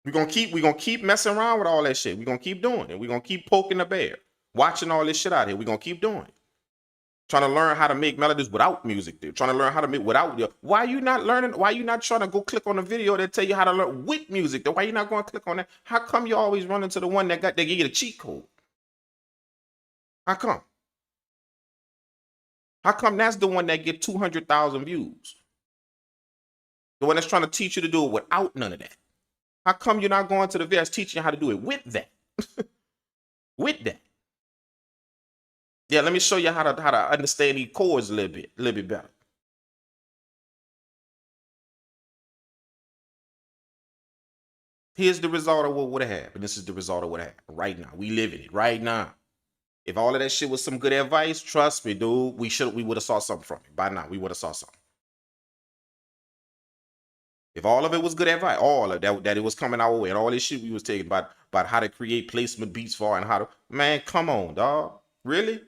We're gonna keep messing around with all that shit. We're gonna keep doing it. We're gonna keep poking the bear, watching all this shit out here. We're gonna keep doing it. Trying to learn how to make melodies without music, dude. Trying to learn how to make without. Why you not learning? Why you not trying to go click on a video that tell you how to learn with music? Why you not going to click on that? How come you always run into the one that give you the cheat code? How come? How come that's the one that get 200,000 views? The one that's trying to teach you to do it without none of that. How come you're not going to the video that's teaching you how to do it with that? With that. Yeah, let me show you how to understand these chords a little bit better. Here's the result of what would have happened. This is the result of what happened right now. We live in it right now. If all of that shit was some good advice, trust me, dude, we would have saw something from it. By now, we would have saw something. If all of it was good advice, all of that it was coming our way, and all this shit we was taking about how to create placement beats for and how to, man, come on, dog. Really?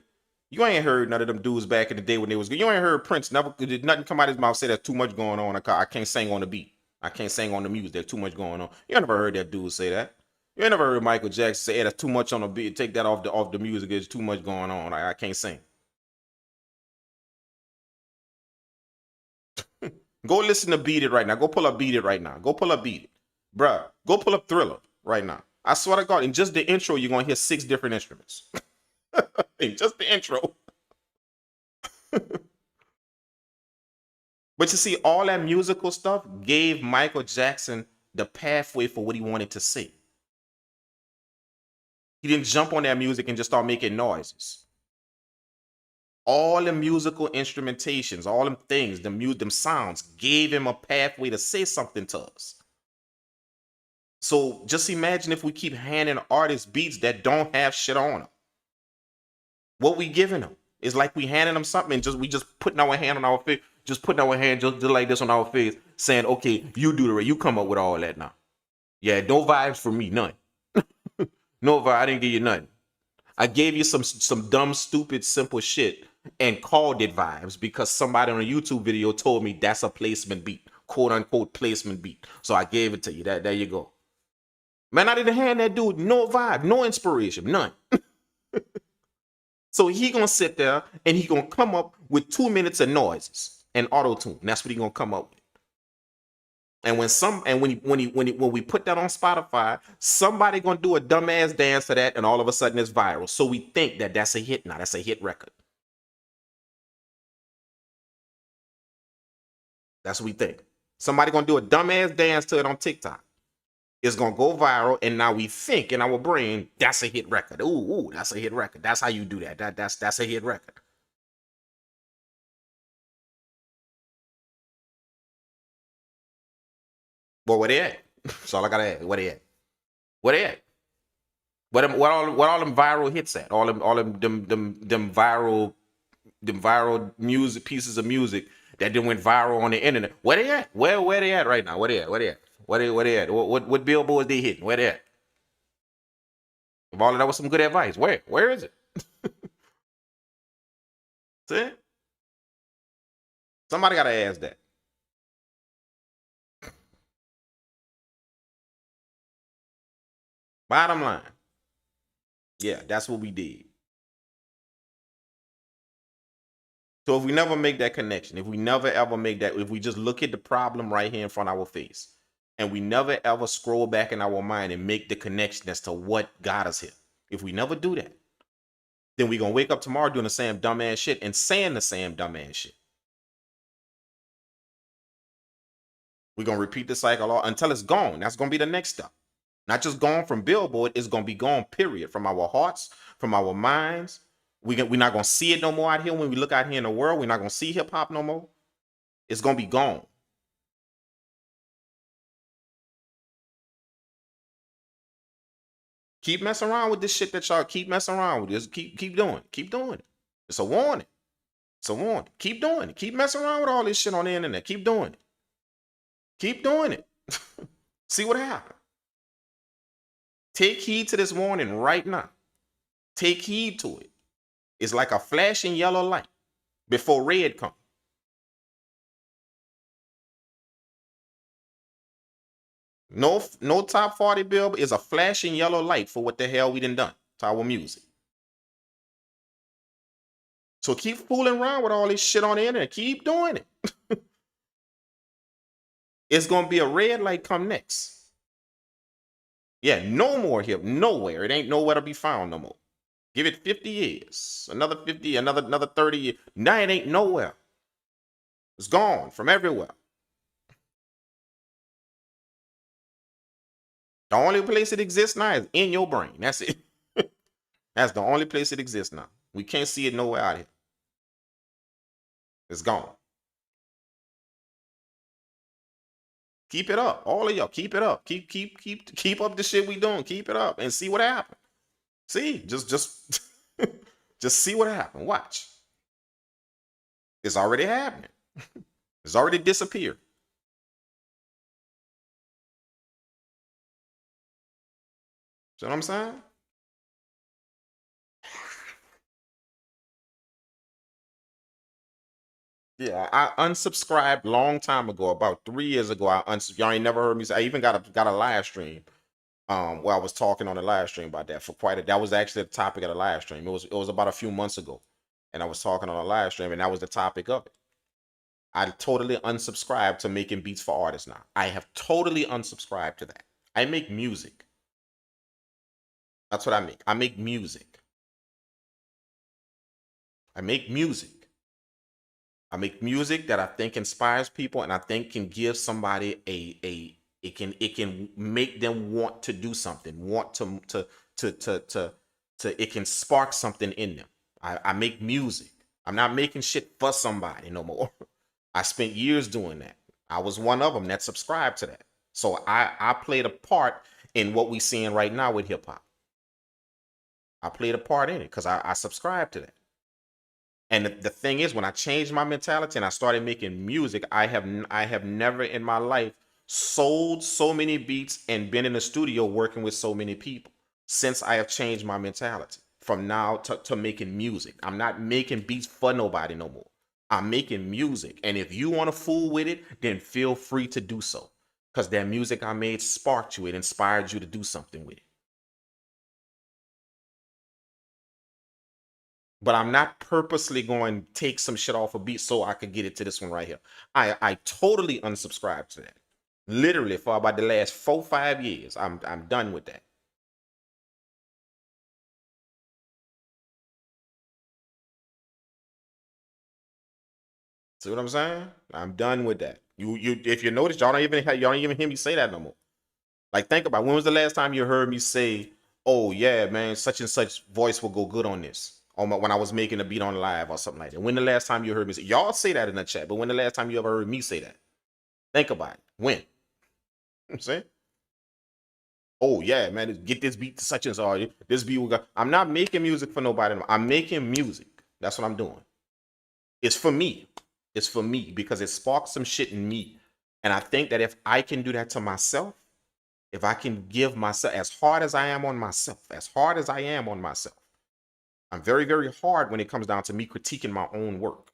You ain't heard none of them dudes back in the day when they was good. You ain't heard Prince never did nothing come out of his mouth say there's too much going on. I can't sing on the beat. I can't sing on the music. There's too much going on. You never heard that dude say that. You ain't never heard Michael Jackson say, hey, there's too much on the beat. Take that off the music. There's too much going on. I can't sing. Go listen to Beat It right now. Go pull up Beat It right now. Go pull up Beat It. Bruh, go pull up Thriller right now. I swear to God, in just the intro, you're going to hear 6 different instruments. In just the intro. But you see, all that musical stuff gave Michael Jackson the pathway for what he wanted to say. He didn't jump on that music and just start making noises. All the musical instrumentations, all them things, them sounds gave him a pathway to say something to us. So just imagine if we keep handing artists beats that don't have shit on them. What we giving them is like we handing them something and we just putting our hand on our face, just putting our hand just like this on our face, saying, okay, you do the rest. You come up with all that now. Yeah, no vibes for me, none. No vibe, I didn't give you nothing. I gave you some dumb, stupid, simple shit and called it vibes because somebody on a YouTube video told me that's a placement beat, quote unquote placement beat. So I gave it to you. There you go. Man, I didn't hand that dude no vibe, no inspiration, none. So he gonna sit there and he gonna come up with 2 minutes of noises and auto-tune. That's what he gonna come up with. And when we put that on Spotify, somebody gonna do a dumbass dance to that, and all of a sudden it's viral. So we think that that's a hit now. That's a hit record. That's what we think. Somebody gonna do a dumbass dance to it on TikTok. It's gonna go viral, and now we think in our brain that's a hit record. Ooh, that's a hit record. That's how you do that. That's a hit record. Well, where they at? That's all I gotta ask. Where they at? Where they at? What all them viral hits at? All them viral music pieces of music that then went viral on the internet. Where they at? Where they at right now? Where they at? Where they at? Where they at? What billboards they hitting? Where they at? If all of that was some good advice, where is it? See? Somebody gotta ask that. Bottom line. Yeah, that's what we did. So if we never make that connection, if we never ever make that, if we just look at the problem right here in front of our face, and we never ever scroll back in our mind and make the connection as to what got us here, if we never do that, then we're gonna wake up tomorrow doing the same dumbass shit and saying the same dumbass shit. We're gonna repeat the cycle until it's gone. That's gonna be the next step. Not just gone from Billboard, it's gonna be gone, period, from our hearts, from our minds. We're not gonna see it no more out here. When we look out here in the world, we're not gonna see hip hop no more. It's gonna be gone. Keep messing around with this shit that y'all keep messing around with. Just keep doing it. Keep doing it. It's a warning. It's a warning. Keep doing it. Keep messing around with all this shit on the internet. Keep doing it. Keep doing it. See what happens. Take heed to this warning right now. Take heed to it. It's like a flashing yellow light before red comes. No top 40 bill is a flashing yellow light for what the hell we done to our music. So keep fooling around with all this shit on the internet. Keep doing it. It's gonna be a red light come next. Yeah, no more hip, nowhere. It ain't nowhere to be found no more. Give it 50 years, another 50, another 30 years. Now it ain't nowhere. It's gone from everywhere. The only place it exists now is in your brain. That's it. That's the only place it exists now. We can't see it nowhere out here. It's gone. Keep it up. All of y'all, keep it up. Keep up the shit we doing. Keep it up and see what happens. See, just just see what happens. Watch. It's already happening. It's already disappeared. See what I'm saying? Yeah, I unsubscribed long time ago, about 3 years ago. Y'all ain't never heard me say. I even got a live stream. Where I was talking on the live stream about that for quite a. That was actually the topic of the live stream. It was about a few months ago, and I was talking on a live stream, and that was the topic of it. I totally unsubscribed to making beats for artists now. I have totally unsubscribed to that. I make music. That's what I make. I make music. I make music. I make music that I think inspires people and I think can give somebody it can make them want to do something, want to it can spark something in them. I make music. I'm not making shit for somebody no more. I spent years doing that. I was one of them that subscribed to that. So I played a part in what we seeing right now with hip hop. I played a part in it because I subscribed to that. And the thing is, when I changed my mentality and I started making music, I have never in my life sold so many beats and been in the studio working with so many people since I have changed my mentality from now to making music. I'm not making beats for nobody no more. I'm making music. And if you want to fool with it, then feel free to do so. Because that music I made sparked you. It inspired you to do something with it. But I'm not purposely going to take some shit off a beat so I could get it to this one right here. I totally unsubscribed to that. Literally for about the last 4-5 years. I'm done with that. See what I'm saying? I'm done with that. You if you notice, y'all don't even hear me say that no more. Like, think about, when was the last time you heard me say, "Oh yeah, man, such and such voice will go good on this," when I was making a beat on live or something like that? When the last time you heard me say? Y'all say that in the chat, but when the last time you ever heard me say that? Think about it. When? I'm saying, "Oh yeah, man, get this beat to such and such. This beat will go." I'm not making music for nobody. I'm making music. That's what I'm doing. It's for me. It's for me because it sparks some shit in me. And I think that if I can do that to myself, if I can give myself, as hard as I am on myself, I'm very, very hard when it comes down to me critiquing my own work.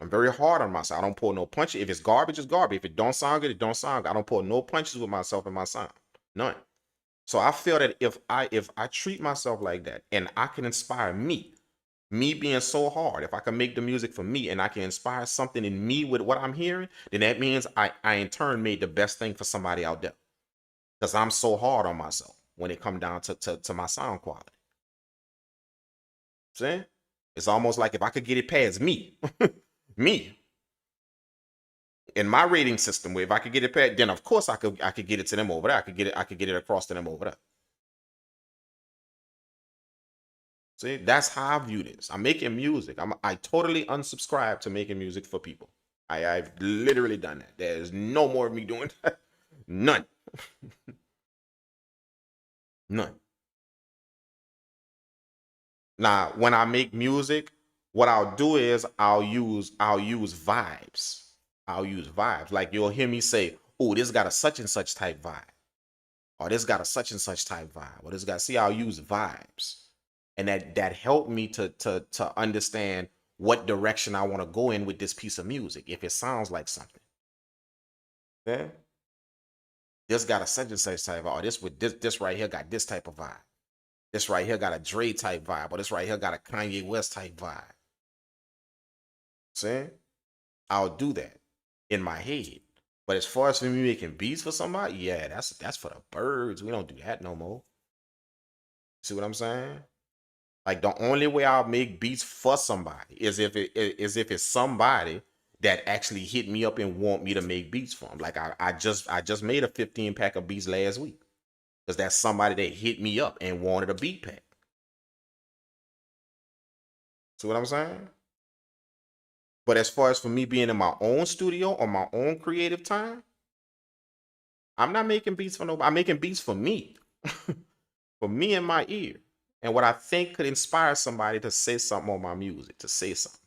I'm very hard on myself. I don't pull no punches. If it's garbage, it's garbage. If it don't sound good, it don't sound good. I don't pull no punches with myself and my sound. None. So I feel that if I treat myself like that and I can inspire me being so hard, if I can make the music for me and I can inspire something in me with what I'm hearing, then that means I in turn made the best thing for somebody out there. Because I'm so hard on myself when it comes down to my sound quality. See? It's almost like if I could get it past me, me, in my rating system, where if I could get it past, then of course I could get it to them over there. I could get it across to them over there. See, that's how I view this. I'm making music. I totally unsubscribe to making music for people. I've literally done that. There's no more of me doing that. None. None. Now, when I make music, what I'll do is I'll use vibes. I'll use vibes. Like, you'll hear me say, "Oh, this got a such and such type vibe," or "This got a such and such type vibe," or "This got." See, I'll use vibes, and that helped me to understand what direction I want to go in with this piece of music. If it sounds like something, yeah, this got a such and such type vibe. Or this right here got this type of vibe. This right here got a Dre type vibe, or this right here got a Kanye West type vibe. See? I'll do that in my head. But as far as for me making beats for somebody, yeah, that's for the birds. We don't do that no more. See what I'm saying? Like, the only way I'll make beats for somebody is if it's somebody that actually hit me up and want me to make beats for them. Like, I just made a 15 pack of beats last week. Because that's somebody that hit me up and wanted a beat pack. See what I'm saying? But as far as for me being in my own studio on my own creative time, I'm not making beats for nobody. I'm making beats for me, for me and my ear, and what I think could inspire somebody to say something on my music, to say something.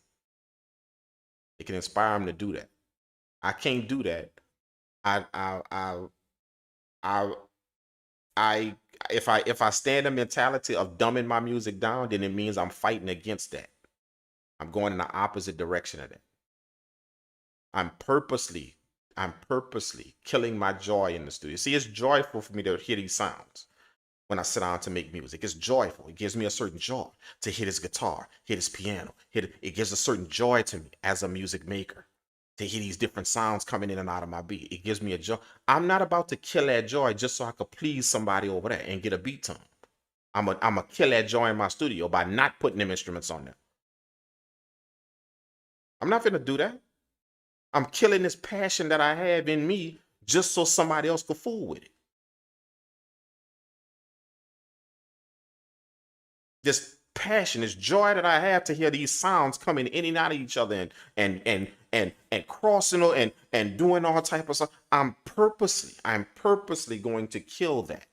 It can inspire them to do that. I can't do that. I I I I I if I stand the mentality of dumbing my music down, then it means I'm fighting against that. I'm going in the opposite direction of that. I'm purposely, I'm purposely killing my joy in the studio. See, it's joyful for me to hear these sounds when I sit down to make music. It's joyful. It gives me a certain joy to hit his guitar, hit his piano. It gives a certain joy to me as a music maker to hear these different sounds coming in and out of my beat. It gives me a joy. I'm not about to kill that joy just so I could please somebody over there and get a beat to them. I'm a kill that joy in my studio by not putting them instruments on there. I'm not gonna do that. I'm killing this passion that I have in me just so somebody else could fool with it. This passion, this joy that I have to hear these sounds coming in and out of each other and crossing and doing all type of stuff. I'm purposely going to kill that.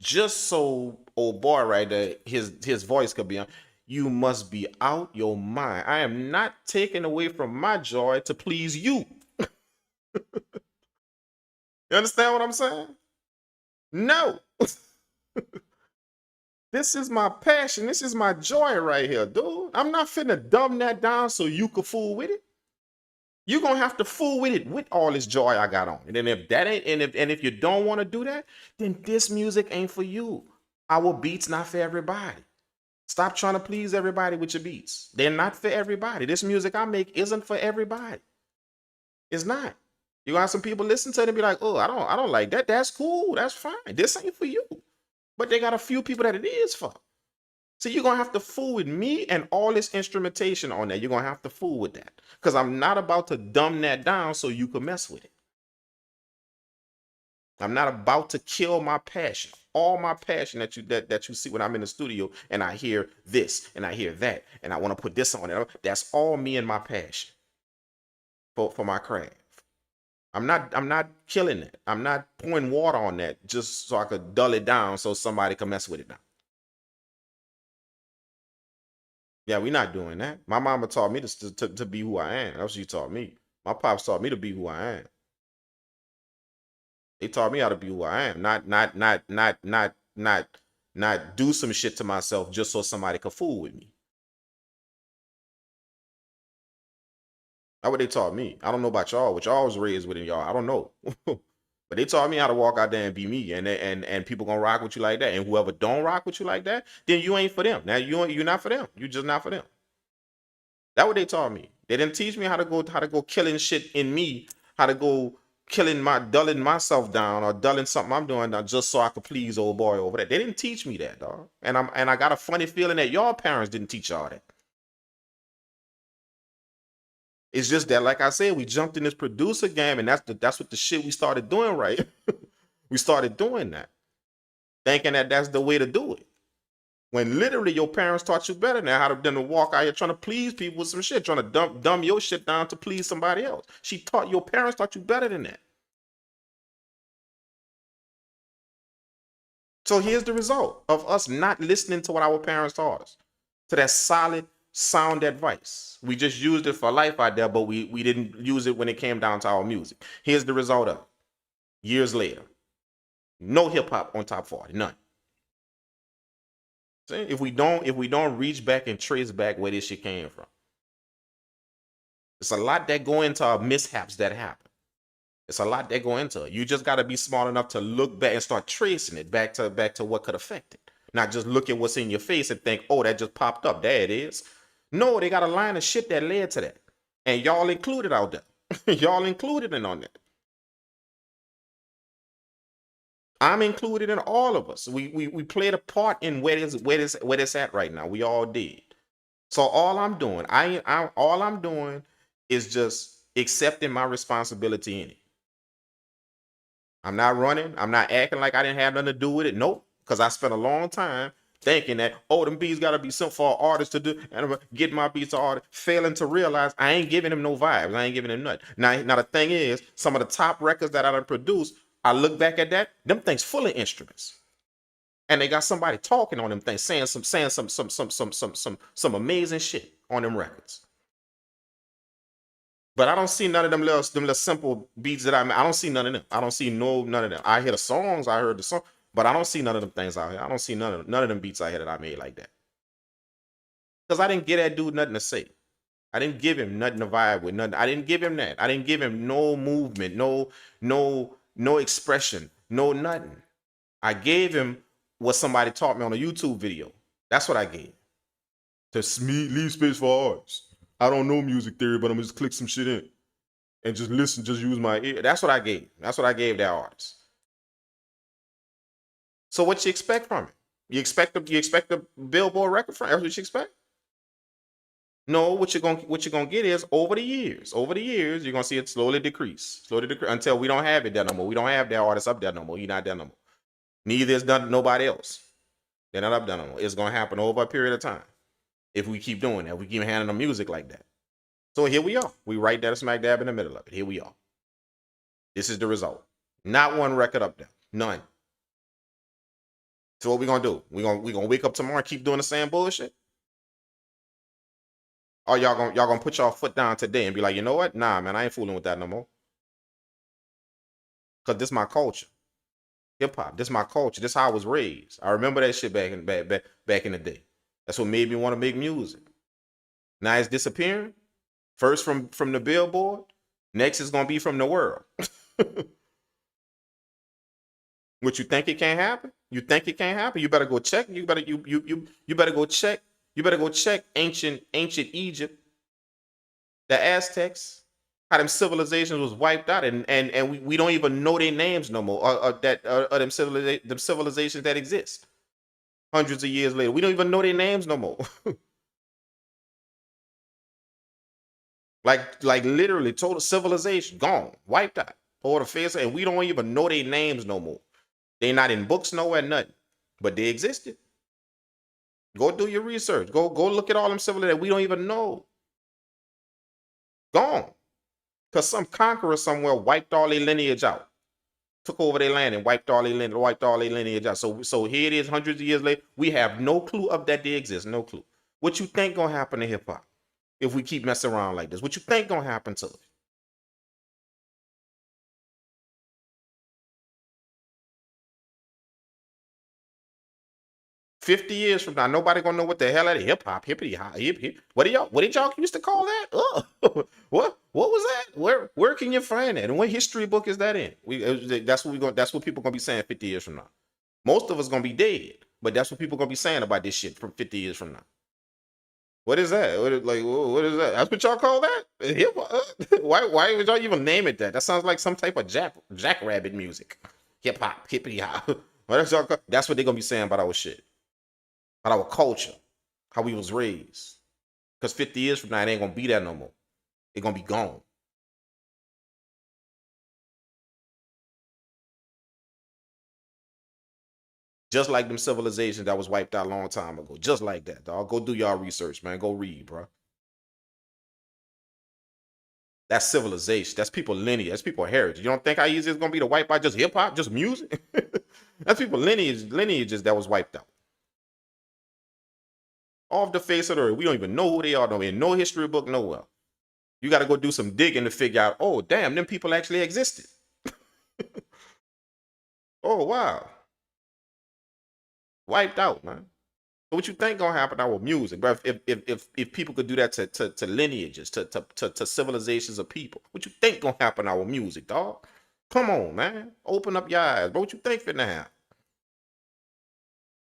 Just so old boy right there, his voice could be on. You must be out your mind. I am not taking away from my joy to please you. You understand what I'm saying? No. This is my passion. This is my joy right here, dude. I'm not finna dumb that down so you could fool with it. You're gonna have to fool with it with all this joy I got on. And then if that ain't, and if you don't want to do that, then this music ain't for you. Our beats not for everybody. Stop trying to please everybody with your beats. They're not for everybody. This music I make isn't for everybody. It's not. You gonna have some people listen to it and be like, oh, I don't like that. That's cool. That's fine. This ain't for you. But they got a few people that it is for. So you're gonna have to fool with me and all this instrumentation on there. You're gonna have to fool with that. Because I'm not about to dumb that down so you can mess with it. I'm not about to kill my passion. All my passion that you see when I'm in the studio and I hear this and I hear that and I want to put this on it. That's all me and my passion for my craft. I'm not killing it. I'm not pouring water on that just so I could dull it down so somebody can mess with it now. Yeah, we're not doing that. My mama taught me to be who I am. That's what she taught me. My pops taught me to be who I am. They taught me how to be who I am. Not do some shit to myself just so somebody could fool with me. That's what they taught me. I don't know about y'all. What y'all was raised with in y'all. I don't know. But they taught me how to walk out there and be me, and people gonna rock with you like that. And whoever don't rock with you like that, then you ain't for them. Now you're not for them. You just not for them. That's what they taught me. They didn't teach me how to go killing shit in me, how to go dulling myself down or dulling something I'm doing now just so I could please old boy over there. They didn't teach me that, dog. And I got a funny feeling that y'all parents didn't teach y'all that. It's just that, like I said, we jumped in this producer game, and that's what the shit we started doing, right? We started doing that, thinking that that's the way to do it. When literally your parents taught you better now how to walk out here trying to please people with some shit, trying to dumb your shit down to please somebody else. Your parents taught you better than that. So here's the result of us not listening to what our parents taught us, to that solid, sound advice. We just used it for life out there, but we didn't use it when it came down to our music. Here's the result of it. Years later, no hip hop on top 40, none. See, if we don't reach back and trace back where this shit came from, it's a lot that go into mishaps that happen. It's a lot that go into it. You just got to be smart enough to look back and start tracing it back to what could affect it. Not just look at what's in your face and think, oh, that just popped up. There it is. No, they got a line of shit that led to that. And y'all included out there. Y'all included in on that. I'm included in all of us. We played a part in where it's at right now. We all did. So all I'm doing, all I'm doing is just accepting my responsibility in it. I'm not running. I'm not acting like I didn't have nothing to do with it. Nope. Because I spent a long time thinking that, oh, them beats gotta be something for an artist to do, and I'm get my beats to artist, failing to realize I ain't giving them no vibes. I ain't giving them nothing. Now the thing is, some of the top records that I done produced, I look back at that, them things full of instruments. And they got somebody talking on them things, saying some amazing shit on them records. But I don't see none of them little simple beats that I don't see none of them. I don't see none of them. I hear the songs, I heard the song, but I don't see none of them things out here. I don't see none of them beats out here that I made like that. Because I didn't get that dude nothing to say. I didn't give him nothing to vibe with, nothing. I didn't give him that. I didn't give him no movement, no expression, no nothing. I gave him what somebody taught me on a YouTube video. That's what I gave. To leave space for artists. I don't know music theory, but I'm gonna just click some shit in and just listen, just use my ear. That's what I gave. That's what I gave that artist. So what you expect from it? You expect a Billboard record from it? That's what you expect? No, what you're gonna get is over the years, you're gonna see it slowly decrease until we don't have it there no more. We don't have that artist up there no more. He's not there no more. Neither is nobody else. They're not up there no more. It's gonna happen over a period of time. If we keep doing that, we keep handing them music like that. So here we are. We right there smack dab in the middle of it. Here we are. This is the result. Not one record up there. None. So what we gonna do? We gonna wake up tomorrow and keep doing the same bullshit? Or y'all gonna put y'all foot down today and be like, you know what? Nah, man, I ain't fooling with that no more. Cause this my culture. Hip hop. This my culture. This how I was raised. I remember that shit back in the day. That's what made me want to make music. Now it's disappearing. First from the Billboard. Next is gonna be from the world. What, you think it can't happen? You think it can't happen? You better go check. You better go check. You better go check ancient Egypt, the Aztecs, how them civilizations was wiped out, and we don't even know their names no more. Or them civilizations that exist hundreds of years later. We don't even know their names no more. like literally total civilization gone, wiped out, over the face, and we don't even know their names no more. They not in books nowhere, nothing, but they existed. Go do your research. Go look at all them civilizations that we don't even know. Gone. Because some conqueror somewhere wiped all their lineage out. Took over their land and wiped all their lineage out. So here it is, hundreds of years later. We have no clue of that they exist. No clue. What you think gonna happen to hip hop if we keep messing around like this? What you think gonna happen to it? 50 years from now, nobody gonna know what the hell that is. Hip hop, hippity hop, hip hip. What did y'all used to call that? Oh, what was that? Where can you find that? And what history book is that in? That's what people gonna be saying 50 years from now. Most of us gonna be dead, but that's what people gonna be saying about this shit from 50 years from now. What is that? What is that? That's what y'all call that? Hip hop? Why would y'all even name it that? That sounds like some type of jackrabbit music. Hip hop, hippity hop. That's what they're gonna be saying about our shit. About our culture, how we was raised. Because 50 years from now, it ain't gonna be there no more. It's gonna be gone. Just like them civilizations that was wiped out a long time ago. Just like that, dog. Go do y'all research, man. Go read, bro. That's civilization. That's people lineage. That's people heritage. You don't think how easy it's gonna be to wipe out just hip hop, just music? That's people lineages that was wiped out. Off the face of the earth. We don't even know who they are. No, in no history book, nowhere. You got to go do some digging to figure out, oh, damn, them people actually existed. Oh, wow. Wiped out, man. So what you think gonna happen now with music, bro? If people could do that to lineages, to civilizations of people, what you think gonna happen now with music, dog? Come on, man. Open up your eyes, bro. What you think finna happen?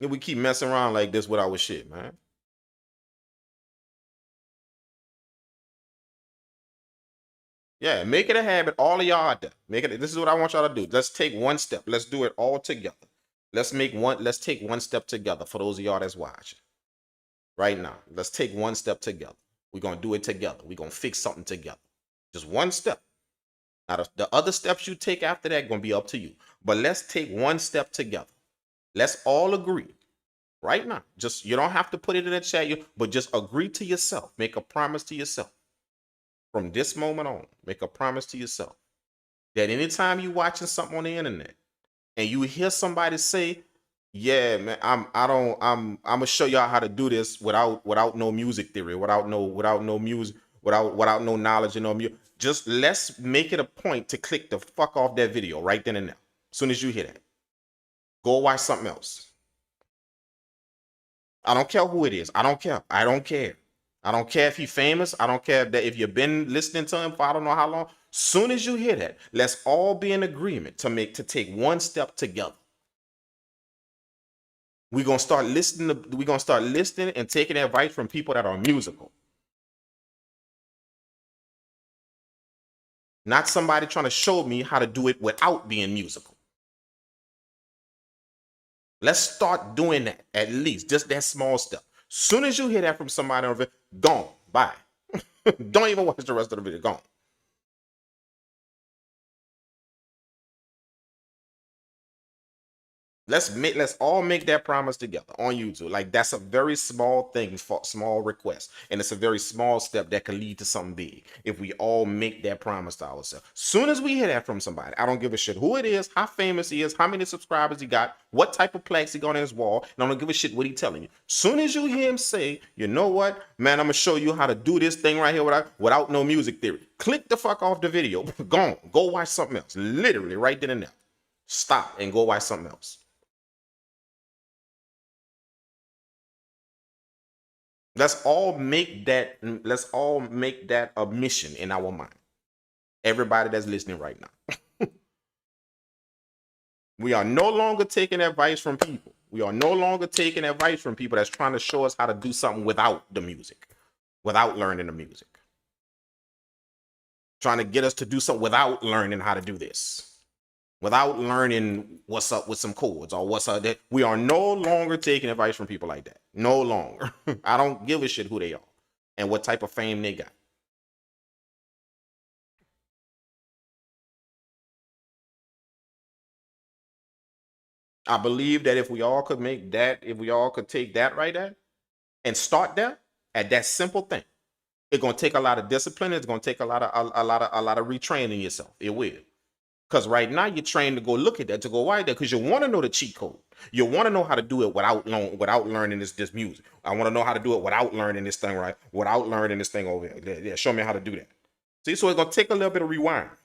If we keep messing around like this with our shit, man. Yeah, make it a habit. All of y'all out there. Make it. This is what I want y'all to do. Let's take one step. Let's do it all together. Let's take one step together for those of y'all that's watching. Right now. Let's take one step together. We're gonna do it together. We're gonna fix something together. Just one step. Now the other steps you take after that gonna be up to you. But let's take one step together. Let's all agree right now. Just you don't have to put it in the chat, but just agree to yourself. Make a promise to yourself. From this moment on, make a promise to yourself that anytime you watching something on the internet and you hear somebody say, "Yeah, man, I'm gonna show y'all how to do this without no music theory, without no music, without no knowledge and no music." Just let's make it a point to click the fuck off that video right then and there. As soon as you hear that, go watch something else. I don't care who it is. I don't care. I don't care. I don't care if he's famous. I don't care if you've been listening to him for I don't know how long. Soon as you hear that, let's all be in agreement to take one step together. We're gonna start listening and taking advice from people that are musical. Not somebody trying to show me how to do it without being musical. Let's start doing that, at least just that small step. Soon as you hear that from somebody on it, gone. Bye. Don't even watch the rest of the video. Gone. Let's all make that promise together on YouTube. Like that's a very small thing, for small request, and it's a very small step that can lead to something big if we all make that promise to ourselves. Soon as we hear that from somebody, I don't give a shit who it is, how famous he is, how many subscribers he got, what type of plaques he got on his wall, and I don't give a shit what he telling you. Soon as you hear him say, "You know what, man, I'm gonna show you how to do this thing right here without no music theory," click the fuck off the video. Go on, go watch something else. Literally right then and there. Stop and go watch something else. Let's all make that a mission in our mind. Everybody that's listening right now. We are no longer taking advice from people. We are no longer taking advice from people that's trying to show us how to do something without the music, without learning the music. Trying to get us to do something without learning how to do this. Without learning what's up with some chords or what's up that we are no longer taking advice from people like that. No longer. I don't give a shit who they are and what type of fame they got. I believe that if we all could take that right there and start there at that simple thing, it's gonna take a lot of discipline. It's gonna take a lot of retraining yourself. It will. Because right now you're trained to go look at that, to go write that, because you want to know the cheat code. You want to know how to do it without learning this music. I want to know how to do it without learning this thing, right? Without learning this thing over here. Yeah, show me how to do that. See, so it's gonna take a little bit of rewiring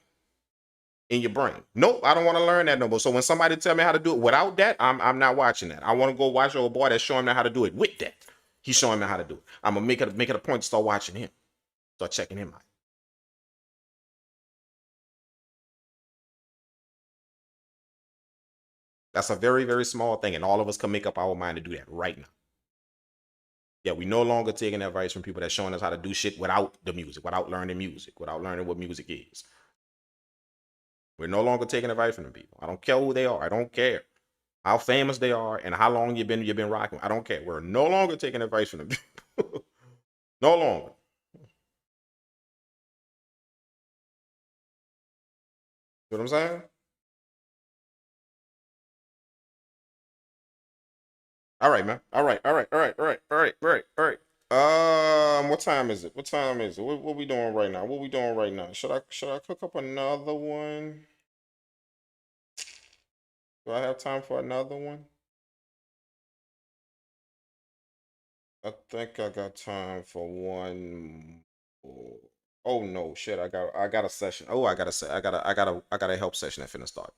in your brain. Nope, I don't want to learn that no more. So when somebody tell me how to do it without that, I'm not watching that. I want to go watch old boy that's showing me how to do it with that. He's showing me how to do it. I'm gonna make it a point to start watching him, start checking him out. That's a very, very small thing, and all of us can make up our mind to do that right now. Yeah, we no longer taking advice from people that's showing us how to do shit without the music, without learning what music is. We're no longer taking advice from the people. I don't care who they are. I don't care how famous they are and how long you've been rocking. I don't care. We're no longer taking advice from the people. No longer. You know what I'm saying? All right, man. All right. What time is it? What we doing right now? Should I cook up another one? Do I have time for another one? I think I got time for one more. Oh no, shit! I got a session. Oh, I got a help session that finna start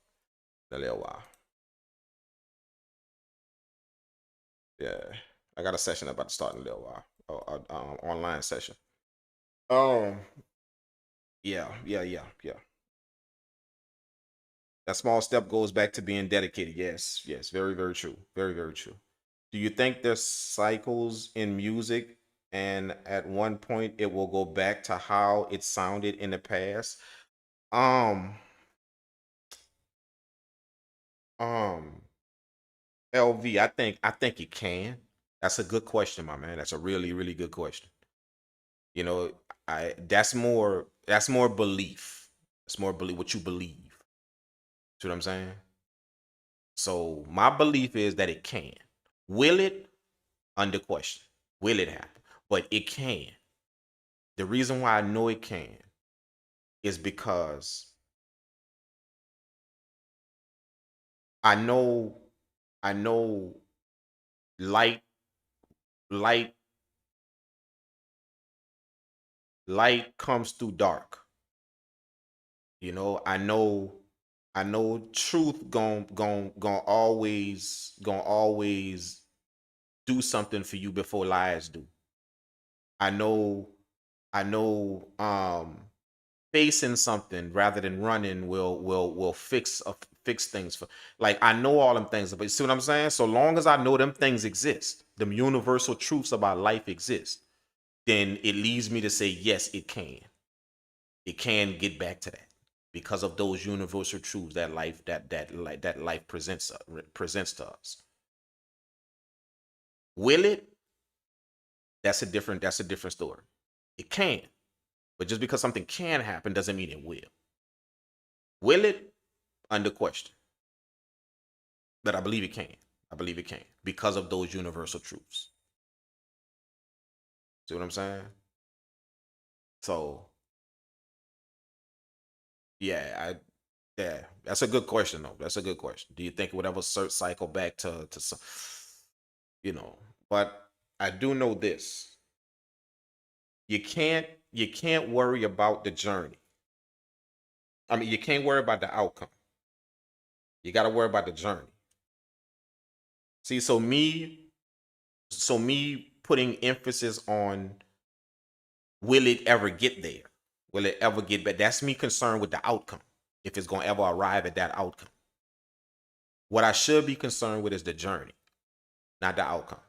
in a little while. Yeah, I got a session about to start in a little while. Oh, online session. Um, yeah. That small step goes back to being dedicated. Yes, very, very true. Very, very true. Do you think there's cycles in music and at one point it will go back to how it sounded in the past? Um, um, LV, I think it can. That's a good question, my man. That's a really, really good question. You know, I that's more belief. That's more belief what you believe. See what I'm saying? So my belief is that it can. Will it? Under question. Will it happen? But it can. The reason why I know it can is because I know I know light light light comes through dark. You know, I know truth gon' always do something for you before lies do. I know I know facing something rather than running will fix things for, like, I know all them things, but you see what I'm saying? So long as I know them things exist, them universal truths about life exist, then it leads me to say yes, it can get back to that because of those universal truths that life presents to us. Will it? That's a different story. It can, but just because something can happen doesn't mean it will. Will it? Under question. But I believe it can. I believe it can because of those universal truths. See what I'm saying? So yeah, yeah, that's a good question though. That's a good question. Do you think it would ever cycle back to some, you know? But I do know this: you can't worry about the journey. I mean, you can't worry about the outcome. You got to worry about the journey. See, so me putting emphasis on will it ever get there? Will it ever get back? That's me concerned with the outcome. If it's gonna ever arrive at that outcome. What I should be concerned with is the journey, not the outcome.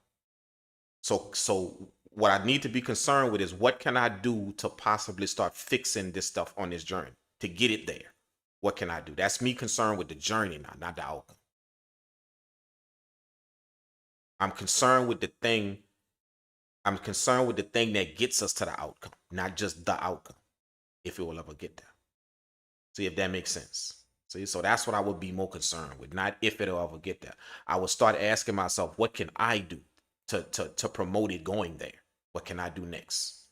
So what I need to be concerned with is what can I do to possibly start fixing this stuff on this journey to get it there? What can I do? That's me concerned with the journey now, not the outcome. I'm concerned with the thing. I'm concerned with the thing that gets us to the outcome, not just the outcome, if it will ever get there. See if that makes sense. See, so that's what I would be more concerned with, not if it'll ever get there. I would start asking myself, what can I do to promote it going there? What can I do next?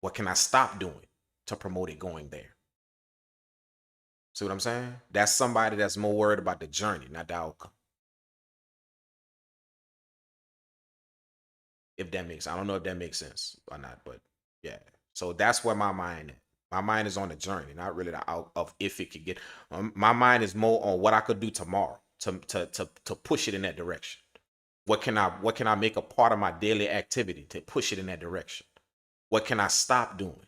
What can I stop doing to promote it going there? See what I'm saying? That's somebody that's more worried about the journey, not the outcome. If that makes, I don't know if that makes sense or not, but yeah. So that's where my mind is. My mind is on the journey, not really the out of if it could get. My mind is more on what I could do tomorrow to push it in that direction. What can I make a part of my daily activity to push it in that direction? What can I stop doing?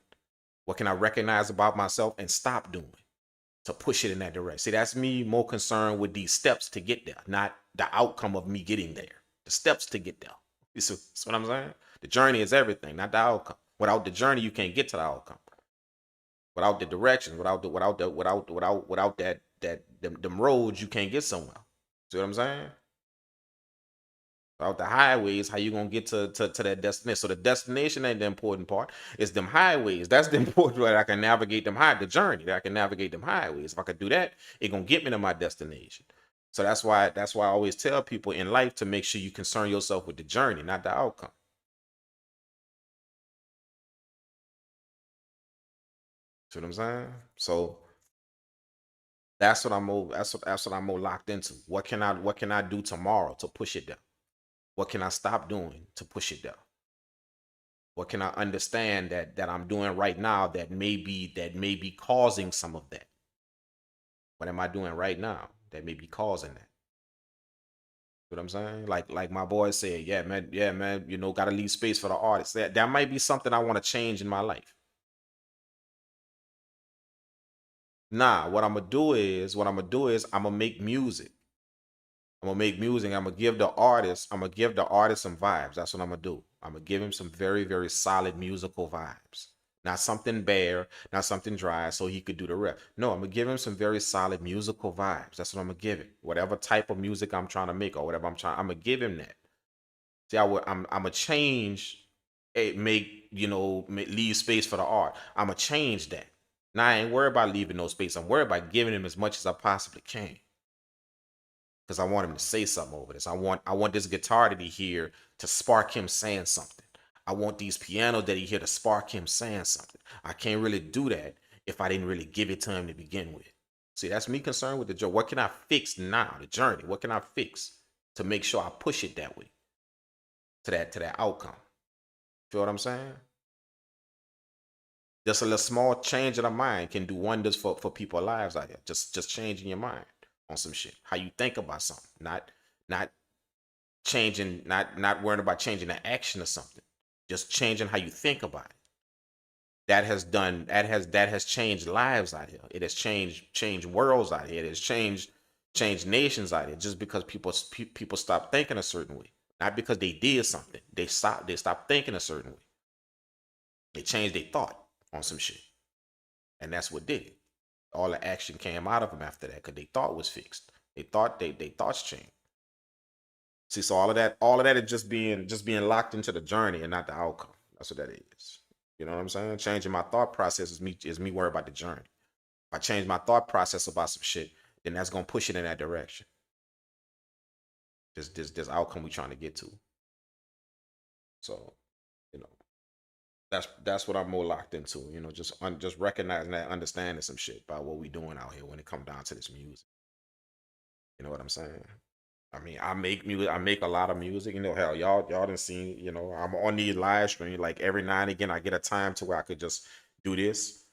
What can I recognize about myself and stop doing to push it in that direction? See, that's me more concerned with these steps to get there, not the outcome of me getting there. The steps to get there. You see what I'm saying? The journey is everything, not the outcome. Without the journey, you can't get to the outcome. Without the directions, without them roads, you can't get somewhere. See what I'm saying? Without the highways, how you gonna get to that destination? So the destination ain't the important part. It's them highways. That's the important part. I can navigate the journey. That I can navigate them highways. If I could do that, it gonna get me to my destination. So that's why I always tell people in life to make sure you concern yourself with the journey, not the outcome. See what I'm saying? So that's what I'm more locked into. What can I do tomorrow to push it down? What can I stop doing to push it down? What can I understand that I'm doing right now that may be causing some of that? What am I doing right now that may be causing that? What I'm saying? Like my boy said, yeah, man, gotta leave space for the artist. That might be something I want to change in my life. Nah, what I'm gonna do is I'm gonna make music. I'm gonna make music. I'm gonna give the artist some vibes. That's what I'm gonna do. I'm gonna give him some very, very solid musical vibes. Not something bare, not something dry, so he could do the rest. No, I'm gonna give him some very solid musical vibes. That's what I'm gonna give it. Whatever type of music I'm trying to make or whatever I'm gonna give him that. See, I'm gonna change it, leave space for the art. I'm gonna change that. Now I ain't worried about leaving no space. I'm worried about giving him as much as I possibly can. because I want him to say something over this. I want this guitar that he hear to spark him saying something. I want these pianos that he hear to spark him saying something. I can't really do that if I didn't really give it to him to begin with. See, that's me concerned with the journey. What can I fix now? The journey. What can I fix to make sure I push it that way to that outcome? Feel what I'm saying? Just a little small change of the mind can do wonders for people's lives out here. Just changing your mind on some shit. How you think about something. Not changing, not worrying about changing the action or something. Just changing how you think about it. That has changed lives out here. It has changed worlds out here. It has changed nations out here just because people stop thinking a certain way. Not because they did something. They stopped thinking a certain way. They changed their thought on some shit. And that's what did it. All the action came out of them after that because they thought was fixed. They thought they thoughts changed. See, so all of that is just being locked into the journey and not the outcome. That's what that is. You know what I'm saying? Changing my thought process is me worried about the journey. If I change my thought process about some shit, then that's gonna push it in that direction. This outcome we trying to get to. So, you know, that's what I'm more locked into. You know, just recognizing that, understanding some shit about what we doing out here when it comes down to this music. You know what I'm saying? I mean, I make music. I make a lot of music. You know, hell, y'all done seen. You know, I'm on the live stream. Like every now and again, I get a time to where I could just do this.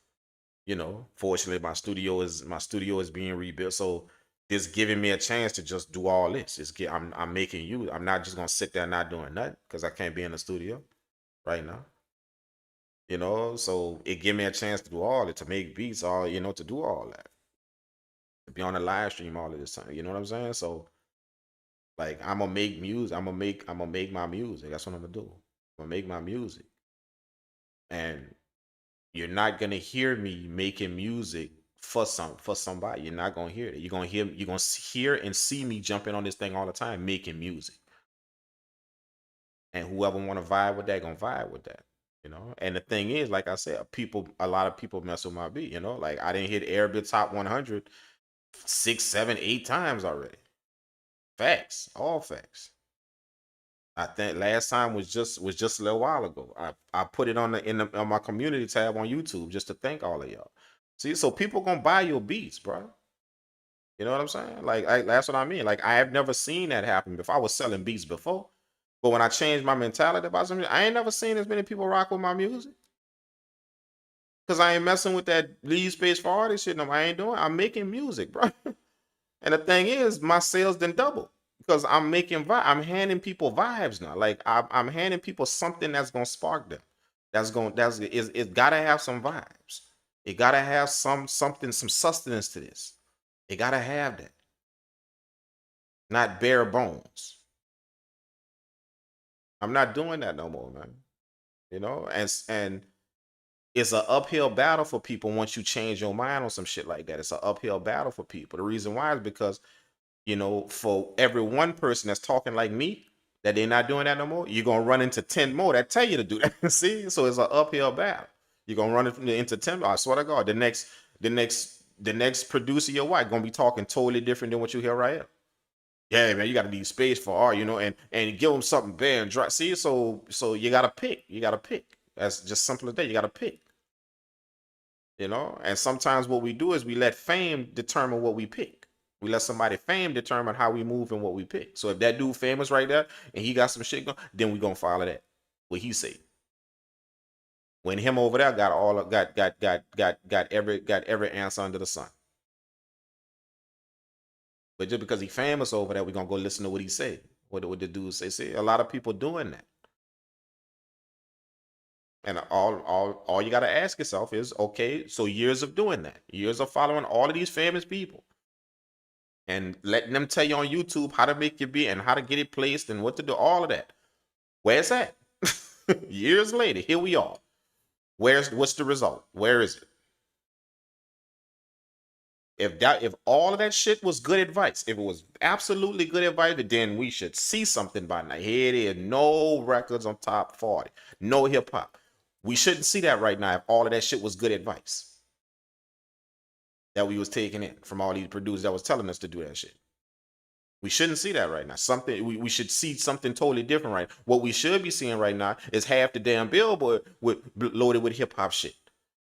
You know, fortunately, my studio is being rebuilt, so this giving me a chance to just do all this. I'm making you. I'm not just gonna sit there not doing nothing because I can't be in the studio right now. You know, so it give me a chance to do all it, to make beats, all to do all that, to be on the live stream all of this time. You know what I'm saying? So like I'm gonna make music. I'm gonna make my music. That's what I'm gonna do. I'm gonna make my music, and you're not gonna hear me making music for somebody. You're not gonna hear it. You're gonna hear and see me jumping on this thing all the time, making music. And whoever want to vibe with that, gonna vibe with that. You know, and the thing is, like I said, a lot of people mess with my beat. You know, like I didn't hit Airbit top 100 6, 7, 8 times already. Facts, all facts. I think last time was just a little while ago. I put it on on my community tab on YouTube just to thank all of y'all. See, so people gonna buy your beats, bro. You know what I'm saying? Like that's what I mean. Like I have never seen that happen before. I was selling beats before, but when I changed my mentality about something, I ain't never seen as many people rock with my music. Cause I ain't messing with that leave space for artists shit. No, I ain't doing. I'm making music, bro. And the thing is, my sales didn't double because I'm making I'm handing people vibes now. Like I'm handing people something that's gonna spark them. It's gotta have some vibes. It gotta have some sustenance to this. It gotta have that, not bare bones. I'm not doing that no more, man. You know, and it's an uphill battle for people once you change your mind on some shit like that. It's an uphill battle for people. The reason why is because, you know, for every one person that's talking like me, that they're not doing that no more, you're gonna run into 10 more that tell you to do that. See, so it's an uphill battle. You're gonna run into 10. I swear to God, the next producer your wife gonna be talking totally different than what you hear right here. Yeah, man, you gotta leave space for art, you know, and give them something bare and dry. See, so you gotta pick. You gotta pick. That's just simple as that. You gotta pick. You know, and sometimes what we do is we let fame determine what we pick. We let somebody fame determine how we move and what we pick. So if that dude famous right there and he got some shit going, then we gonna follow that. What he say. When him over there got every answer under the sun. But just because he famous over there, we gonna go listen to what he say. What the dude say. See, a lot of people doing that. And all you gotta ask yourself is, okay, so years of doing that, years of following all of these famous people, and letting them tell you on YouTube how to make your beat and how to get it placed and what to do, all of that. Where's that? Years later, here we are. What's the result? Where is it? If all of that shit was good advice, if it was absolutely good advice, then we should see something by now. Here it is, no records on top 40, no hip hop. We shouldn't see that right now if all of that shit was good advice that we was taking in from all these producers that was telling us to do that shit. We shouldn't see that right now. We should see something totally different right now. What we should be seeing right now is half the damn billboard loaded with hip hop shit.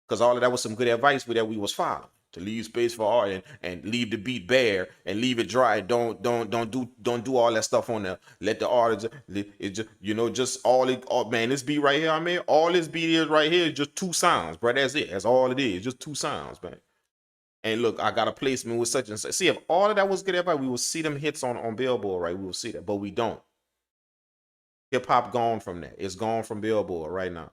Because all of that was some good advice that we was following. To leave space for art and leave the beat bare and leave it dry. Don't do all that stuff on there. Let the artist, it just, you know, just man, this beat right here, I mean, all this beat is right here is just 2 sounds, bro. That's it. That's all it is. Just 2 sounds, man. And look, I got a placement with such and such. See, if all of that was good advice, we will see them hits on Billboard, right? We will see that, but we don't. Hip hop gone from that. It's gone from Billboard right now.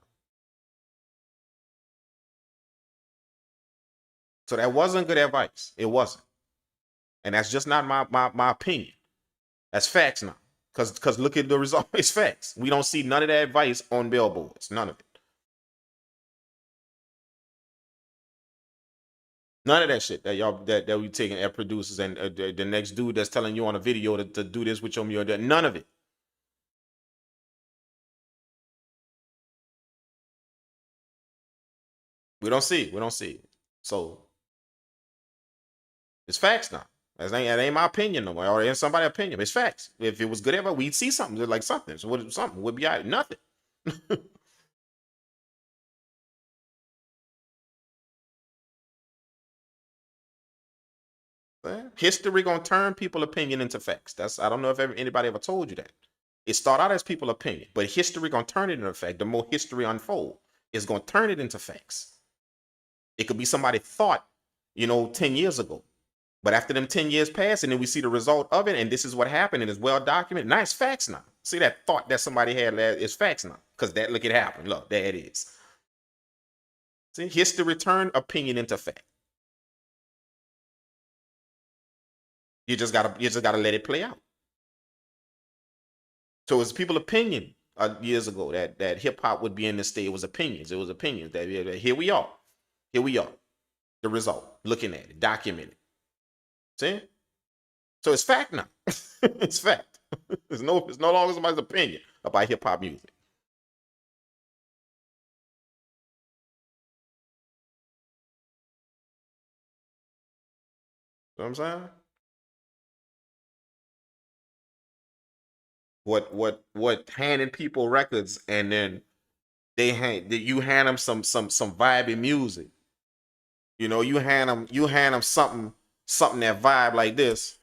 So that wasn't good advice. It wasn't. And that's just not my opinion. That's facts now. Because look at the result. It's facts. We don't see none of that advice on billboards. None of it. None of that shit that y'all that we taking at producers and the next dude that's telling you on a video to do this with your music. None of it. We don't see it. We don't see it. So it's facts now. That ain't my opinion no more, or ain't somebody's opinion. It's facts. If it was good ever, we'd see something like something. So what something would be out? Nothing. History gonna turn people's opinion into facts. I don't know if anybody ever told you that. It start out as people's opinion, but history gonna turn it into fact. The more history unfold, it's gonna turn it into facts. It could be somebody thought, 10 years ago. But after them 10 years pass, and then we see the result of it, and this is what happened, and it's well documented. Now it's facts now. See, that thought that somebody had is facts now. Because look, it happened. Look, there it is. See, history turned opinion into fact. You just gotta let it play out. So it's people's opinion years ago that hip hop would be in this state. It was opinions. It was opinions that here we are. Here we are. The result. Looking at it, documented. See? So it's fact now. It's fact. It's no longer somebody's opinion about hip hop music. You know what I'm saying? What handing people records and then you hand them some vibey music. You hand them something that vibe like this.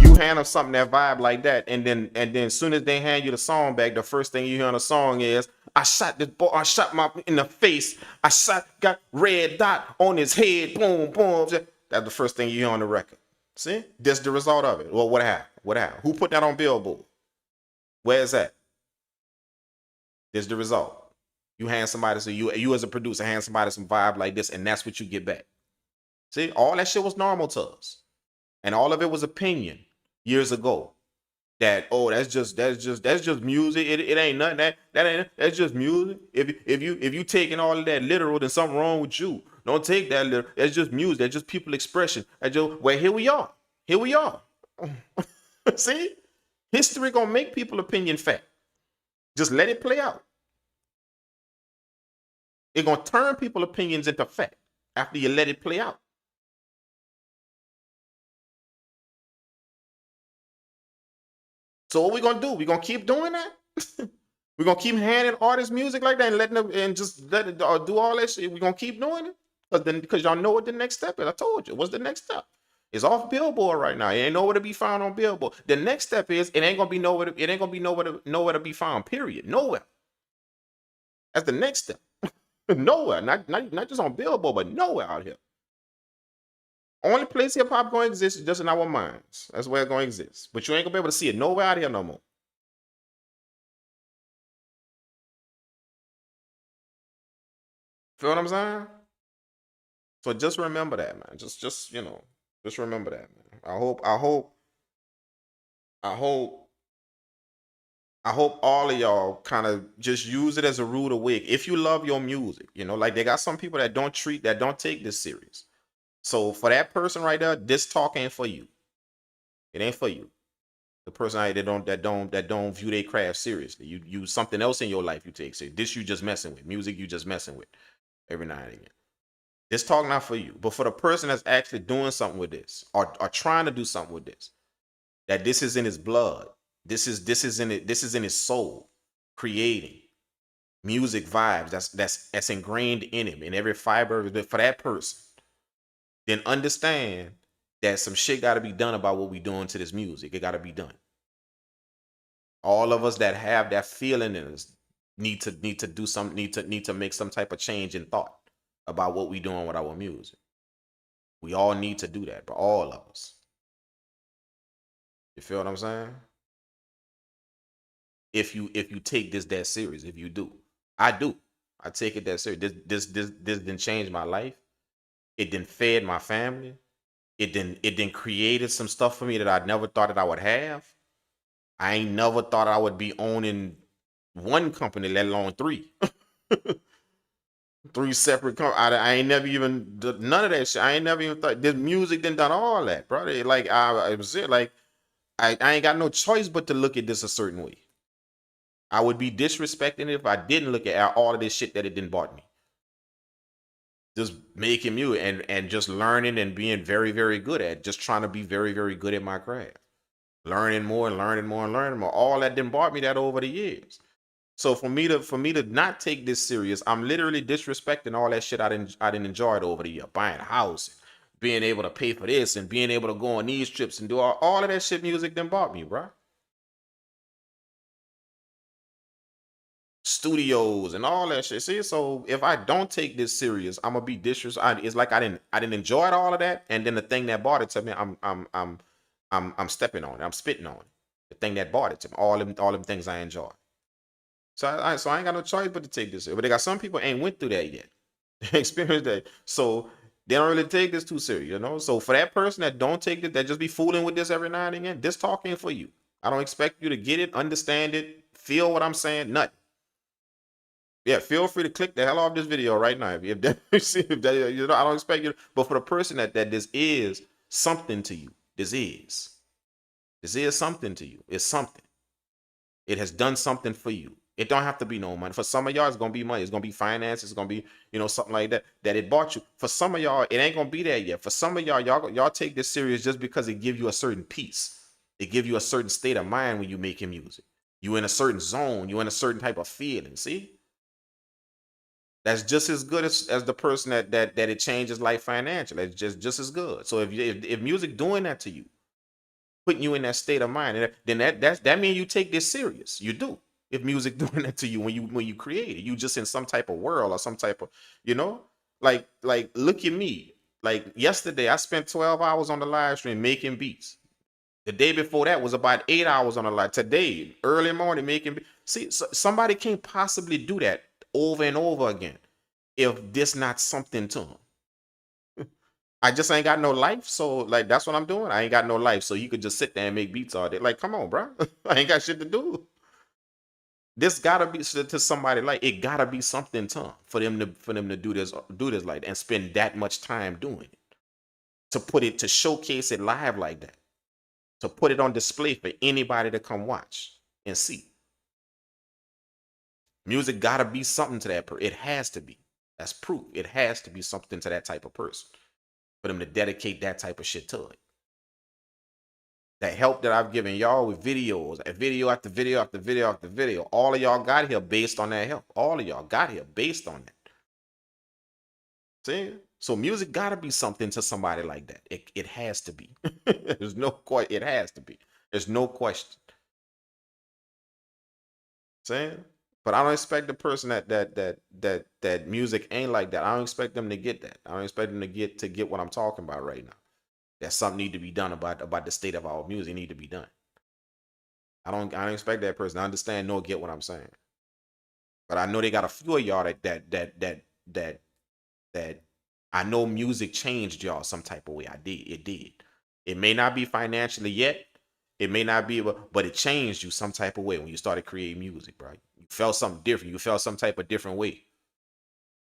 You hand them something that vibe like that, and then as soon as they hand you the song back, the first thing you hear on the song is, I shot this boy, I shot my in the face, got red dot on his head, boom, boom. That's the first thing you hear on the record. See? That's the result of it. Well, what happened? What happened? Who put that on Billboard? Where is that? This is the result. You hand somebody, so you as a producer hand somebody some vibe like this, and that's what you get back. See? All that shit was normal to us. And all of it was opinion years ago. That that's just music. It ain't nothing. That's just music. If you taking all of that literal, then something wrong with you. Don't take that literal. That's just music. That's just people expression. Well, here we are. Here we are. See, history gonna make people opinion fact. Just let it play out. It gonna turn people opinions into fact after you let it play out. So what we gonna do? We gonna keep doing that? We gonna keep handing artists music like that and letting them and just let it do all that shit? We gonna keep doing it? Because y'all know what the next step is. I told you. What's the next step? It's off Billboard right now. It ain't nowhere to be found on Billboard. The next step is it ain't gonna be nowhere to be found. Period. Nowhere. That's the next step. Nowhere. Not just on Billboard, but nowhere out here. Only place hip hop gonna exist is just in our minds. That's where it's gonna exist. But you ain't gonna be able to see it nowhere out here no more. Feel what I'm saying? So just remember that, man. Just remember that, man. I hope all of y'all kind of just use it as a rude awakening. If you love your music, like they got some people that don't take this serious. So for that person right there, this talk ain't for you. It ain't for you. The person out there that don't view their craft seriously. You something else in your life you take serious. This you just messing with. Music you just messing with every now and again. This talk not for you, but for the person that's actually doing something with this, or trying to do something with this, that this is in his blood. This is in it. This is in his soul. Creating music vibes. That's ingrained in him, in every fiber of it. For that person, then understand that some shit got to be done about what we doing to this music. It got to be done. All of us that have that feeling in us need to do something. Need to make some type of change in thought about what we doing with our music. We all need to do that, but all of us. You feel what I'm saying? If you take this that serious, if you do, I do. I take it that serious. This didn't change my life. It didn't fed my family. It didn't created some stuff for me that I never thought that I would have. I ain't never thought I would be owning one company, let alone three. Three separate companies. I ain't never even none of that shit. I ain't never even thought this music done all that, bro. Like I was it like I ain't got no choice but to look at this a certain way. I would be disrespecting it if I didn't look at all of this shit that it didn't bought me. Just making music and just learning and being very, very good at it. Just trying to be very, very good at my craft. Learning more and learning more and learning more. All that didn't bought me that over the years. So for me to not take this serious, I'm literally disrespecting all that shit I didn't enjoy it over the year. Buying a house, being able to pay for this, and being able to go on these trips and do all of that shit music done bought me, bro. Studios and all that shit. See, so if I don't take this serious, I'm gonna be disrespectful. It's like I didn't enjoy all of that, and then the thing that bought it to me, I'm stepping on it. I'm spitting on it. The thing that bought it to me, all them things I enjoy. So I ain't got no choice but to take this. But they got some people ain't went through that yet. They experienced that. So they don't really take this too serious, you know? So for that person that don't take it, that just be fooling with this every now and again, this talk ain't for you. I don't expect you to get it, understand it, feel what I'm saying, nothing. Yeah, feel free to click the hell off this video right now. If that, you know, I don't expect you, but for the person that this is something to you, this is something to you. It's something. It has done something for you. It don't have to be no money. For some of y'all, it's gonna be money. It's gonna be finance. It's gonna be, you know, something like that. That it bought you. For some of y'all, it ain't gonna be that yet. For some of y'all take this serious just because it give you a certain peace. It give you a certain state of mind when you making music. You in a certain zone. You in a certain type of feeling. See, that's just as good as the person that it changes life financially. It's just as good. So if music doing that to you, putting you in that state of mind, then that means you take this serious. You do. If music doing that to you when you create it, you just in some type of world or some type of, you know, like look at me. Like yesterday, I spent 12 hours on the live stream making beats. The day before that was about 8 hours on the live. Today, early morning making. See, somebody can't possibly do that over and over again if this not something to them. I just ain't got no life, so like that's what I'm doing. I ain't got no life, so you could just sit there and make beats all day. Like, come on, bro. I ain't got shit to do. This gotta be to somebody, like it gotta be something to them for them to do this like that and spend that much time doing it. To showcase it live like that. To put it on display for anybody to come watch and see. Music gotta be something to that person. It has to be. That's proof. It has to be something to that type of person for them to dedicate that type of shit to it. That help that I've given y'all with videos, video after video after video after video. All of y'all got here based on that help. All of y'all got here based on that. See? So music gotta be something to somebody like that. It has to be. There's no question. It has to be. There's no question. Saying? But I don't expect the person that music ain't like that. I don't expect them to get that. I don't expect them to get what I'm talking about right now. That something need to be done about the state of our music need to be done. I don't expect that person to understand nor get what I'm saying. But I know they got a few of y'all that I know music changed y'all some type of way. It did. It may not be financially yet. It may not be, but it changed you some type of way when you started creating music, bro. You felt something different. You felt some type of different way.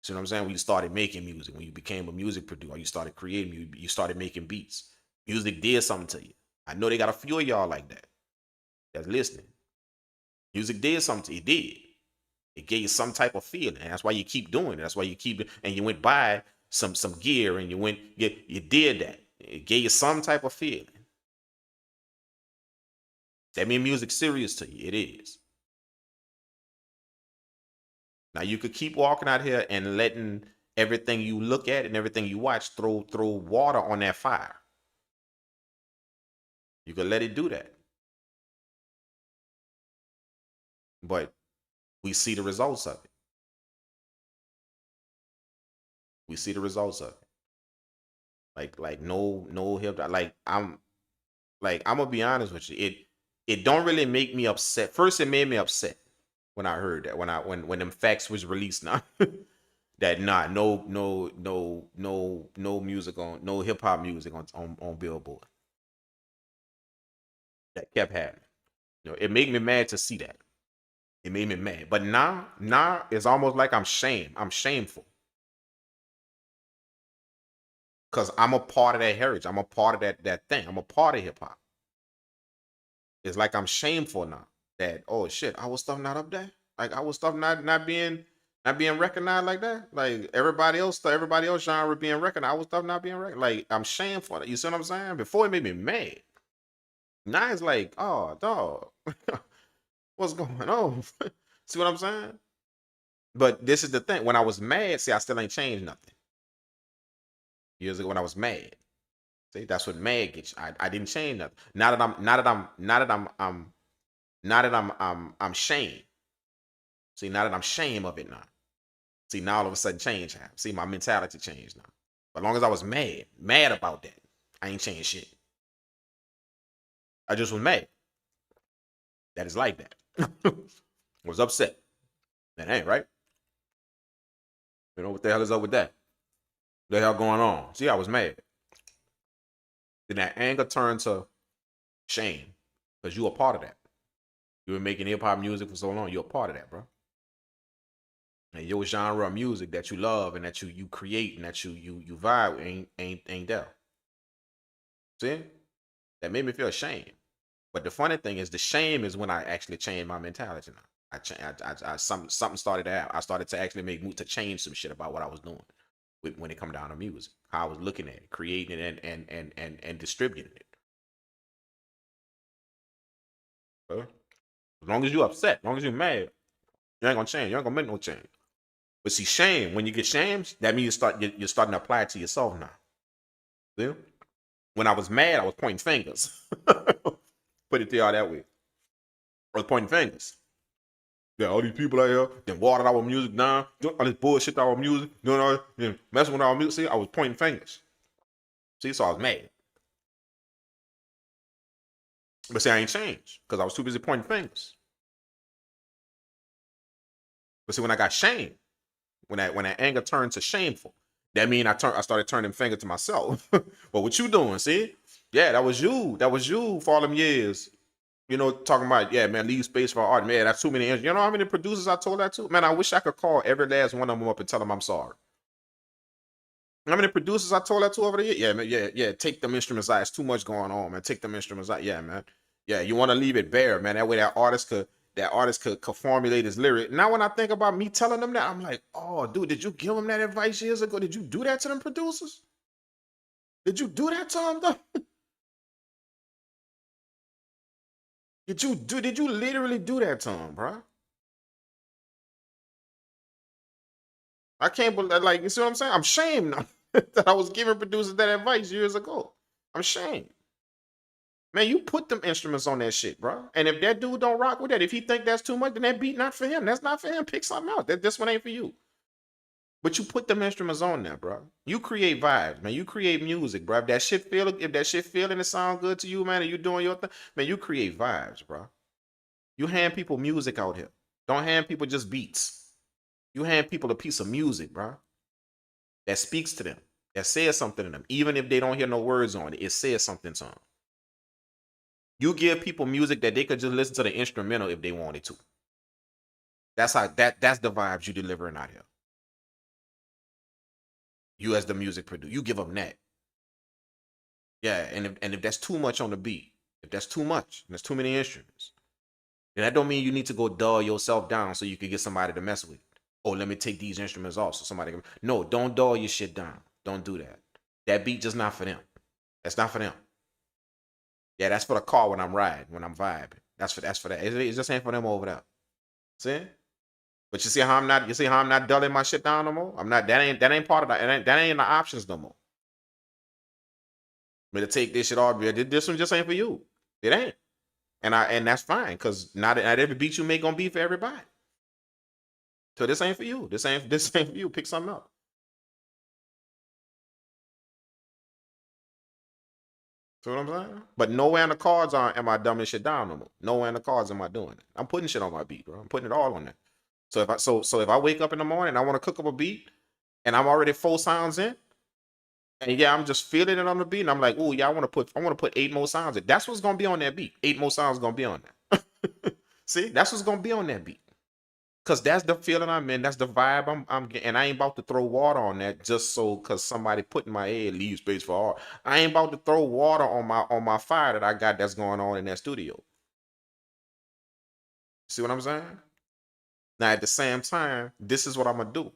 See what I'm saying? When you started making music, when you became a music producer, you started creating, you started making beats. Music did something to you. I know they got a few of y'all like that that's listening. Music did something. It did. It gave you some type of feeling. And that's why you keep doing it. That's why you keep it. And you went buy some gear and you did that. It gave you some type of feeling. That mean music serious to you. It is. Now you could keep walking out here and letting everything you look at and everything you watch throw water on that fire. You could let it do that. But we see the results of it. We see the results of it. Like no hip. I'm gonna be honest with you. It don't really make me upset. First, it made me upset when I heard that when them facts was released now. That no music on, no hip hop music on Billboard. That kept happening. You know, it made me mad to see that. It made me mad. But now it's almost like I'm shameful. Because I'm a part of that heritage. I'm a part of that thing. I'm a part of hip hop. It's like I'm shameful now that, oh shit, our stuff not up there. Like our stuff not being recognized like that. Like everybody else genre being recognized, our stuff not being recognized. Like I'm shameful. You see what I'm saying? Before it made me mad. Now it's like, oh dog, what's going on? See what I'm saying? But this is the thing. When I was mad, see, I still ain't changed nothing. Years ago when I was mad. See, that's what mad gets you. I didn't change nothing. Now that I'm shamed. See, now that I'm shame of it now. See, now all of a sudden change happened. See, my mentality changed now. But as long as I was mad about that, I ain't changed shit. I just was mad. That is like that. Was upset. That ain't right. You know what the hell is up with that? What the hell going on? See, I was mad. Then that anger turned to shame. Because you a part of that. You were making hip-hop music for so long, you're a part of that, bro. And your genre of music that you love and that you create and that you vibe ain't there. See? That made me feel ashamed. But the funny thing is, the shame is when I actually changed my mentality now. Something started to happen. I started to actually move to change some shit about what I was doing when it come down to music. How I was looking at it, creating it and distributing it. Huh? As long as you upset, as long as you're mad, you ain't gonna change. You ain't gonna make no change. But see, shame, when you get shamed, that means you're starting to apply it to yourself now. See? When I was mad, I was pointing fingers. Put it to y'all that way. I was pointing fingers. Yeah, all these people out here, then watered our music down, doing all this bullshit to our music, doing all this, messing with our music. See, I was pointing fingers. See, so I was mad. But see, I ain't changed because I was too busy pointing fingers. But see, when I got shamed, when that anger turned to shameful, that mean I started turning finger to myself. Well, what you doing? See, yeah, that was you for all them years. You know, talking about, yeah, man, leave space for art. Man, that's too many. You know how many producers I told that to? Man, I wish I could call every last one of them up and tell them I'm sorry. How many producers I told that to over the year? Yeah, man, yeah. Take them instruments out. It's too much going on, man. Take them instruments out. Yeah, man. Yeah, you want to leave it bare, man. That way that artist could formulate his lyric. Now when I think about me telling them that, I'm like, oh, dude, did you give them that advice years ago? Did you do that to them producers? Did you do that to them though? Did you literally do that to him, bro? I can't believe, like, you see what I'm saying? I'm shamed now that I was giving producers that advice years ago. I'm shamed. Man, you put them instruments on that shit, bro. And if that dude don't rock with that, if he think that's too much, then that beat not for him. That's not for him. Pick something else. This one ain't for you. But you put them instruments on there, bro. You create vibes, man. You create music, bro. If that shit feel and it sound good to you, man, and you doing your thing, man, you create vibes, bro. You hand people music out here. Don't hand people just beats. You hand people a piece of music, bro, that speaks to them, that says something to them. Even if they don't hear no words on it, it says something to them. You give people music that they could just listen to the instrumental if they wanted to. That's the vibes you delivering out here. You as the music producer, you give them that. Yeah, and if that's too much on the beat, If that's too much, and there's too many instruments, then that don't mean you need to go dull yourself down so you can get somebody to mess with. Oh, let me take these instruments off so somebody can. No, don't dull your shit down. Don't do that. That beat just not for them. That's not for them. Yeah, that's for the car when I'm riding, when I'm vibing. That's for that. It just ain't for them over there. See? But you see how I'm not. You see how I'm not dulling my shit down no more. I'm not. That ain't part of that. That ain't the options no more. Me to take this shit off. This one just ain't for you. It ain't. And that's fine, because not every beat you make gonna be for everybody. So this ain't for you. This ain't for you. Pick something up. See what I'm saying? But nowhere in the cards am I dumbing shit down no more. Nowhere in the cards am I doing it. I'm putting shit on my beat, bro. I'm putting it all on there. So if I wake up in the morning and I want to cook up a beat and I'm already 4 sounds in, and yeah, I'm just feeling it on the beat, and I'm like, oh yeah, I want to put 8 more sounds in. That's what's gonna be on that beat. 8 more sounds gonna be on there. See, that's what's gonna be on that beat. Cause that's the feeling I'm in. That's the vibe I'm getting. And I ain't about to throw water on that just so cause somebody put in my head, leave space for art. I ain't about to throw water on my fire that I got that's going on in that studio. See what I'm saying? Now at the same time, this is what I'm gonna do.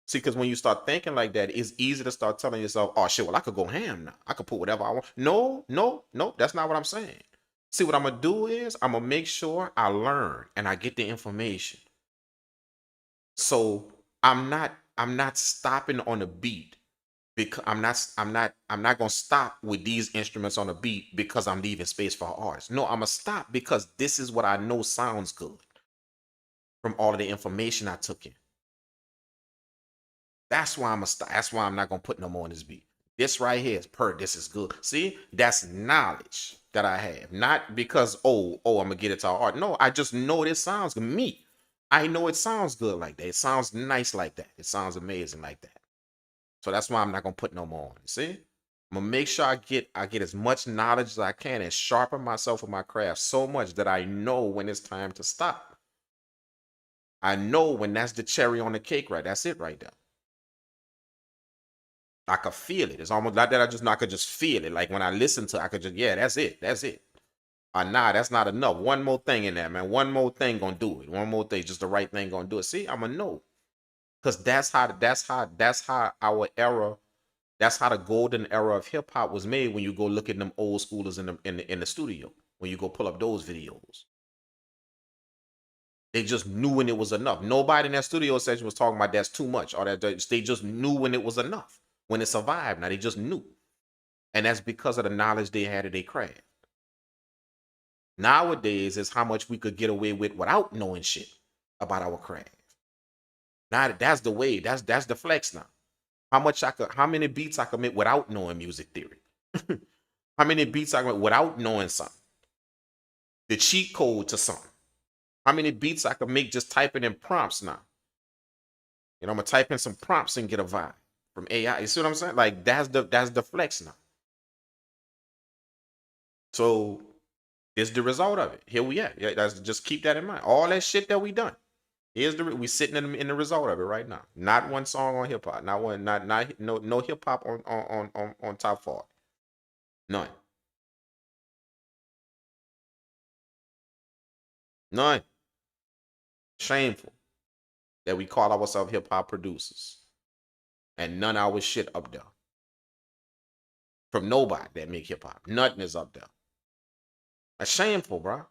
See, because when you start thinking like that, it's easy to start telling yourself, oh shit, well, I could go ham now. I could put whatever I want. No, that's not what I'm saying. See, what I'm gonna do is I'm gonna make sure I learn and I get the information. So I'm not stopping on a beat because I'm not gonna stop with these instruments on a beat because I'm leaving space for artists. No, I'm gonna stop because this is what I know sounds good from all of the information I took in. That's why that's why I'm not gonna put no more on this beat. This right here is this is good. See, that's knowledge that I have. Not because, I'm gonna get it to art. No, I just know this sounds good. Me. I know it sounds good like that. It sounds nice like that. It sounds amazing like that. So that's why I'm not gonna put no more on it. See? I'm gonna make sure I get as much knowledge as I can and sharpen myself with my craft so much that I know when it's time to stop. I know when that's the cherry on the cake, right? That's it right there. I could feel it. It's almost like that. I could just feel it. Like when I listen to it, I could just, yeah, that's it. That's it. Nah, that's not enough. One more thing in there, man. One more thing gonna do it. One more thing, just the right thing gonna do it. See, I'm gonna know. Because that's how our era, that's how the golden era of hip hop was made when you go look at them old schoolers in the studio, when you go pull up those videos. They just knew when it was enough. Nobody in that studio session was talking about that's too much or that they just knew when it was enough. When it survived. Now they just knew. And that's because of the knowledge they had of their craft. Nowadays is how much we could get away with without knowing shit about our craft. Now that's the way. That's the flex now. How many beats I could make without knowing music theory? How many beats I could make without knowing something? The cheat code to something. How many beats I could make just typing in prompts now? You know, I'm gonna type in some prompts and get a vibe from AI. You see what I'm saying? Like that's the flex now. So it's the result of it. Here we are. Yeah, just keep that in mind. All that shit that we done. Here's we sitting in the result of it right now. Not one song on hip hop. Not one. No hip hop on top 40. None. None. Shameful that we call ourselves hip hop producers and none of our shit up there. From nobody that make hip hop. Nothing is up there. That's shameful, bro.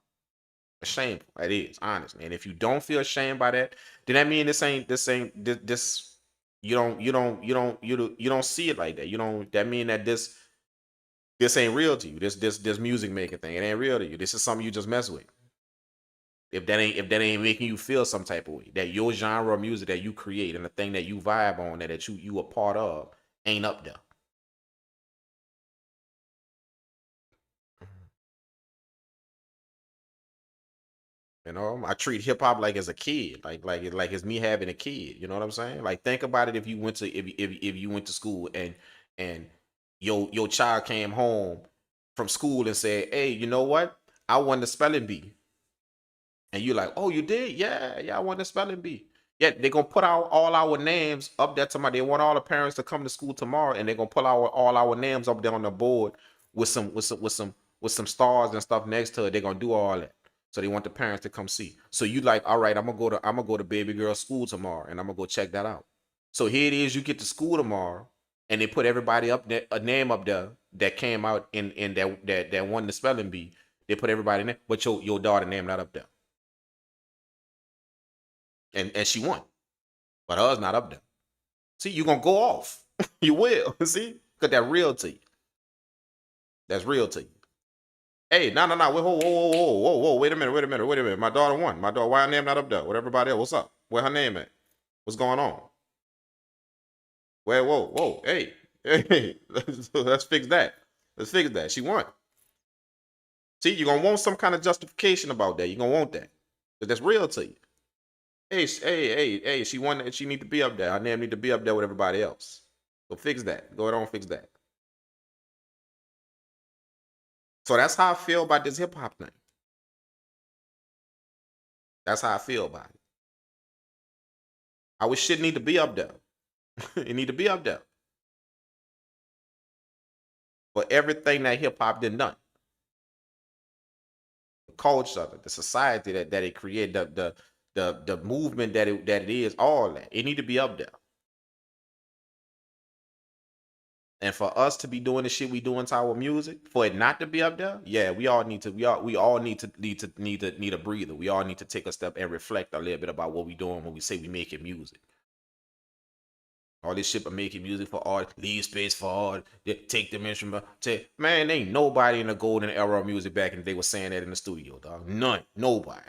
It's shameful. It is, honestly. And if you don't feel ashamed by that, then that means this you don't see it like that. That mean that this ain't real to you. This music making thing. It ain't real to you. This is something you just mess with. If that ain't making you feel some type of way, that your genre of music that you create and the thing that you vibe on, that you a part of, ain't up there. You know, I treat hip hop like as a kid, like it's me having a kid. You know what I'm saying? Like think about it if you went to school and your child came home from school and said, "Hey, you know what? I won the spelling bee." And you're like, "Oh, you did? Yeah, I won the spelling bee." Yeah, they're gonna put all our names up there tomorrow. They want all the parents to come to school tomorrow, and they're gonna put all our names up there on the board with some with some stars and stuff next to it. They're gonna do all that. So they want the parents to come see. So you like, all right, I'm gonna go to baby girl school tomorrow, and I'm gonna go check that out. So here it is, you get to school tomorrow, and they put everybody up there, a name up there that came out in that won the spelling bee. They put everybody in there, but your daughter name not up there. And she won. But hers not up there. See, you're gonna go off. You will. See? Because that's real to you. That's real to you. Hey, no. Whoa. Wait a minute. My daughter won. My daughter, why her name not up there? With everybody else? What's up? Where her name at? What's going on? Whoa. Hey. Let's fix that. She won. See, you're gonna want some kind of justification about that. You're gonna want that. Because that's real to you. Hey, she won and she need to be up there. Her name need to be up there with everybody else. So fix that. Go ahead on, fix that. So that's how I feel about this hip hop thing. That's how I feel about it. Our shit need to be up there. It need to be up there. For everything that hip hop done. The culture, the society that it created, the movement that it is, all that. It need to be up there. And for us to be doing the shit we doing to our music, for it not to be up there, yeah, we all need a breather. We all need to take a step and reflect a little bit about what we doing when we say we making music. All this shit of making music for art, leave space for art, take them instrument. Man, ain't nobody in the golden era of music back in the day was saying that in the studio, dog. None. Nobody.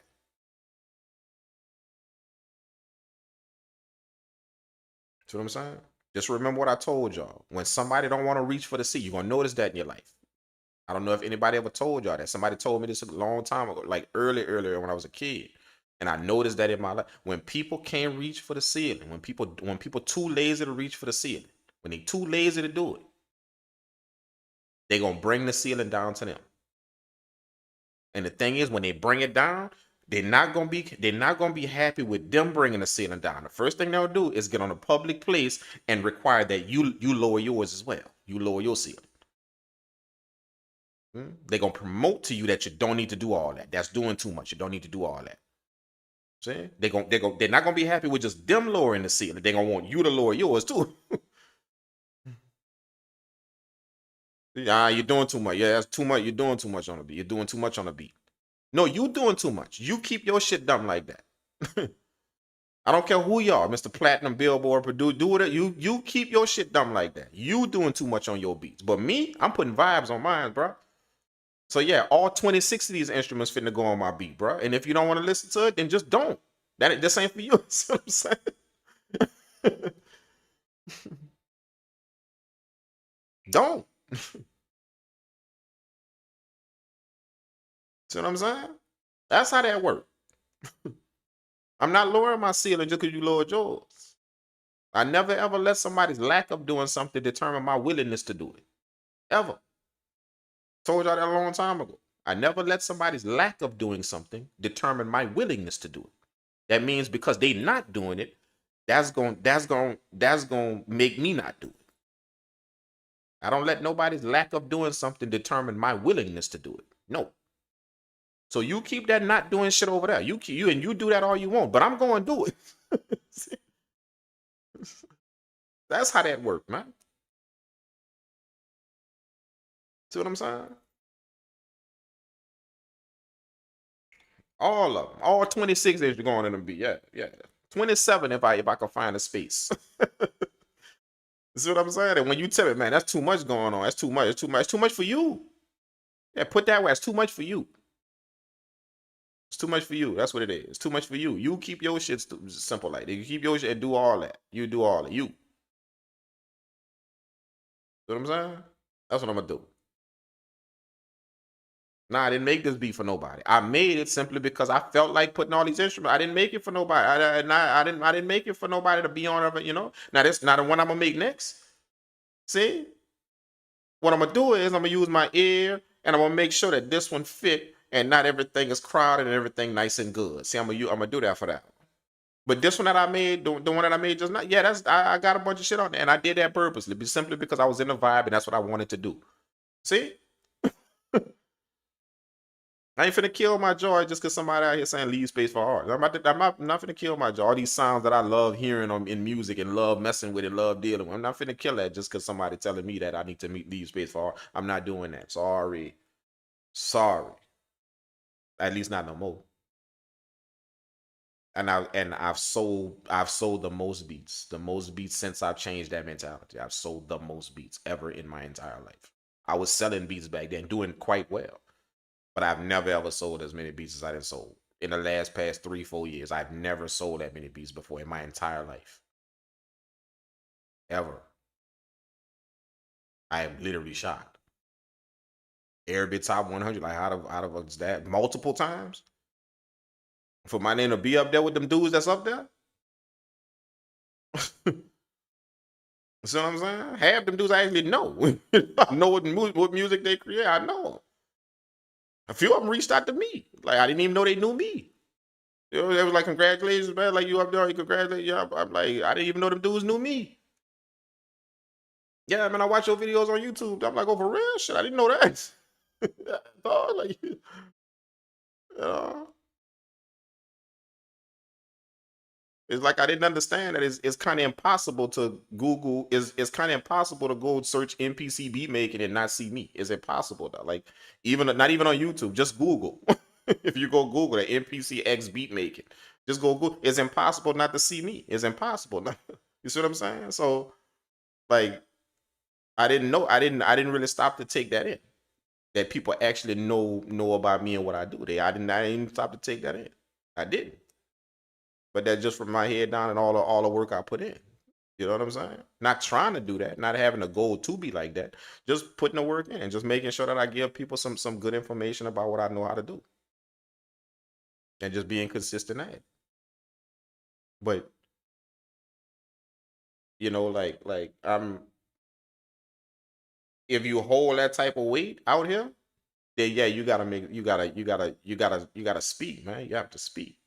See what I'm saying? Just remember what I told y'all. When somebody don't want to reach for the sea, you're going to notice that in your life. I don't know if anybody ever told y'all that. Somebody told me this a long time ago, like earlier when I was a kid. And I noticed that in my life. When people can't reach for the ceiling, when people too lazy to reach for the ceiling, when they too lazy to do it, they're going to bring the ceiling down to them. And the thing is, when they bring it down, they're not gonna be happy with them bringing the ceiling down. The first thing they'll do is get on a public place and require that you lower yours as well. You lower your ceiling. They're gonna promote to you that you don't need to do all that. That's doing too much. You don't need to do all that. See? They're not gonna be happy with just them lowering the ceiling. They're gonna want you to lower yours too. You're doing too much. Yeah, that's too much. You're doing too much on the beat. You're doing too much on the beat. No, you doing too much. You keep your shit dumb like that. I don't care who you are, Mr. Platinum, Billboard, Purdue, do it. You keep your shit dumb like that. You doing too much on your beats. But me, I'm putting vibes on mine, bro. So yeah, all 26 of these instruments finna go on my beat, bro. And if you don't want to listen to it, then just don't. This ain't for you. See what I'm saying? Don't. See what I'm saying? That's how that works. I'm not lowering my ceiling just because you lowered yours. I never ever let somebody's lack of doing something determine my willingness to do it. Ever. Told y'all that a long time ago. I never let somebody's lack of doing something determine my willingness to do it. That means because they not doing it, that's going to make me not do it. I don't let nobody's lack of doing something determine my willingness to do it. No. So you keep that not doing shit over there. You do that all you want, but I'm going to do it. That's how that works, man. See what I'm saying? All of them, all 26 is going in the beat. Yeah. 27 if I can find a space. See what I'm saying? And when you tell me, man, that's too much going on. That's too much. It's too much for you. Yeah, put that way. It's too much for you. It's too much for you. That's what it is. It's too much for you. You keep your shit simple like that. You keep your shit and do all that. You do all that. You. See what I'm saying? That's what I'm gonna do. Nah, I didn't make this beat for nobody. I made it simply because I felt like putting all these instruments. I didn't make it for nobody. I didn't make it for nobody to be on of it, you know. Now this not the one I'm gonna make next. See? What I'm gonna do is I'm gonna use my ear and I'm gonna make sure that this one fit and not everything is crowded and everything nice and good. See, I'm gonna do that for that. But this one that I made, the one that I made just not, yeah, I got a bunch of shit on there, and I did that purposely, simply because I was in the vibe and that's what I wanted to do. See? I ain't finna kill my joy just because somebody out here saying leave space for art. I'm not finna kill my joy. All these sounds that I love hearing in music and love messing with and love dealing with. I'm not finna kill that just because somebody telling me that I need to leave space for art. I'm not doing that. Sorry. Sorry. At least not no more. And I've sold the most beats. The most beats since I've changed that mentality. I've sold the most beats ever in my entire life. I was selling beats back then, doing quite well. But I've never ever sold as many beats as I did sold. In the past 3-4 years, I've never sold that many beats before in my entire life. Ever. I am literally shocked. Airbit top 100, like out of that multiple times. For my name to be up there with them dudes that's up there. See what I'm saying? Half them dudes I actually know. I know what music they create. I know them. A few of them reached out to me. Like I didn't even know they knew me. You know, they was like, congratulations, man. Like you up there, you congratulate. Yeah, I'm like, I didn't even know them dudes knew me. Yeah, man, I watch your videos on YouTube. I'm like, oh, for real? Shit, I didn't know that. Dog, like, you know, it's like I didn't understand that it's kind of impossible to Google. It's kind of impossible to go search MPC beat making and not see me. It's impossible though. Like even not even on YouTube, just Google. If you go Google the MPC X beat making, just go Google. It's impossible not to see me. It's impossible. You see what I'm saying? So like I didn't know. I didn't really stop to take that in. That people actually know about me and what I do. I didn't stop to take that in. I didn't. But that's just from my head down and all the work I put in. You know what I'm saying? Not trying to do that, not having a goal to be like that. Just putting the work in, just making sure that I give people some good information about what I know how to do. And just being consistent at it. But you know, like I'm if you hold that type of weight out here, then yeah, you gotta speak, man. You have to speak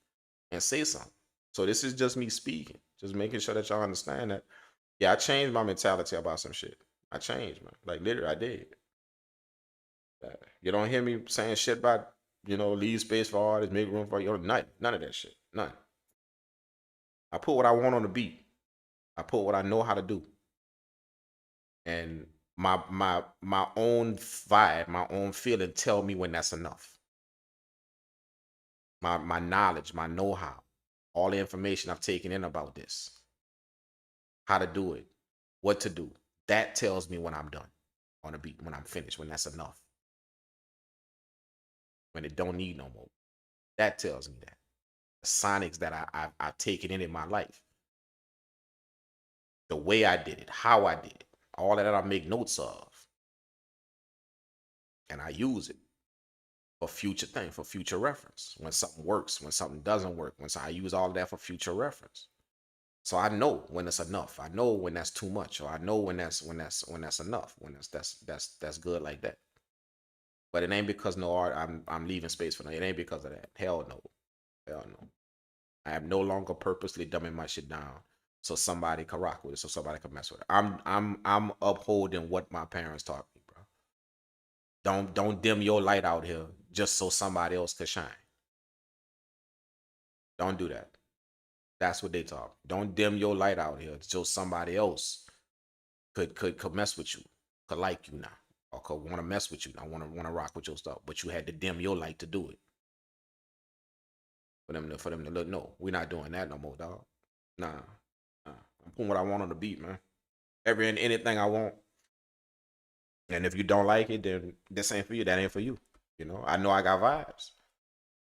and say something. So this is just me speaking, just making sure that y'all understand that. Yeah, I changed my mentality about some shit. I changed, man. Like literally, I did. You don't hear me saying shit about leave space for artists, make room for none of that shit. None. I put what I want on the beat. I put what I know how to do, and my own vibe, my own feeling tell me when that's enough. My knowledge, my know-how, all the information I've taken in about this, how to do it, what to do, that tells me when I'm done on a beat, when I'm finished, when that's enough, when it don't need no more. That tells me that. The sonics that I've taken in my life, the way I did it, how I did it, all that I make notes of, and I use it for future reference. When something works, when something doesn't work, I use all of that for future reference. So I know when it's enough. I know when that's too much, or I know when that's enough. When that's good like that. But it ain't because no art. I'm leaving space for that. It ain't because of that. Hell no. Hell no. I am no longer purposely dumbing my shit down so somebody can rock with it, so somebody can mess with it. I'm upholding what my parents taught me, bro. Don't dim your light out here just so somebody else could shine. Don't do that. That's what they taught. Don't dim your light out here so somebody else could mess with you, could like you now, or could want to mess with you. I want to rock with your stuff, but you had to dim your light to do it. For them to look, no, we're not doing that no more, dog. Nah. I'm putting what I want on the beat, man. Anything I want. And if you don't like it, then this ain't for you. That ain't for you. I know I got vibes.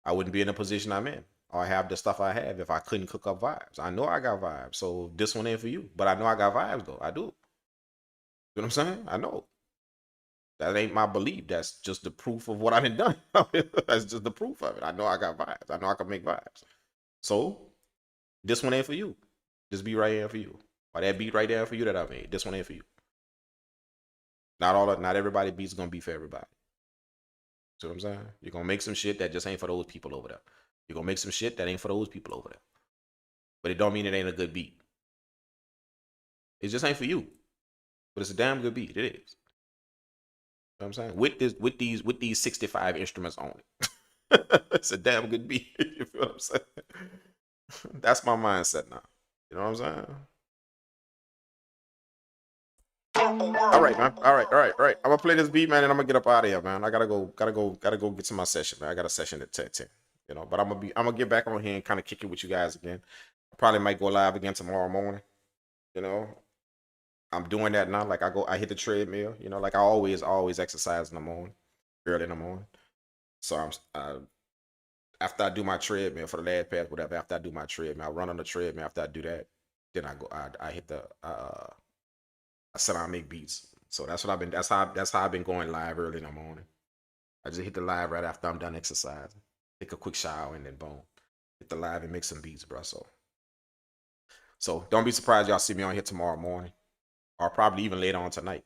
I wouldn't be in the position I'm in, or I have the stuff I have if I couldn't cook up vibes. I know I got vibes, so this one ain't for you. But I know I got vibes though. I do. You know what I'm saying? I know. That ain't my belief. That's just the proof of what I done. That's just the proof of it. I know I got vibes. I know I can make vibes. So this one ain't for you. This beat right here for you. Or that beat right there for you that I made. This one ain't for you. Not everybody beats gonna be for everybody. See what I'm saying? You're gonna make some shit that just ain't for those people over there. You're gonna make some shit that ain't for those people over there. But it don't mean it ain't a good beat. It just ain't for you. But it's a damn good beat. It is. You know what I'm saying? With these 65 instruments on it. It's a damn good beat. You feel what I'm saying? That's my mindset now. You know what I'm saying? All right, man. All right, all right, all right. I'm gonna play this beat, man, and I'm gonna get up out of here, man. I gotta go get to my session, man. I got a session at 10. You know, but I'm gonna get back on here and kind of kick it with you guys again. I probably might go live again tomorrow morning. You know, I'm doing that now. Like I hit the treadmill. You know, like I always exercise in the morning, early in the morning. So after I do my treadmill for the last pass, whatever. After I do my treadmill, I run on the treadmill. After I do that, then I hit the I sit down and make beats. So that's what I've been. That's how I've been going live early in the morning. I just hit the live right after I'm done exercising. Take a quick shower and then boom, hit the live and make some beats, bro. So don't be surprised y'all see me on here tomorrow morning, or probably even later on tonight.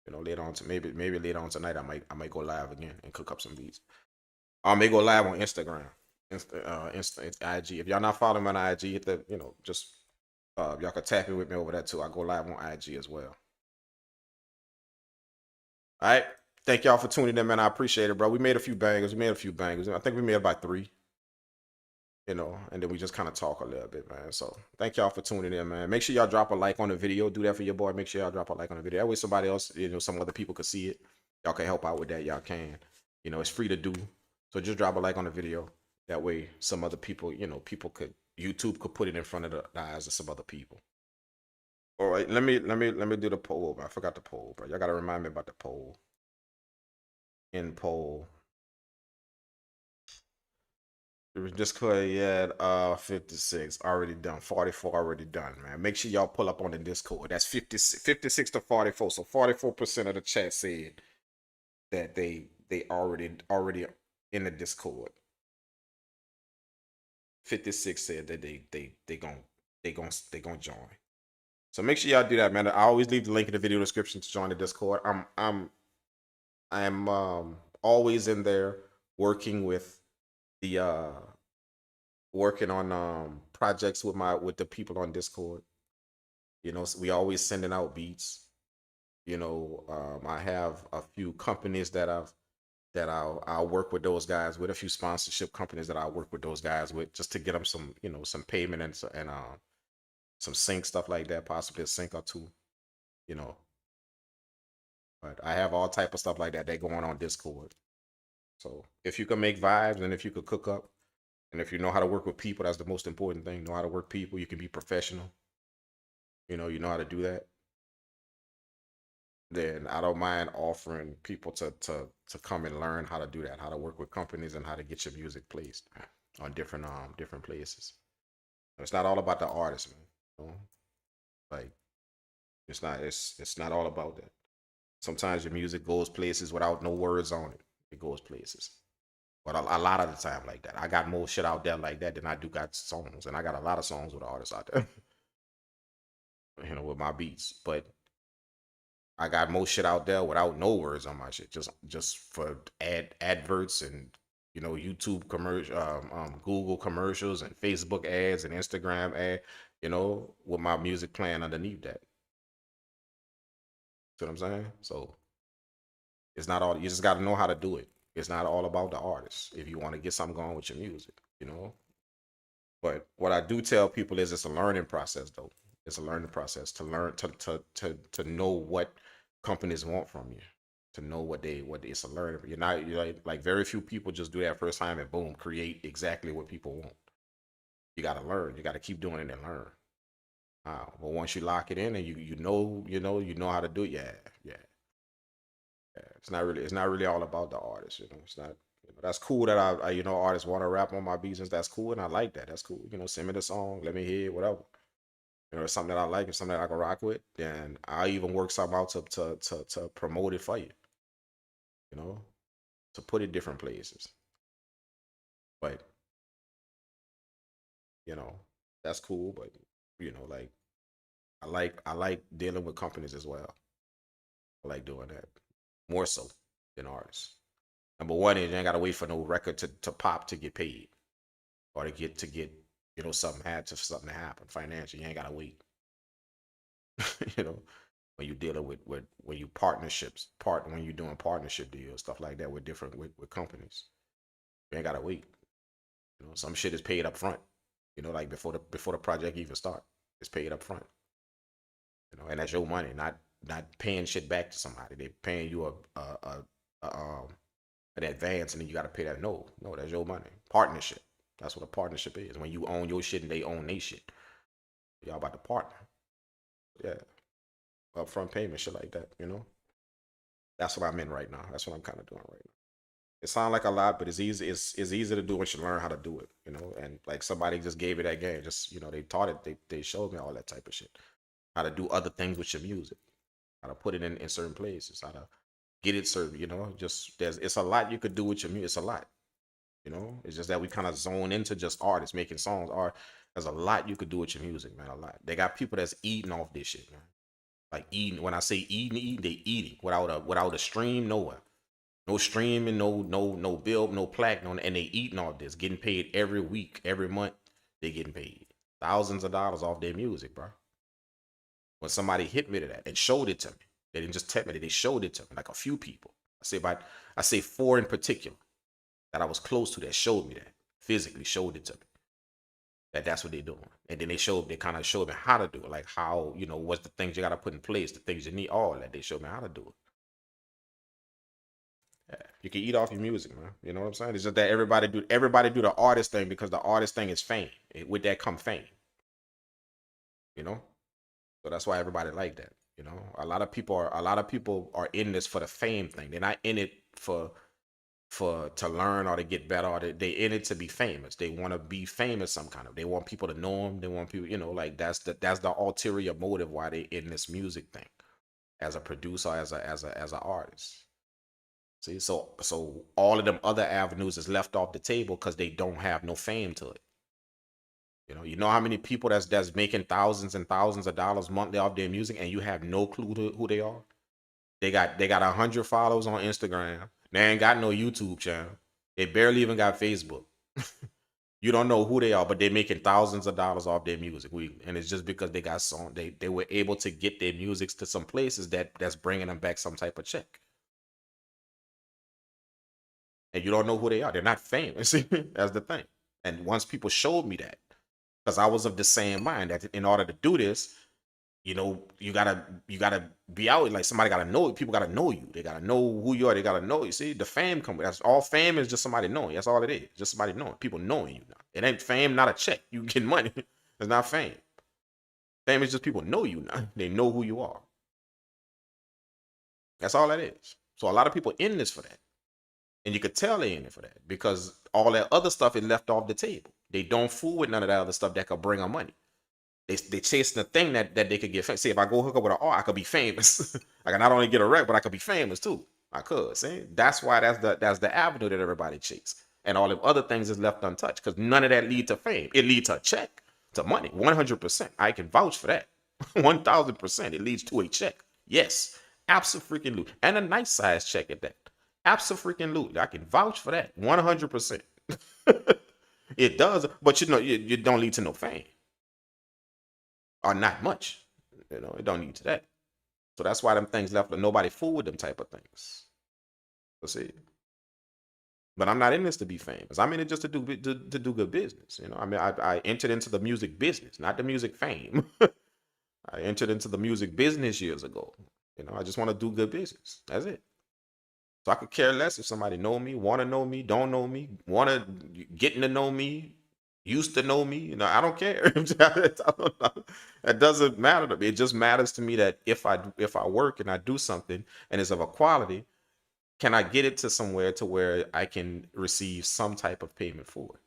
You know, later on to maybe later on tonight I might go live again and cook up some beats. I may go live on Instagram, IG. If y'all not following me on IG, hit the just y'all can tap in with me over there too. I go live on IG as well. All right. Thank y'all for tuning in, man. I appreciate it, bro. We made a few bangers. I think we made about 3, and then we just kind of talk a little bit, man. So thank y'all for tuning in, man. Make sure y'all drop a like on the video. Do that for your boy. Make sure y'all drop a like on the video. That way somebody else, some other people could see it. Y'all can help out with that. Y'all can. It's free to do. So just drop a like on the video. That way some other people, YouTube could put it in front of the eyes of some other people. All right, let me do the poll. I forgot the poll, bro. Y'all gotta remind me about the poll. In poll. Discord, yeah, 56 already done, 44 already done, man. Make sure y'all pull up on the Discord. That's 56 to 44. So 44% of the chat said that they already in the Discord. 56 said that they gonna join. So make sure y'all do that, man. I always leave the link in the video description to join the Discord. I'm always in there working with the working on projects with the people on Discord. So we always sending out beats. I have a few companies that I'll work with those guys with, a few sponsorship companies that I'll work with those guys with, just to get them some some payment and some sync stuff like that, possibly a sync or 2. But I have all type of stuff like that going on Discord. So if you can make vibes and if you could cook up, and if you know how to work with people, that's the most important thing. Know how to work people. You can be professional. You know how to do that. Then I don't mind offering people to come and learn how to do that, how to work with companies and how to get your music placed on different places. It's not all about the artist, man. Like it's not all about that. Sometimes your music goes places without no words on it. It goes places. But a lot of the time like that. I got more shit out there like that than I do got songs. And I got a lot of songs with artists out there. With my beats. But I got more shit out there without no words on my shit. Just for adverts and YouTube commercial, Google commercials and Facebook ads and Instagram ad, with my music playing underneath that. See what I'm saying? So it's not all, you just got to know how to do it. It's not all about the artist if you want to get something going with your music, But what I do tell people is it's a learning process, though. It's a learning process to learn to know what companies want from you, to know what it's a learning. You're like very few people just do that first time and boom, create exactly what people want. You got to learn. You got to keep doing it and learn. But once you lock it in and you know how to do it, yeah. It's not really all about the artist. It's not. That's cool that I artists want to rap on my beats, and that's cool, and I like that. That's cool. Send me the song, let me hear it, whatever. It's something that I like, it's something that I can rock with. Then I even work something out to promote it for you. To put it different places. But that's cool. But like I like dealing with companies as well. I like doing that more so than artists. Number one is you ain't gotta wait for no record to pop to get paid, or to get something to happen financially. You ain't gotta wait. When you're dealing with when you when you're doing partnership deals, stuff like that with different with companies. You ain't gotta wait. You know, some shit is paid up front. You know, like before the project even start, it's paid up front. You know, and that's your money, not paying shit back to somebody. They paying you an advance, and then you got to pay that. No, that's your money. Partnership. That's what a partnership is. When you own your shit and they own their shit, y'all about to partner. Yeah, upfront payment, shit like that. You know, that's what I'm in right now. That's what I'm kind of doing right now. It sounds like a lot, but it's easy. It's easy to do once you learn how to do it. You know, and like somebody just gave me that game. Just they taught it. They showed me all that type of shit. How to do other things with your music. How to put it in certain places. How to get it certain. Just it's a lot you could do with your music. It's a lot. It's just that we kind of zone into just artists making songs. Art. There's a lot you could do with your music, man. A lot. They got people that's eating off this shit, man. Like eating. When I say eating, they eating without a stream, nowhere. No streaming, no bill, no plaque, and they eating all this, getting paid every week, every month. They getting paid thousands of dollars off their music, bro. When somebody hit me to that and showed it to me, they didn't just tell me, they showed it to me, like a few people. I say 4 in particular that I was close to that showed me that, physically showed it to me. That's what they're doing. And then they kind of showed me how to do it, like how, what's the things you got to put in place, the things you need, all that. They showed me how to do it. Yeah, you can eat off your music, man. You know what I'm saying? It's just that everybody do the artist thing because the artist thing is fame. With that come fame. So that's why everybody like that. A lot of people are in this for the fame thing. They're not in it for to learn or to get better, or they in it to be famous. They want to be famous some kind of. They want people to know them. They want people, like that's the ulterior motive why they in this music thing, as a producer, as an artist. See, so all of them other avenues is left off the table because they don't have no fame to it. You know how many people that's making thousands and thousands of dollars monthly off their music, and you have no clue who they are. They got 100 followers on Instagram. They ain't got no YouTube channel. They barely even got Facebook. You don't know who they are, but they're making thousands of dollars off their music weekly, and it's just because they got song. They were able to get their music to some places that's bringing them back some type of check. And you don't know who they are. They're not famous. That's the thing. And once people showed me that, because I was of the same mind that in order to do this, you gotta be out. Like somebody gotta know it. People gotta know you. They gotta know who you are. They gotta know you. See, the fame comes. That's all. Fame is just somebody knowing you. That's all it is. Just somebody knowing. People knowing you now. It ain't fame, not a check. You get money. It's not fame. Fame is just people know you now. They know who you are. That's all that is. So a lot of people in this for that. And you could tell they in it for that because all that other stuff is left off the table. They don't fool with none of that other stuff that could bring them money. They chasing the thing that they could get famous. See, if I go hook up with an art, I could be famous. I can not only get a rec, but I could be famous too. I could. See, that's why that's the avenue that everybody chase. And all the other things is left untouched because none of that lead to fame. It leads to a check, to money, 100%. I can vouch for that. 1,000%. It leads to a check. Yes, absolutely, and a nice size check at that. Absolutely, I can vouch for that 100%. It does, but you don't lead to no fame or not much. It don't lead to that. So that's why them things left. Nobody fool with them type of things. Let's see. But I'm not in this to be famous. I'm in it just to do good business. I mean, I entered into the music business, not the music fame. I entered into the music business years ago. I just want to do good business. That's it. So I could care less if somebody know me, want to know me, don't know me, want to getting to know me, used to know me. I don't care. That doesn't matter to me. It just matters to me that if I work and I do something and it's of a quality, can I get it to somewhere to where I can receive some type of payment for it?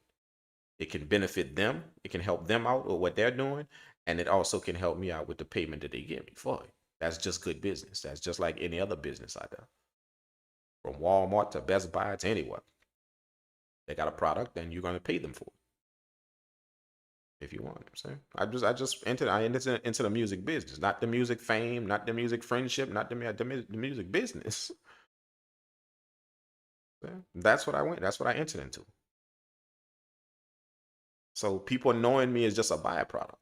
It can benefit them. It can help them out with what they're doing. And it also can help me out with the payment that they give me for it. That's just good business. That's just like any other business out there. From Walmart to Best Buy to anywhere. They got a product, then you're going to pay them for it. If you want. I just entered into the music business, not the music fame, not the music friendship, not the music business. That's what I went. That's what I entered into. So people knowing me is just a byproduct.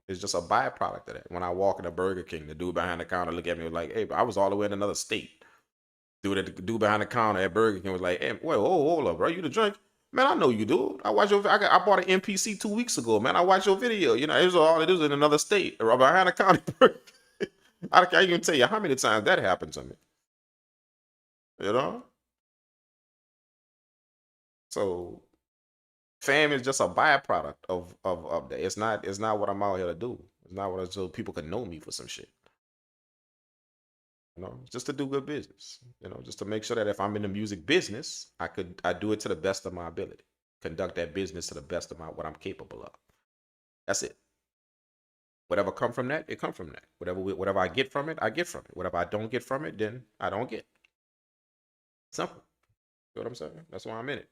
It's just a byproduct of that. When I walk in a Burger King, the dude behind the counter look at me like, hey, but I was all the way in another state. Dude behind the counter at Burger King was like, "Hey, wait, hold up, bro, you the drink? Man, I know you, dude. I watched your. I bought an MPC 2 weeks ago, man. I watched your video. You know, it was all it was in another state or behind the counter. I can't even tell you how many times that happened to me. You know, so fame is just a byproduct of that. It's not what I'm out here to do. It's not what I so people can know me for some shit. You know, just to do good business. You know, just to make sure that if I'm in the music business, I do it to the best of my ability. Conduct that business to the best of my what I'm capable of. That's it. Whatever come from that, it come from that. Whatever I get from it, I get from it. Whatever I don't get from it, then I don't get. Simple. You know what I'm saying? That's why I'm in it.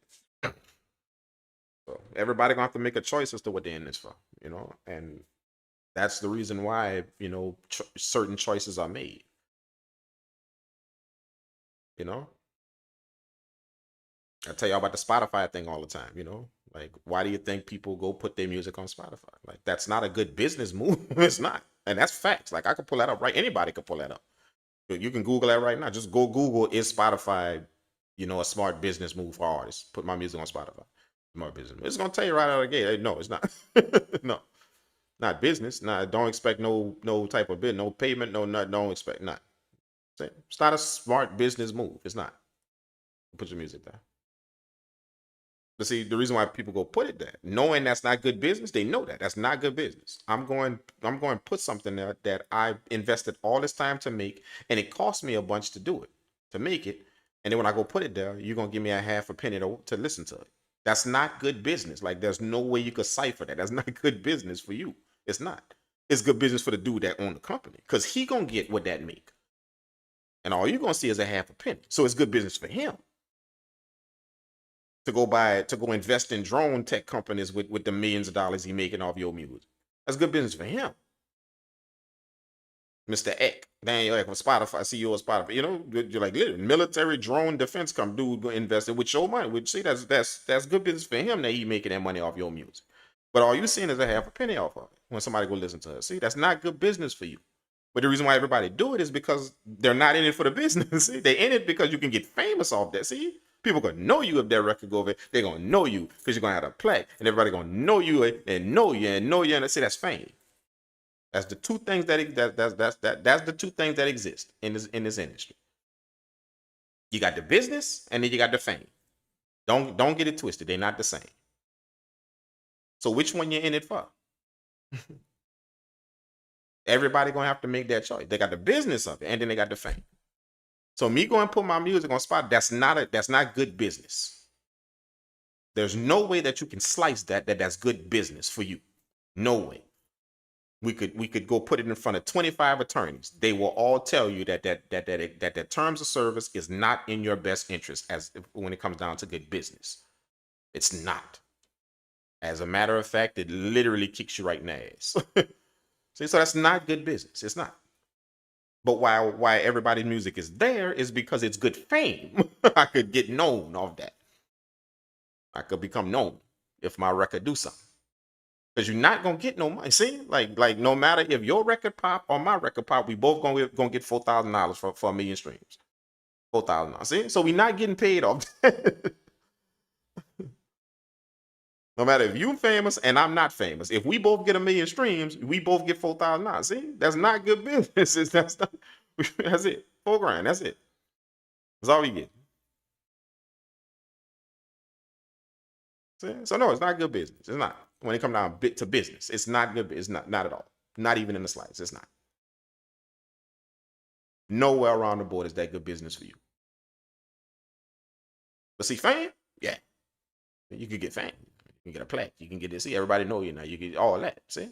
So everybody gonna have to make a choice as to what they're in this for, you know, and that's the reason why, you know, certain choices are made. You know, I tell y'all about the Spotify thing all the time. You know, like why do you think people go put their music on Spotify? Like that's not a good business move. It's not, and that's facts. Like I could pull that up right. Anybody could pull that up. You can Google that right now. Just go Google is Spotify, you know, a smart business move for artists. Put my music on Spotify. Smart business. It's gonna tell you right out of the gate. Hey, no, it's not. No, not business. Not. Don't expect no type of bid, no payment, no not. Don't expect not. It's not a smart business move. It's not. Put your music there. But see, the reason why people go put it there, knowing that's not good business, they know that that's not good business. I'm going to put something there that I invested all this time to make, and it cost me a bunch to do it, to make it. And then when I go put it there, you're gonna give me a half a penny to listen to it. That's not good business. Like there's no way you could cipher that. That's not good business for you. It's not. It's good business for the dude that owned the company, because he gonna get what that make. And all you're gonna see is a half a penny. So it's good business for him to go invest in drone tech companies with the millions of dollars he making off your music. That's good business for him. Mr. X, Daniel Ek of Spotify, CEO of Spotify. You know, you're like literally military drone defense dude invested with your money. Which see, that's good business for him that he making that money off your music. But all you seeing is a half a penny off of it when somebody go listen to it. See, that's not good business for you. But the reason why everybody do it is because they're not in it for the business. See, they're in it because you can get famous off that. See, people gonna know you if that record go over. They're gonna know you because you're gonna have a plaque, and everybody gonna know you and know you and know you. And see, that's fame. That's the two things that's the two things that exist in this industry. You got the business, and then you got the fame. Don't get it twisted. They're not the same. So which one you in it for? Everybody gonna have to make that choice. They got the business of it, and then they got the fame. So me going to put my music on Spotify, that's not good business. There's no way that you can slice that's good business for you. No way. We could go put it in front of 25 attorneys. They will all tell you that terms of service is not in your best interest when it comes down to good business. It's not. As a matter of fact, it literally kicks you right in the ass. See, so that's not good business. It's not. But why everybody's music is there is because it's good fame. I could get known off that. I could become known if my record do something. Because you're not gonna get no money. See, like no matter if your record pop or my record pop, we both gonna get $4,000 for a million streams. $4,000. See, so we're not getting paid off that. No matter if you famous and I'm not famous, if we both get a million streams, we both get $4,000. See, that's not good business. That's it. $4,000. That's it. That's all we get. See? So no, it's not good business. It's not. When it comes down to business, it's not good. It's not at all. Not even in the slides. It's not. Nowhere around the board is that good business for you. But see, fame, yeah, you could get fame. You can get a plaque. You can get this. See, everybody know you now. You get all that. See,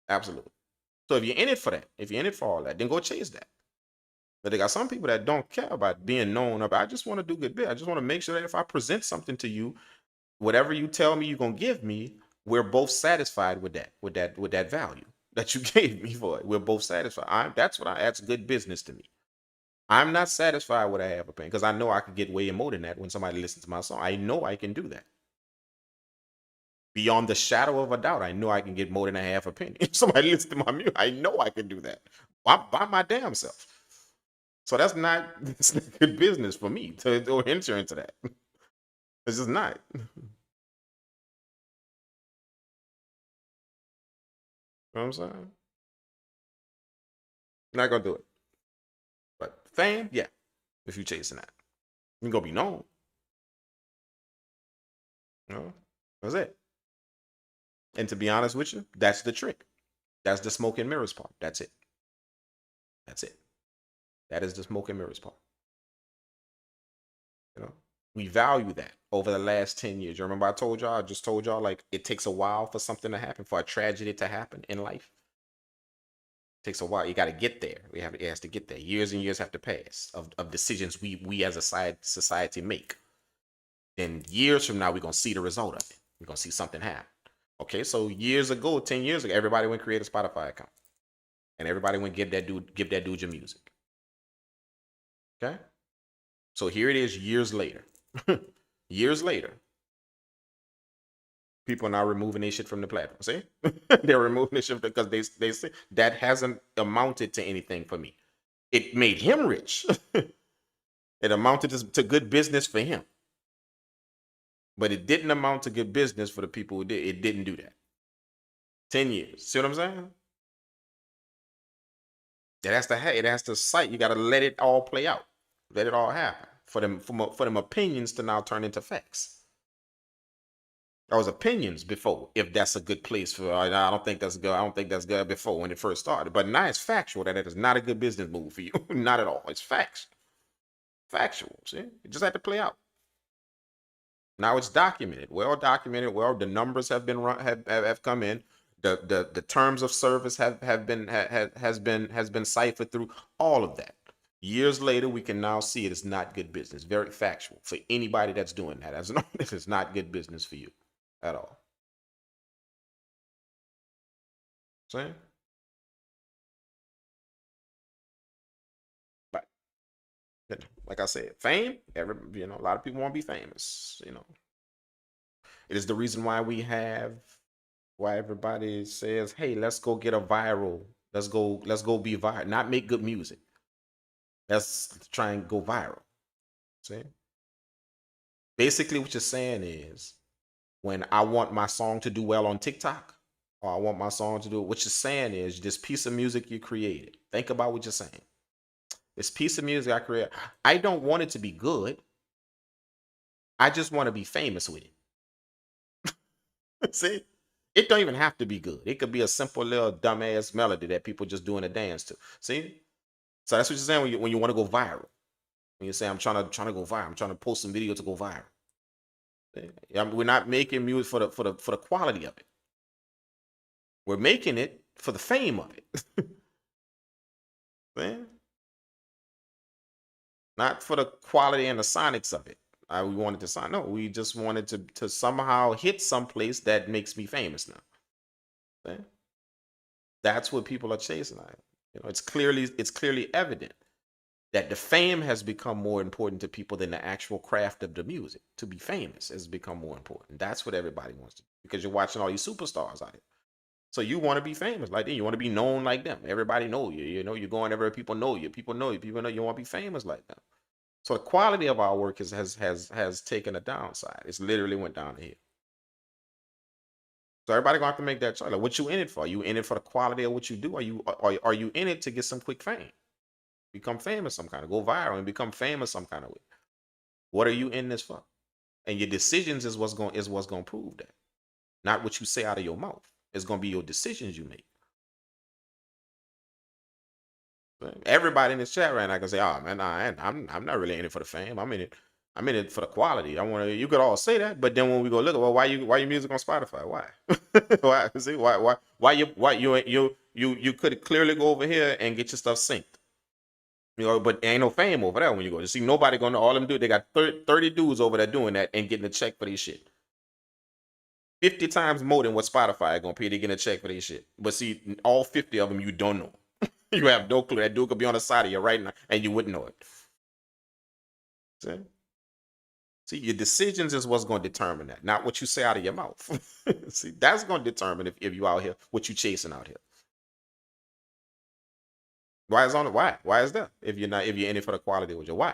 absolutely. So if you're in it for that, if you're in it for all that, then go chase that. But they got some people that don't care about being known. I just want to do good bit. I just want to make sure that if I present something to you, whatever you tell me you're gonna give me, we're both satisfied with that value that you gave me for it. We're both satisfied. That's good business to me. I'm not satisfied with a half a penny because I know I could get way more than that when somebody listens to my song. I know I can do that. Beyond the shadow of a doubt, I know I can get more than a half a penny. If somebody listens to my music, I know I can do that. by my damn self. So that's not, that's not good business for me to enter into that. It's just not. You know what I'm saying? Not gonna do it. But fame, yeah. If you chasing that, you're gonna be known. You know, that's it. And to be honest with you, that's the trick. That's the smoke and mirrors part. That's it. That's it. That is the smoke and mirrors part. You know, we value that over the last 10 years. You remember I told y'all, I just told y'all, like, it takes a while for something to happen, for a tragedy to happen in life. It takes a while. You got to get there. It has to get there. Years and years have to pass of decisions we as a society make. Then years from now, we're going to see the result of it. We're going to see something happen. Okay, so years ago, 10 years ago, everybody went create a Spotify account. And everybody went give that dude your music. Okay? So here it is years later. Years later. People are now removing their shit from the platform. See? They're removing their shit because they say that hasn't amounted to anything for me. It made him rich. It amounted to good business for him. But it didn't amount to good business for the people who did. It didn't do that. 10 years. See what I'm saying? It has to sight. You got to let it all play out. Let it all happen for them opinions to now turn into facts. There was opinions before, if that's a good place for. I don't think that's good. I don't think that's good before when it first started. But now it's factual that it is not a good business move for you. Not at all. It's facts. Factual. See, it just had to play out. Now it's documented, well documented. Well, the numbers have been have come in. The terms of service has been ciphered through all of that. Years later, we can now see it is not good business. Very factual for anybody that's doing that. As no, this is not good business for you at all. See? But like I said, fame. A lot of people want to be famous. It is the reason why why everybody says, "Hey, let's go get a viral. Let's go be viral. Not make good music. Let's try and go viral." See? Basically, what you're saying is, when I want my song to do well on TikTok, or I want my song to do, what you're saying is, this piece of music you created. Think about what you're saying. This piece of music I created, I don't want it to be good. I just want to be famous with it. See? It don't even have to be good. It could be a simple little dumbass melody that people just doing a dance to. See? So that's what you're saying when you want to go viral. When you say, I'm trying to go viral. I'm trying to post some video to go viral. We're not making music for the quality of it. We're making it for the fame of it. Not for the quality and the sonics of it. We wanted to sign. No, we just wanted to somehow hit someplace that makes me famous now. That's what people are chasing. It's clearly evident that the fame has become more important to people than the actual craft of the music. To be famous has become more important. That's what everybody wants to do, because you're watching all these superstars out here. So you want to be famous like them. You want to be known like them. Everybody know you. You're going everywhere. People know you. People know you. People know you want to be famous like them. So the quality of our work has taken a downside. It's literally went down the hill. So everybody gonna have to make that choice. Like, what you in it for? You in it for the quality of what you do? Are you in it to get some quick fame? Become famous some kind of, go viral and become famous some kind of way. What are you in this for? And your decisions is what's gonna prove that. Not what you say out of your mouth. It's gonna be your decisions you make. Everybody in this chat right now can say, "Oh man, I'm not really in it for the fame. I'm in it for the quality. I want to." You could all say that, but then when we go look at, well, why your music on Spotify? Why? Why? See, why you could clearly go over here and get your stuff synced. But ain't no fame over there when you go. You see, nobody gonna all them do. They got 30 dudes over there doing that and getting a check for their shit. 50 times more than what Spotify gonna pay to get a check for their shit. But see, all 50 of them you don't know. You have no clue. That dude could be on the side of you right now, and you wouldn't know it. See, your decisions is what's going to determine that, not what you say out of your mouth. See, that's going to determine if you out here, what you chasing out here. Why is on it? Why? Why is that? If you're in it for the quality with your why?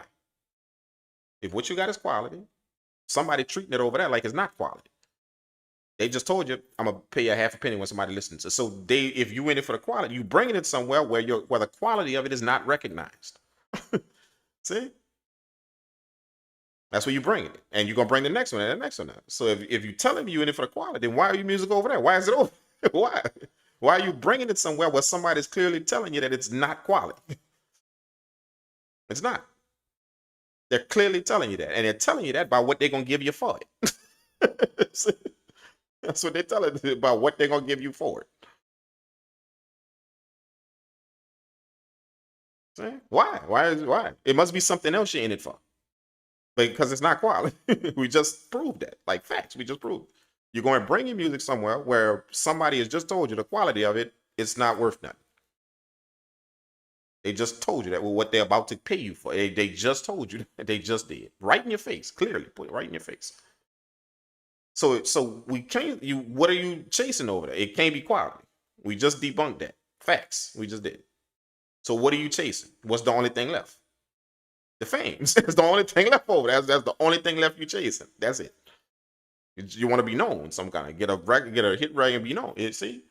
If what you got is quality, somebody treating it over there like it's not quality. They just told you I'm gonna pay you a half a penny when somebody listens to. So if you in it for the quality, you bringing it somewhere where the quality of it is not recognized. See, that's where you bring it, and you're gonna bring the next one and the next one. So if you telling me you in it for the quality, then why are your music over there? Why is it over? Why? Why are you bringing it somewhere where somebody's clearly telling you that it's not quality? It's not. They're clearly telling you that, and they're telling you that by what they're gonna give you for it. That's what they're telling you about what they're gonna give you for it. See? Why? Why? It must be something else you're in it for. Because it's not quality. We just proved that. Like facts. We just proved. You're going to bring your music somewhere where somebody has just told you the quality of it, it's not worth nothing. They just told you that with what they're about to pay you for. They just told you that. They just did. Right in your face. Clearly. Put it right in your face. So we can't what are you chasing over there? It can't be quality. We just debunked that. Facts. We just did. So what are you chasing? What's the only thing left? The fame. That's the only thing left over. That's the only thing left you chasing. That's it. You want to be known, some kind of get a hit rag and be known. See,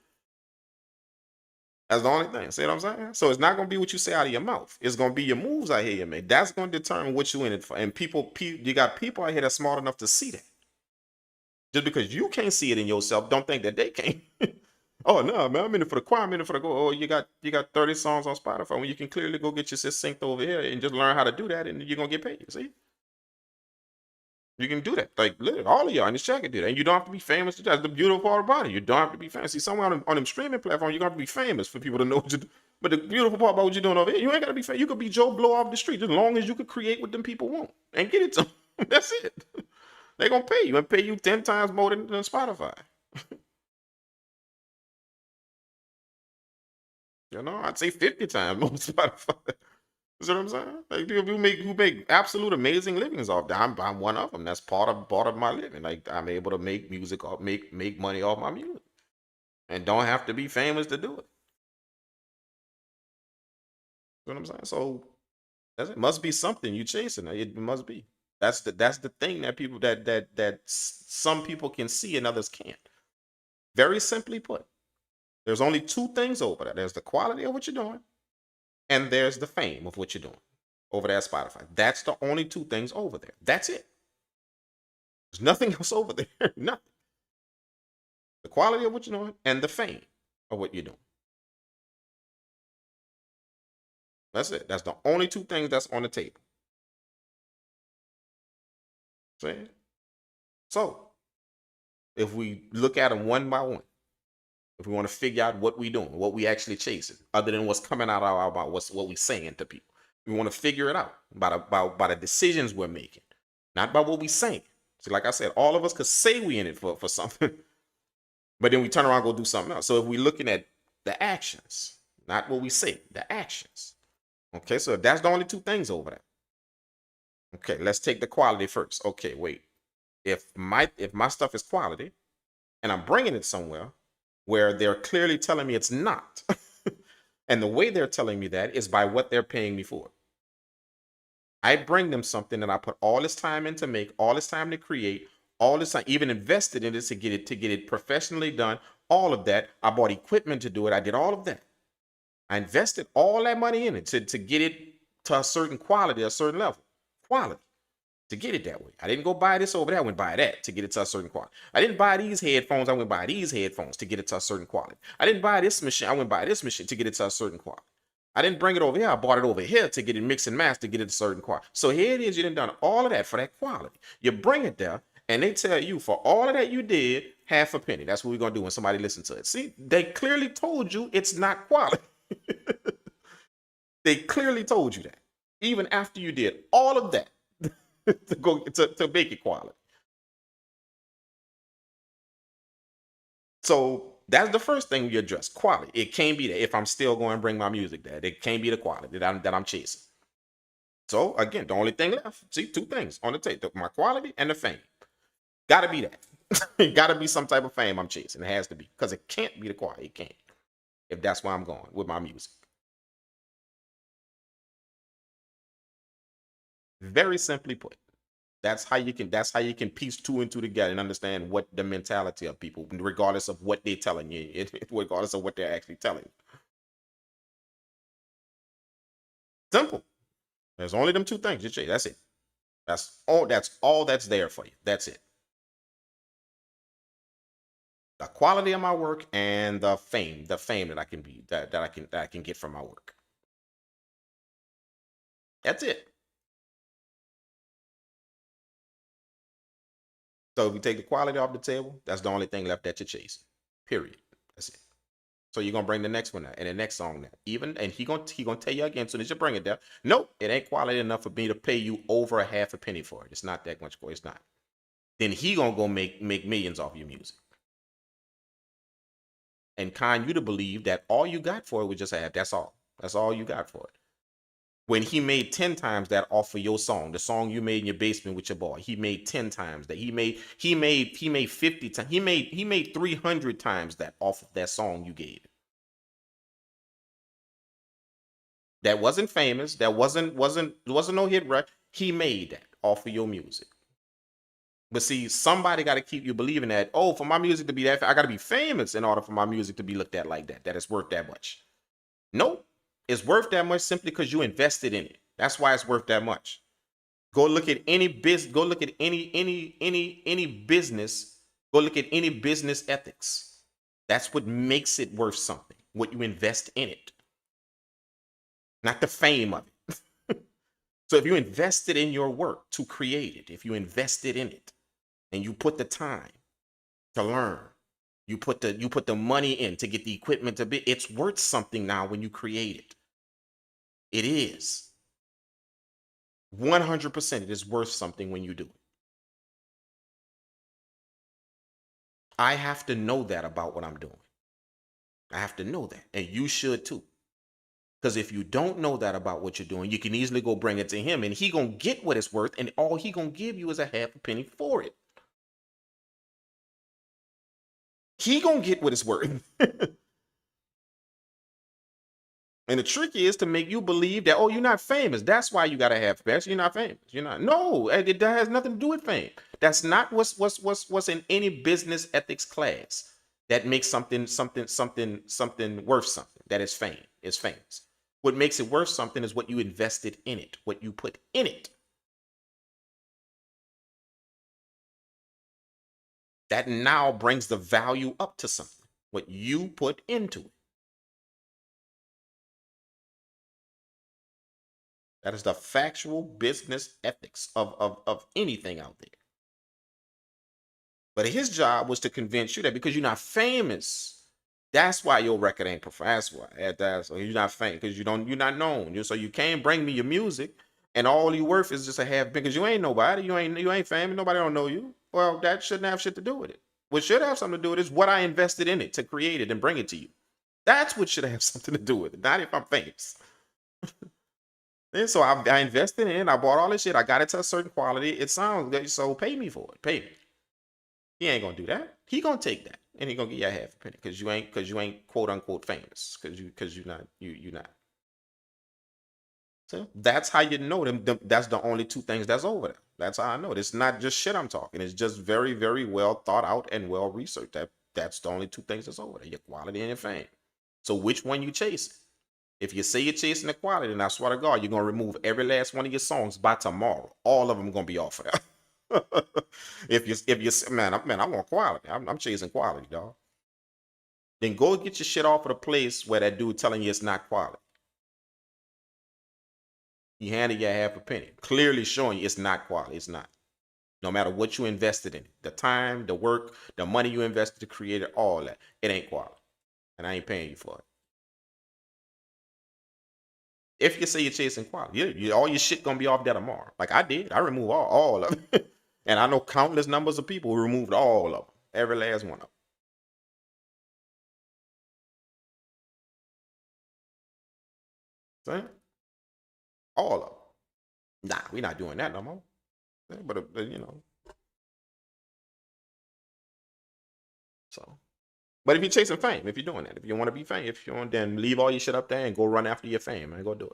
that's the only thing. See what I'm saying? So it's not gonna be what you say out of your mouth. It's gonna be your moves out here you make. That's gonna determine what you in it for. And you got people out here that's smart enough to see that. Just because you can't see it in yourself, don't think that they can't. Oh no, man, I'm in it for the choir. I'm in it for the go. Oh, you got 30 songs on Spotify when you can clearly go get your shit synced over here and just learn how to do that, and you're gonna get paid. See, you can do that. Like literally, all of y'all in this chat can do that, and you don't have to be famous. That's the beautiful part about it. You don't have to be famous. See, somewhere on them streaming platforms, you got to be famous for people to know what you do. But the beautiful part about what you're doing over here, you ain't got to be famous. You could be Joe Blow off the street as long as you could create what them people want and get it to them. That's it. They're gonna pay you and pay you 10 times more than Spotify. You know, I'd say 50 times more than Spotify. You know what I'm saying? Like people who make absolute amazing livings off that. I'm one of them. That's part of my living. Like I'm able to make music or make money off my music, and don't have to be famous to do it. You know what I'm saying? So it must be something you chasing. It must be. That's the thing that people that some people can see and others can't. Very simply put, there's only two things over there. There's the quality of what you're doing, and there's the fame of what you're doing over there at Spotify. That's the only two things over there. That's it. There's nothing else over there. Nothing. The quality of what you're doing and the fame of what you're doing. That's it. That's the only two things that's on the table. See? So, if we look at them one by one, if we want to figure out what we're doing, what we actually chasing, other than what's coming out of our mouth, what we saying to people, we want to figure it out by the decisions we're making, not by what we saying. See, like I said, all of us could say we in it for something, but then we turn around and go do something else. So if we're looking at the actions, not what we say, the actions. Okay, so if that's the only two things over there. Okay, let's take the quality first. Okay, wait. If my stuff is quality, and I'm bringing it somewhere where they're clearly telling me it's not, and the way they're telling me that is by what they're paying me for. I bring them something that I put all this time in to make, all this time to create, all this time, even invested in it to get it professionally done. All of that. I bought equipment to do it. I did all of that. I invested all that money in it to get it to a certain quality, a certain level. Quality. To get it that way. I didn't go buy this over there. I went buy that to get it to a certain quality. I didn't buy these headphones. I went buy these headphones to get it to a certain quality. I didn't buy this machine. I went buy this machine to get it to a certain quality. I didn't bring it over here. I bought it over here to get it mixed and matched to get it to a certain quality. So here it is. You done all of that for that quality. You bring it there, and they tell you for all of that you did, half a penny. That's what we're going to do when somebody listens to it. See, they clearly told you it's not quality. They clearly told you that. Even after you did all of that to make it quality. So that's the first thing you address, quality. It can't be that if I'm still going to bring my music there. It can't be the quality that I'm chasing. So again, the only thing left, see, two things on the table, my quality and the fame. Gotta be that. It gotta be some type of fame I'm chasing. It has to be, because it can't be the quality. It can't. If that's where I'm going with my music. Very simply put. That's how you can piece two and two together and understand what the mentality of people, regardless of what they're telling you, regardless of what they're actually telling you. Simple. There's only them two things. That's it. That's all that's there for you. That's it. The quality of my work and the fame that I can be that I can get from my work. That's it. So if you take the quality off the table, that's the only thing left that you're chasing. Period. That's it. So you're gonna bring the next one there and the next song there. Even and he gonna tell you again, so that you bring it there. Nope, it ain't quality enough for me to pay you over a half a penny for it. It's not that much, it's not. Then he gonna go make millions off your music. And kind you to believe that all you got for it was just a half. That's all. That's all you got for it. When he made 10 times that off of your song, the song you made in your basement with your boy, he made 10 times that. He made 50 times. He made 300 times that off of that song you gave. That wasn't famous. That wasn't no hit record. He made that off of your music. But see, somebody got to keep you believing that, oh, for my music to be that, I got to be famous in order for my music to be looked at like that, that it's worth that much. Nope. It's worth that much simply because you invested in it. That's why it's worth that much. Go look at any business. Go look at any business. Go look at any business ethics. That's what makes it worth something. What you invest in it, not the fame of it. So if you invested in your work to create it, if you invested in it, and you put the time to learn, you put the money in to get the equipment to be, it's worth something now when you create it. It is 100%. It is worth something when you do it. I have to know that about what I'm doing. I have to know that, and you should too. Because if you don't know that about what you're doing, you can easily go bring it to him, and he gonna get what it's worth, and all he gonna give you is a half a penny for it. He gonna get what it's worth. And the trick is to make you believe that, oh, you're not famous. That's why you gotta have best. You're not famous. You're not. No, that has nothing to do with fame. That's not what's in any business ethics class that makes something worth something. That is fame. It's famous. What makes it worth something is what you invested in it, what you put in it. That now brings the value up to something, what you put into it. That is the factual business ethics of anything out there. But his job was to convince you that because you're not famous, that's why your record ain't professional. That's why you're not famous, because you're not known. So you can't bring me your music, and all you worth is just a half, because you ain't nobody. You ain't famous. Nobody don't know you. Well, that shouldn't have shit to do with it. What should have something to do with it is what I invested in it to create it and bring it to you. That's what should have something to do with it. Not if I'm famous. And so I invested in it. I bought all this shit. I got it to a certain quality. It sounds good. So pay me for it. Pay me. He ain't gonna do that. He gonna take that and he gonna give you a half a penny because you ain't quote unquote famous because you're not. So that's how you know them. That's the only two things that's over there. That's how I know it. It's not just shit I'm talking. It's just very, very well thought out and well researched. That's the only two things that's over there: your quality and your fame. So which one you chasing? If you say you're chasing the quality, then I swear to God, you're gonna remove every last one of your songs by tomorrow. All of them gonna be off of there. if you man, I want quality. I'm chasing quality, dog. Then go get your shit off of the place where that dude telling you it's not quality. He handed you a half a penny, clearly showing you it's not quality. It's not. No matter what you invested in it, the time, the work, the money you invested to create it, all that, it ain't quality, and I ain't paying you for it. If you say you're chasing quality, all your shit gonna be off there tomorrow. Like I did, I removed all of it, and I know countless numbers of people who removed all of them, every last one of them. See? All of them. Nah, we're not doing that no more. But you know, so. But if you're chasing fame, if you're doing that, if you want to be famous, if you want, then leave all your shit up there and go run after your fame and go do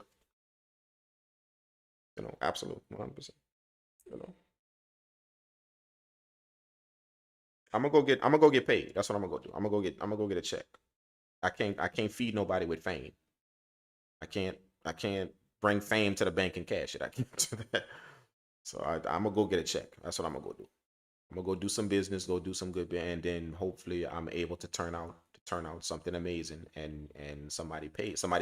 it. You know, absolute 100%. You know, I'm gonna go get paid. That's what I'm gonna go do. I'm gonna go get a check. I can't feed nobody with fame. I can't bring fame to the bank and cash it. I can't do that. So I'm gonna go get a check. That's what I'm gonna go do. I'm gonna go do some business, go do some good, and then hopefully I'm able to turn out something amazing, and somebody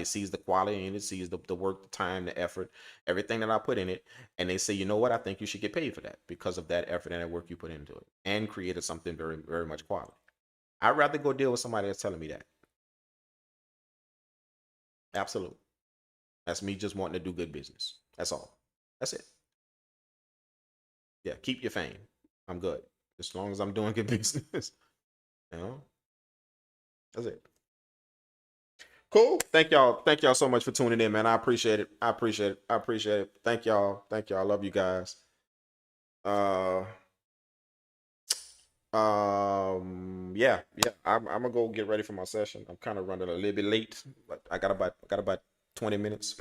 sees the quality and it, sees the work, the time, the effort, everything that I put in it, and they say, you know what, I think you should get paid for that because of that effort and that work you put into it, and created something very, very much quality. I'd rather go deal with somebody that's telling me that. Absolutely. That's me just wanting to do good business. That's all. That's it. Yeah, keep your fame. I'm good. As long as I'm doing good business. You know, that's it. Cool. Thank y'all. Thank y'all so much for tuning in, man. I appreciate it. I appreciate it. I appreciate it. Thank y'all. Thank y'all. I love you guys. Uh yeah, yeah. I'm gonna go get ready for my session. I'm kind of running a little bit late, but I got about 20 minutes.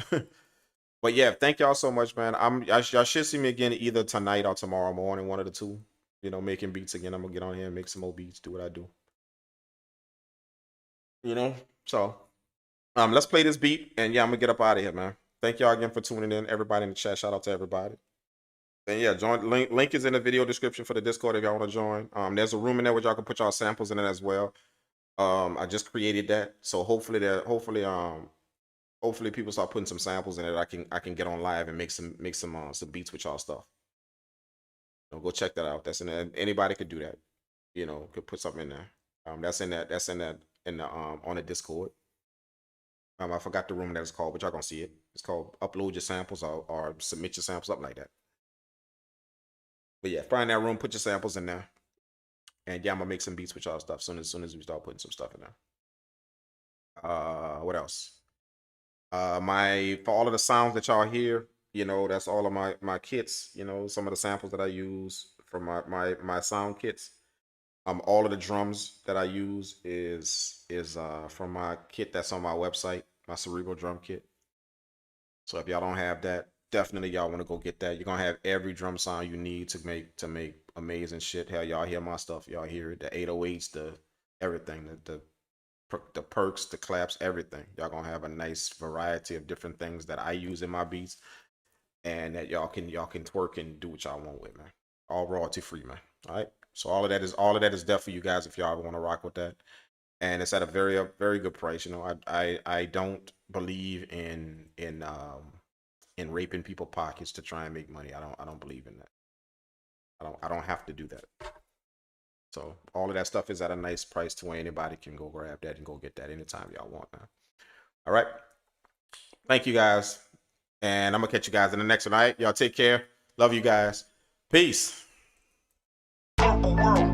But yeah, thank y'all so much, man. Y'all should see me again either tonight or tomorrow morning, one of the two. You know, making beats again. I'm gonna get on here and make some more beats, do what I do. You know, so let's play this beat, and yeah, I'm gonna get up out of here, man. Thank y'all again for tuning in. Everybody in the chat, shout out to everybody. And yeah, join. Link is in the video description for the Discord if y'all want to join. There's a room in there where y'all can put y'all samples in it as well. I just created that, so hopefully people start putting some samples in it. I can get on live and make some beats with y'all stuff. Go check that out. That's in there. Anybody could do that. You know, could put something in there. That's in the on the Discord. I forgot the room that it's called, but y'all gonna see it. It's called upload your samples or submit your samples, something like that. But yeah, find that room, put your samples in there, and yeah, I'm gonna make some beats with y'all stuff soon as we start putting some stuff in there. What else? For all of the sounds that y'all hear, you know, that's all of my kits. You know, some of the samples that I use from my sound kits. All of the drums that I use is from my kit that's on my website, my Cerebral drum kit. So if y'all don't have that, definitely y'all want to go get that. You're gonna have every drum sound you need to make amazing shit. Hell, y'all hear my stuff. Y'all hear it, the 808s, the everything, the perks, the claps, everything. Y'all gonna have a nice variety of different things that I use in my beats, and that y'all can twerk and do what y'all want with, man. All royalty free, man. All right. So all of that is there for you guys if y'all want to rock with that, and it's at a very good price. You know, I don't believe in raping people's pockets to try and make money. I don't believe in that. I don't have to do that. So all of that stuff is at a nice price to where anybody can go grab that and go get that anytime y'all want, man. All right. Thank you guys. And I'm gonna catch you guys in the next one. All right. Y'all take care. Love you guys. Peace. Purple world.